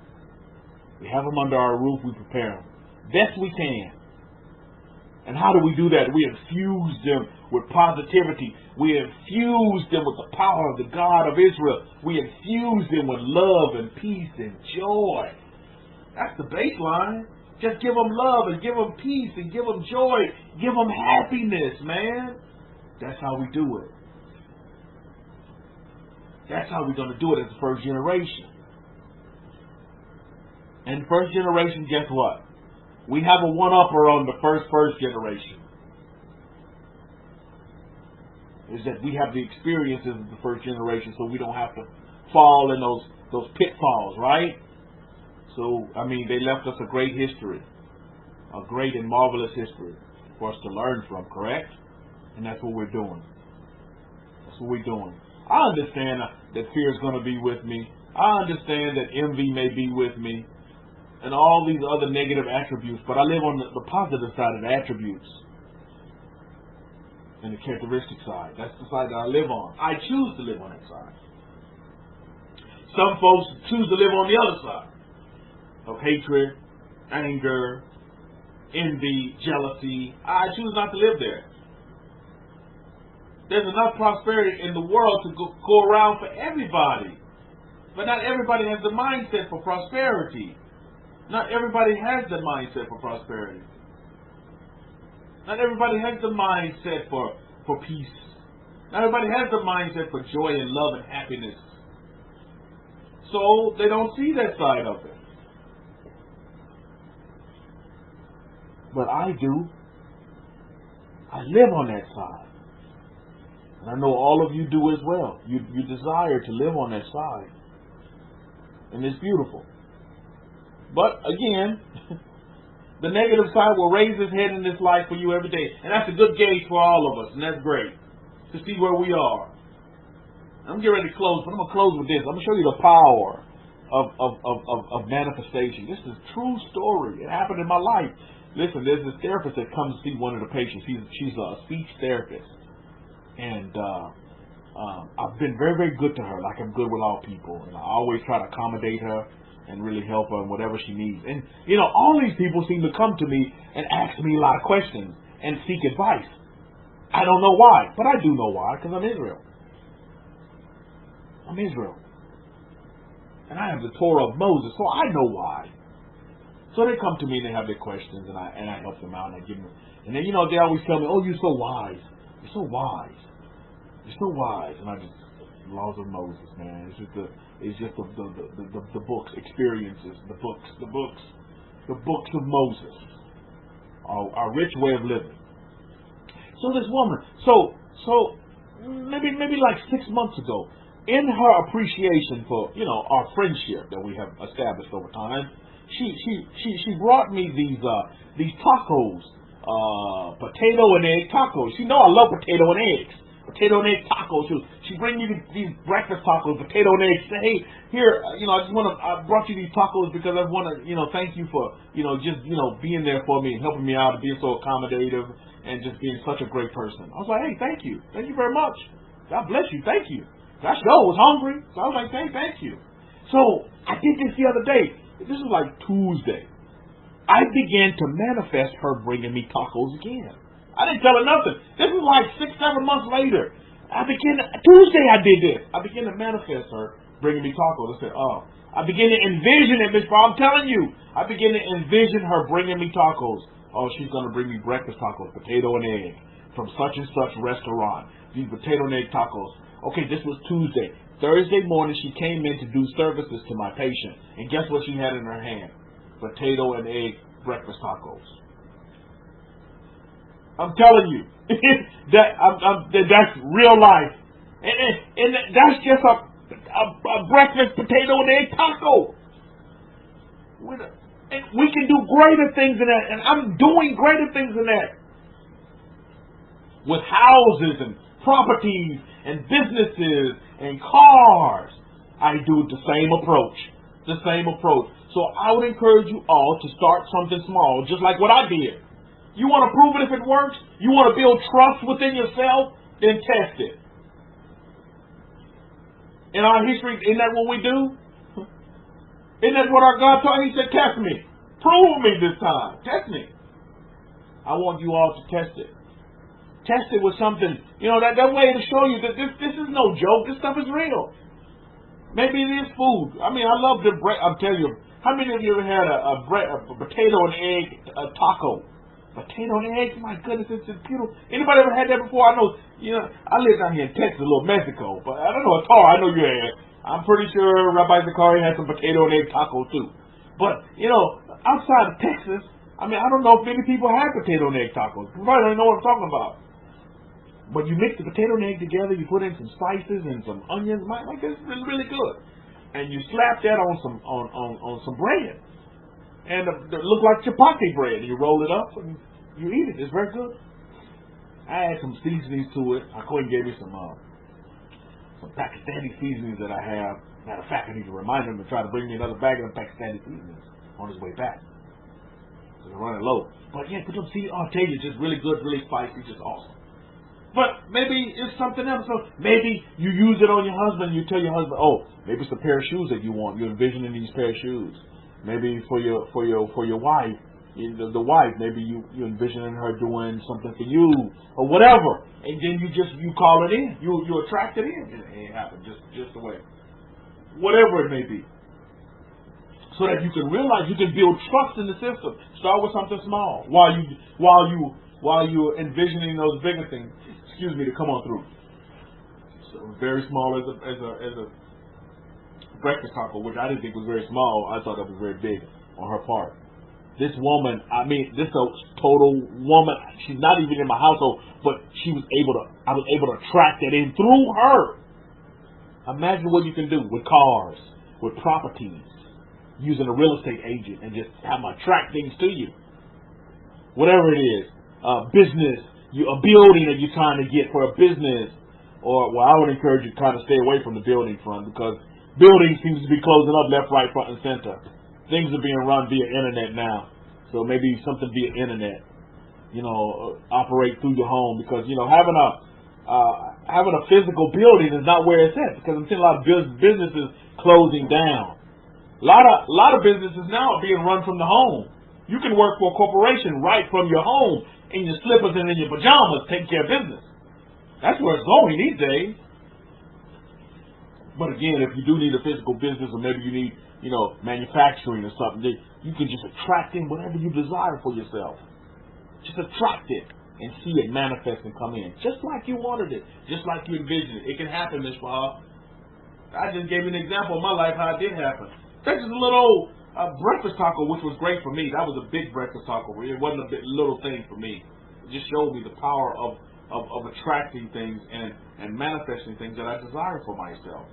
B: We have them under our roof. We prepare them. Best we can. And how do we do that? We infuse them with positivity. We infuse them with the power of the God of Israel. We infuse them with love and peace and joy. That's the baseline. Just give them love and give them peace and give them joy. Give them happiness, man. That's how we do it. That's how we're going to do it as the first generation. And first generation, guess what? We have a one-upper on the first generation. Is that we have the experiences of the first generation, so we don't have to fall in those pitfalls, right? So, I mean, they left us a great history, a great and marvelous history for us to learn from, correct? And that's what we're doing. That's what we're doing. I understand that fear is going to be with me. I understand that envy may be with me. And all these other negative attributes, but I live on the positive side of the attributes and the characteristic side. That's the side that I live on. I choose to live on that side. Some folks choose to live on the other side of hatred, anger, envy, jealousy. I choose not to live there. There's enough prosperity in the world to go around for everybody, but not everybody has the mindset for prosperity. Not everybody has the mindset for prosperity. Not everybody has the mindset for peace. Not everybody has the mindset for joy and love and happiness. So they don't see that side of it. But I do. I live on that side. And I know all of you do as well. You desire to live on that side. And it's beautiful. But again, the negative side will raise its head in this life for you every day. And that's a good gauge for all of us. And that's great. To see where we are. I'm getting ready to close, but I'm going to close with this. I'm going to show you the power of manifestation. This is a true story. It happened in my life. Listen, there's this therapist that comes to see one of the patients. She's a speech therapist. And I've been very, very good to her, like I'm good with all people. And I always try to accommodate her and really help her in whatever she needs. And, you know, all these people seem to come to me and ask me a lot of questions and seek advice. I don't know why, but I do know why, because I'm Israel. I'm Israel. And I have the Torah of Moses, so I know why. So they come to me and they have their questions, and I help them out, and I give them. And then, you know, they always tell me, "Oh, you're so wise. You're so wise. You're so wise." And I just, laws of Moses, man. It's just the books, experiences, the books of Moses. Our rich way of living. So this woman, so maybe like 6 months ago, in her appreciation for, you know, our friendship that we have established over time, she brought me these tacos, potato and egg tacos. She know I love potato and eggs. Potato and egg tacos. She bring me these breakfast tacos, potato and eggs. Say, hey, here, you know, I brought you these tacos because I want to, you know, thank you for, you know, just, you know, being there for me and helping me out and being so accommodative and just being such a great person. I was like, hey, thank you very much. God bless you, thank you. I sure was hungry, so I was like, hey, thank you. So I did this the other day. This was like Tuesday. I began to manifest her bringing me tacos again. I didn't tell her nothing. This was like 6-7 months later. Tuesday I did this. I began to manifest her bringing me tacos. I said, oh. I began to envision it, Miss Bob. I'm telling you. I began to envision her bringing me tacos. Oh, she's going to bring me breakfast tacos, potato and egg, from such and such restaurant. These potato and egg tacos. Okay, this was Tuesday. Thursday morning, she came in to do services to my patient. And guess what she had in her hand? Potato and egg breakfast tacos. I'm telling you. That's real life. And that's just a breakfast potato and egg taco. And we can do greater things than that. And I'm doing greater things than that. With houses and properties and businesses and cars. I do the same approach. The same approach. So I would encourage you all to start something small, just like what I did. You want to prove it if it works? You want to build trust within yourself? Then test it. In our history, isn't that what we do? Isn't that what our God taught? He said, test me. Prove me this time. Test me. I want you all to test it. Test it with something, you know, that way to show you that this is no joke. This stuff is real. Maybe it is food. I mean, I love the bread. I'm telling you, how many of you ever had a potato and egg taco? Potato and eggs, my goodness, it's beautiful. Anybody ever had that before? I know, you know, I live down here in Texas, a little Mexico, but I don't know, Tara, I know you had. I'm pretty sure Rabbi Zakari had some potato and egg tacos too. But, you know, outside of Texas, I mean, I don't know if many people have potato and egg tacos. You probably don't know what I'm talking about. But you mix the potato and egg together, you put in some spices and some onions, like this is really, really good. And you slap that on some bread. And it look like chapati bread. You roll it up and you eat it. It's very good. I add some seasonings to it. Quinn gave me some Pakistani seasonings that I have. Matter of fact, I need to remind him to try to bring me another bag of Pakistani seasonings on his way back. So they're running low. But yeah, put them seasonings. I'll tell you, it's just really good, really spicy, just awesome. But maybe it's something else. So maybe you use it on your husband. You tell your husband, oh, maybe it's a pair of shoes that you want. You're envisioning these pair of shoes. Maybe for your wife, the wife, maybe you envisioning her doing something for you or whatever, and then you call it in. You attract it in. It happens just the way, whatever it may be, so that you can realize you can build trust in the system. Start with something small while you're envisioning those bigger things. Excuse me, to come on through. So very small as a breakfast taco, which I didn't think was very small. I thought that was very big on her part. This woman, I mean, this a total woman. She's not even in my household, but I was able to attract that in through her. Imagine what you can do with cars, with properties, using a real estate agent and just have them attract things to you. Whatever it is, business, a building that you're trying to get for a business, or, well, I would encourage you to kind of stay away from the building front, because buildings seems to be closing up left, right, front, and center. Things are being run via internet now, so maybe something via internet, operate through your home, because, having a physical building is not where it's at, because I'm seeing a lot of businesses closing down. A lot of businesses now are being run from the home. You can work for a corporation right from your home in your slippers and in your pajamas, taking care of business. That's where it's going these days. But again, if you do need a physical business, or maybe you need, manufacturing or something, you can just attract in whatever you desire for yourself. Just attract it and see it manifest and come in, just like you wanted it, just like you envisioned it. It can happen, Ms. Bahar. I just gave you an example of my life how it did happen. That's just a little breakfast taco, which was great for me. That was a big breakfast taco. It wasn't a little thing for me. It just showed me the power of attracting things and manifesting things that I desire for myself,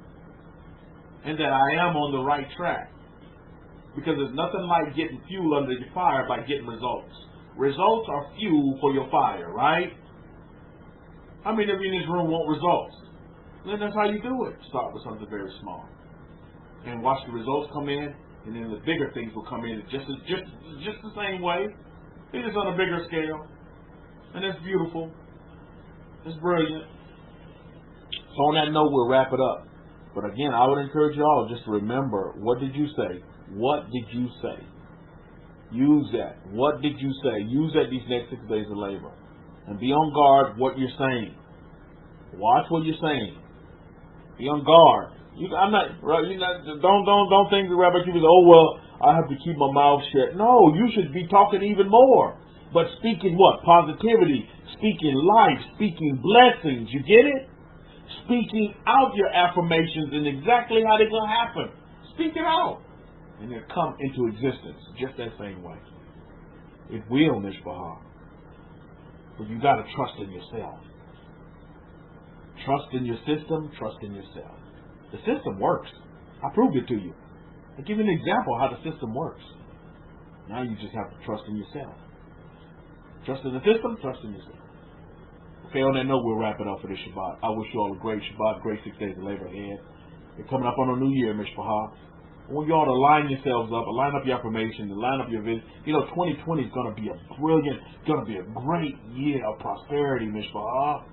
B: and that I am on the right track. Because there's nothing like getting fuel under your fire by getting results. Results are fuel for your fire, right? How many of you in this room want results? Then that's how you do it. Start with something very small, and watch the results come in, and then the bigger things will come in just the same way. It's just on a bigger scale, and it's beautiful. It's brilliant. So on that note, we'll wrap it up. But again, I would encourage you all just to remember, what did you say? What did you say? Use that. What did you say? Use that these next 6 days of labor. And be on guard what you're saying. Watch what you're saying. Be on guard. Don't think the Rabbi Kefa, oh, well, I have to keep my mouth shut. No, you should be talking even more. But speaking what? Positivity. Speaking life. Speaking blessings. You get it? Speaking out your affirmations and exactly how they're going to happen. Speak it out. And they'll come into existence just that same way. It will, Ms. Bahar. But you got to trust in yourself. Trust in your system. Trust in yourself. The system works. I proved it to you. I give you an example of how the system works. Now you just have to trust in yourself. Trust in the system. Trust in yourself. Okay, on that note, we'll wrap it up for this Shabbat. I wish you all a great Shabbat, great 6 days of labor ahead. You're coming up on a new year, Ms. Bahar. I want you all to line yourselves up, line up your affirmations, line up your vision. 2020 is going to be a great year of prosperity, Ms. Bahar.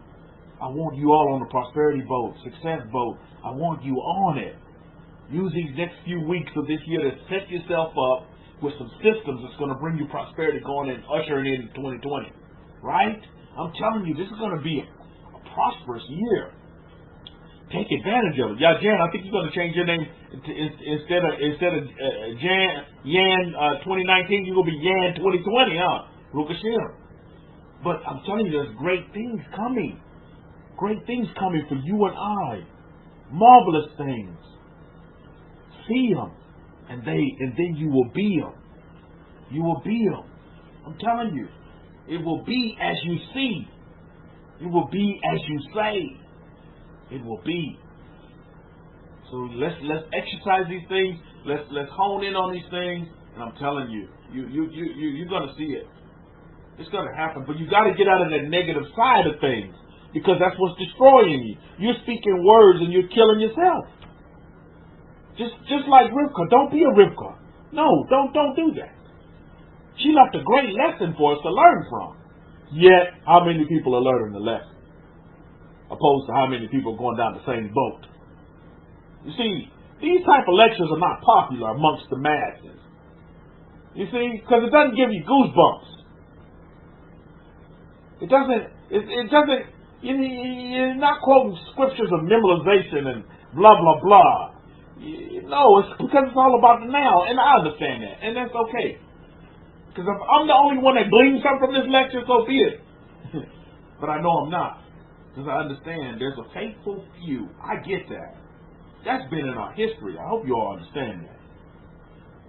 B: I want you all on the prosperity boat, success boat. I want you on it. Use these next few weeks of this year to set yourself up with some systems that's going to bring you prosperity going and ushering in 2020. Right? I'm telling you, this is going to be a prosperous year. Take advantage of it. Yeah, Jan, I think you're going to change your name instead of Yan 2019. You're going to be Yan 2020, huh? Rukashir. But I'm telling you, there's great things coming. Great things coming for you and I. Marvelous things. See them, and then you will be them. You will be them. I'm telling you, it will be as you see. It will be as you say. It will be. So let's exercise these things. Let's hone in on these things. And I'm telling you, you're gonna see it. It's gonna happen. But you got to get out of that negative side of things, because that's what's destroying you. You're speaking words and you're killing yourself. Just like Rivka. Don't be a Rivka. No, don't do that. She left a great lesson for us to learn from. Yet, how many people are learning the lesson? Opposed to how many people are going down the same boat. You see, these type of lectures are not popular amongst the masses. You see, because it doesn't give you goosebumps. It doesn't, you're not quoting scriptures of memorization and blah, blah, blah. No, it's because it's all about the now, and I understand that, and that's okay. Because if I'm the only one that gleans something from this lecture, so be it. But I know I'm not. Because I understand there's a faithful few. I get that. That's been in our history. I hope you all understand that.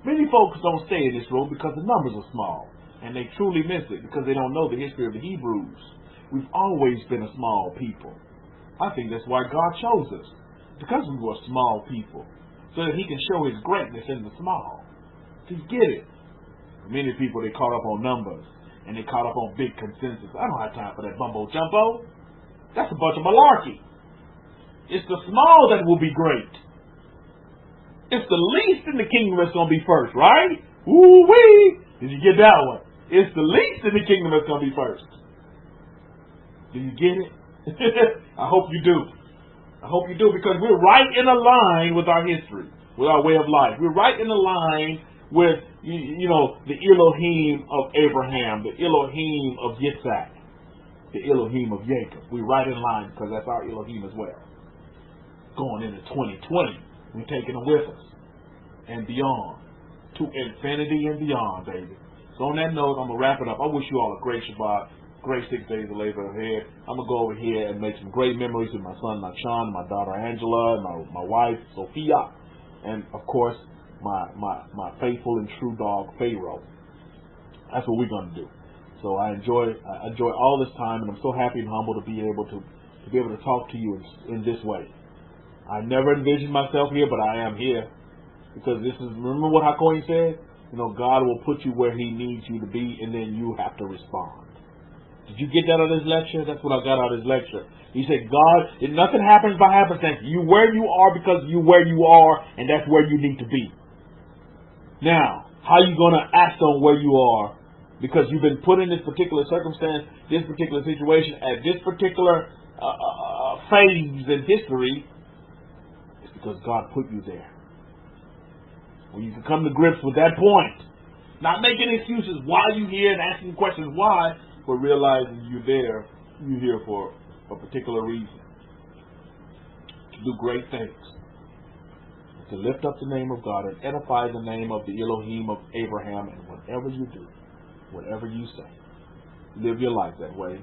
B: Many folks don't stay in this room because the numbers are small, and they truly miss it because they don't know the history of the Hebrews. We've always been a small people. I think that's why God chose us, because we were small people, so that He can show His greatness in the small. Do you get it? Many people, they caught up on numbers, and they caught up on big consensus. I don't have time for that bumbo jumbo. That's a bunch of malarkey. It's the small that will be great. It's the least in the kingdom that's going to be first, right? Ooh-wee! Did you get that one? It's the least in the kingdom that's going to be first. Do you get it? I hope you do. I hope you do, because we're right in a line with our history, with our way of life. We're right in a line with, you know, the Elohim of Abraham, the Elohim of Yitzhak, the Elohim of Jacob. We're right in line because that's our Elohim as well. Going into 2020, we're taking them with us and beyond, to infinity and beyond, baby. So on that note, I'm going to wrap it up. I wish you all a great Shabbat, great 6 days of labor ahead. I'm going to go over here and make some great memories with my son, Nachan, my daughter, Angela, and my wife, Sophia, and, of course, my faithful and true dog, Pharaoh. That's what we're going to do. So I enjoy all this time, and I'm so happy and humble to be able to talk to you in this way. I never envisioned myself here, but I am here. Because this is, remember what Hakohen said? You know, God will put you where He needs you to be, and then you have to respond. Did you get that out of this lecture? That's what I got out of this lecture. He said, God, if nothing happens by happenstance, you where you are because you where you are, and that's where you need to be. Now, how are you going to act on where you are? Because you've been put in this particular circumstance, this particular situation, at this particular phase in history. It's because God put you there. When you can come to grips with that point, not making excuses why you here and asking questions why, but realizing you're here for a particular reason. To do great things. To lift up the name of God and edify the name of the Elohim of Abraham, and whatever you do, whatever you say, live your life that way,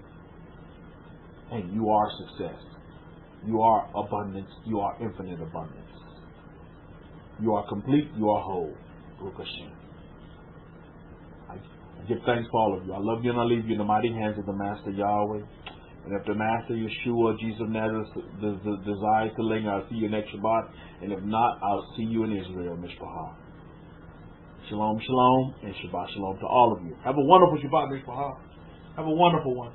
B: and you are success. You are abundance. You are infinite abundance. You are complete. You are whole. Baruch Hashem. I give thanks for all of you. I love you and I leave you in the mighty hands of the Master Yahweh. And if the Master Yeshua, Jesus of Nazareth, desires to linger, I'll see you next Shabbat. And if not, I'll see you in Israel, Mishpachah. Shalom, shalom, and Shabbat shalom to all of you. Have a wonderful Shabbat, Mishpachah. Have a wonderful one.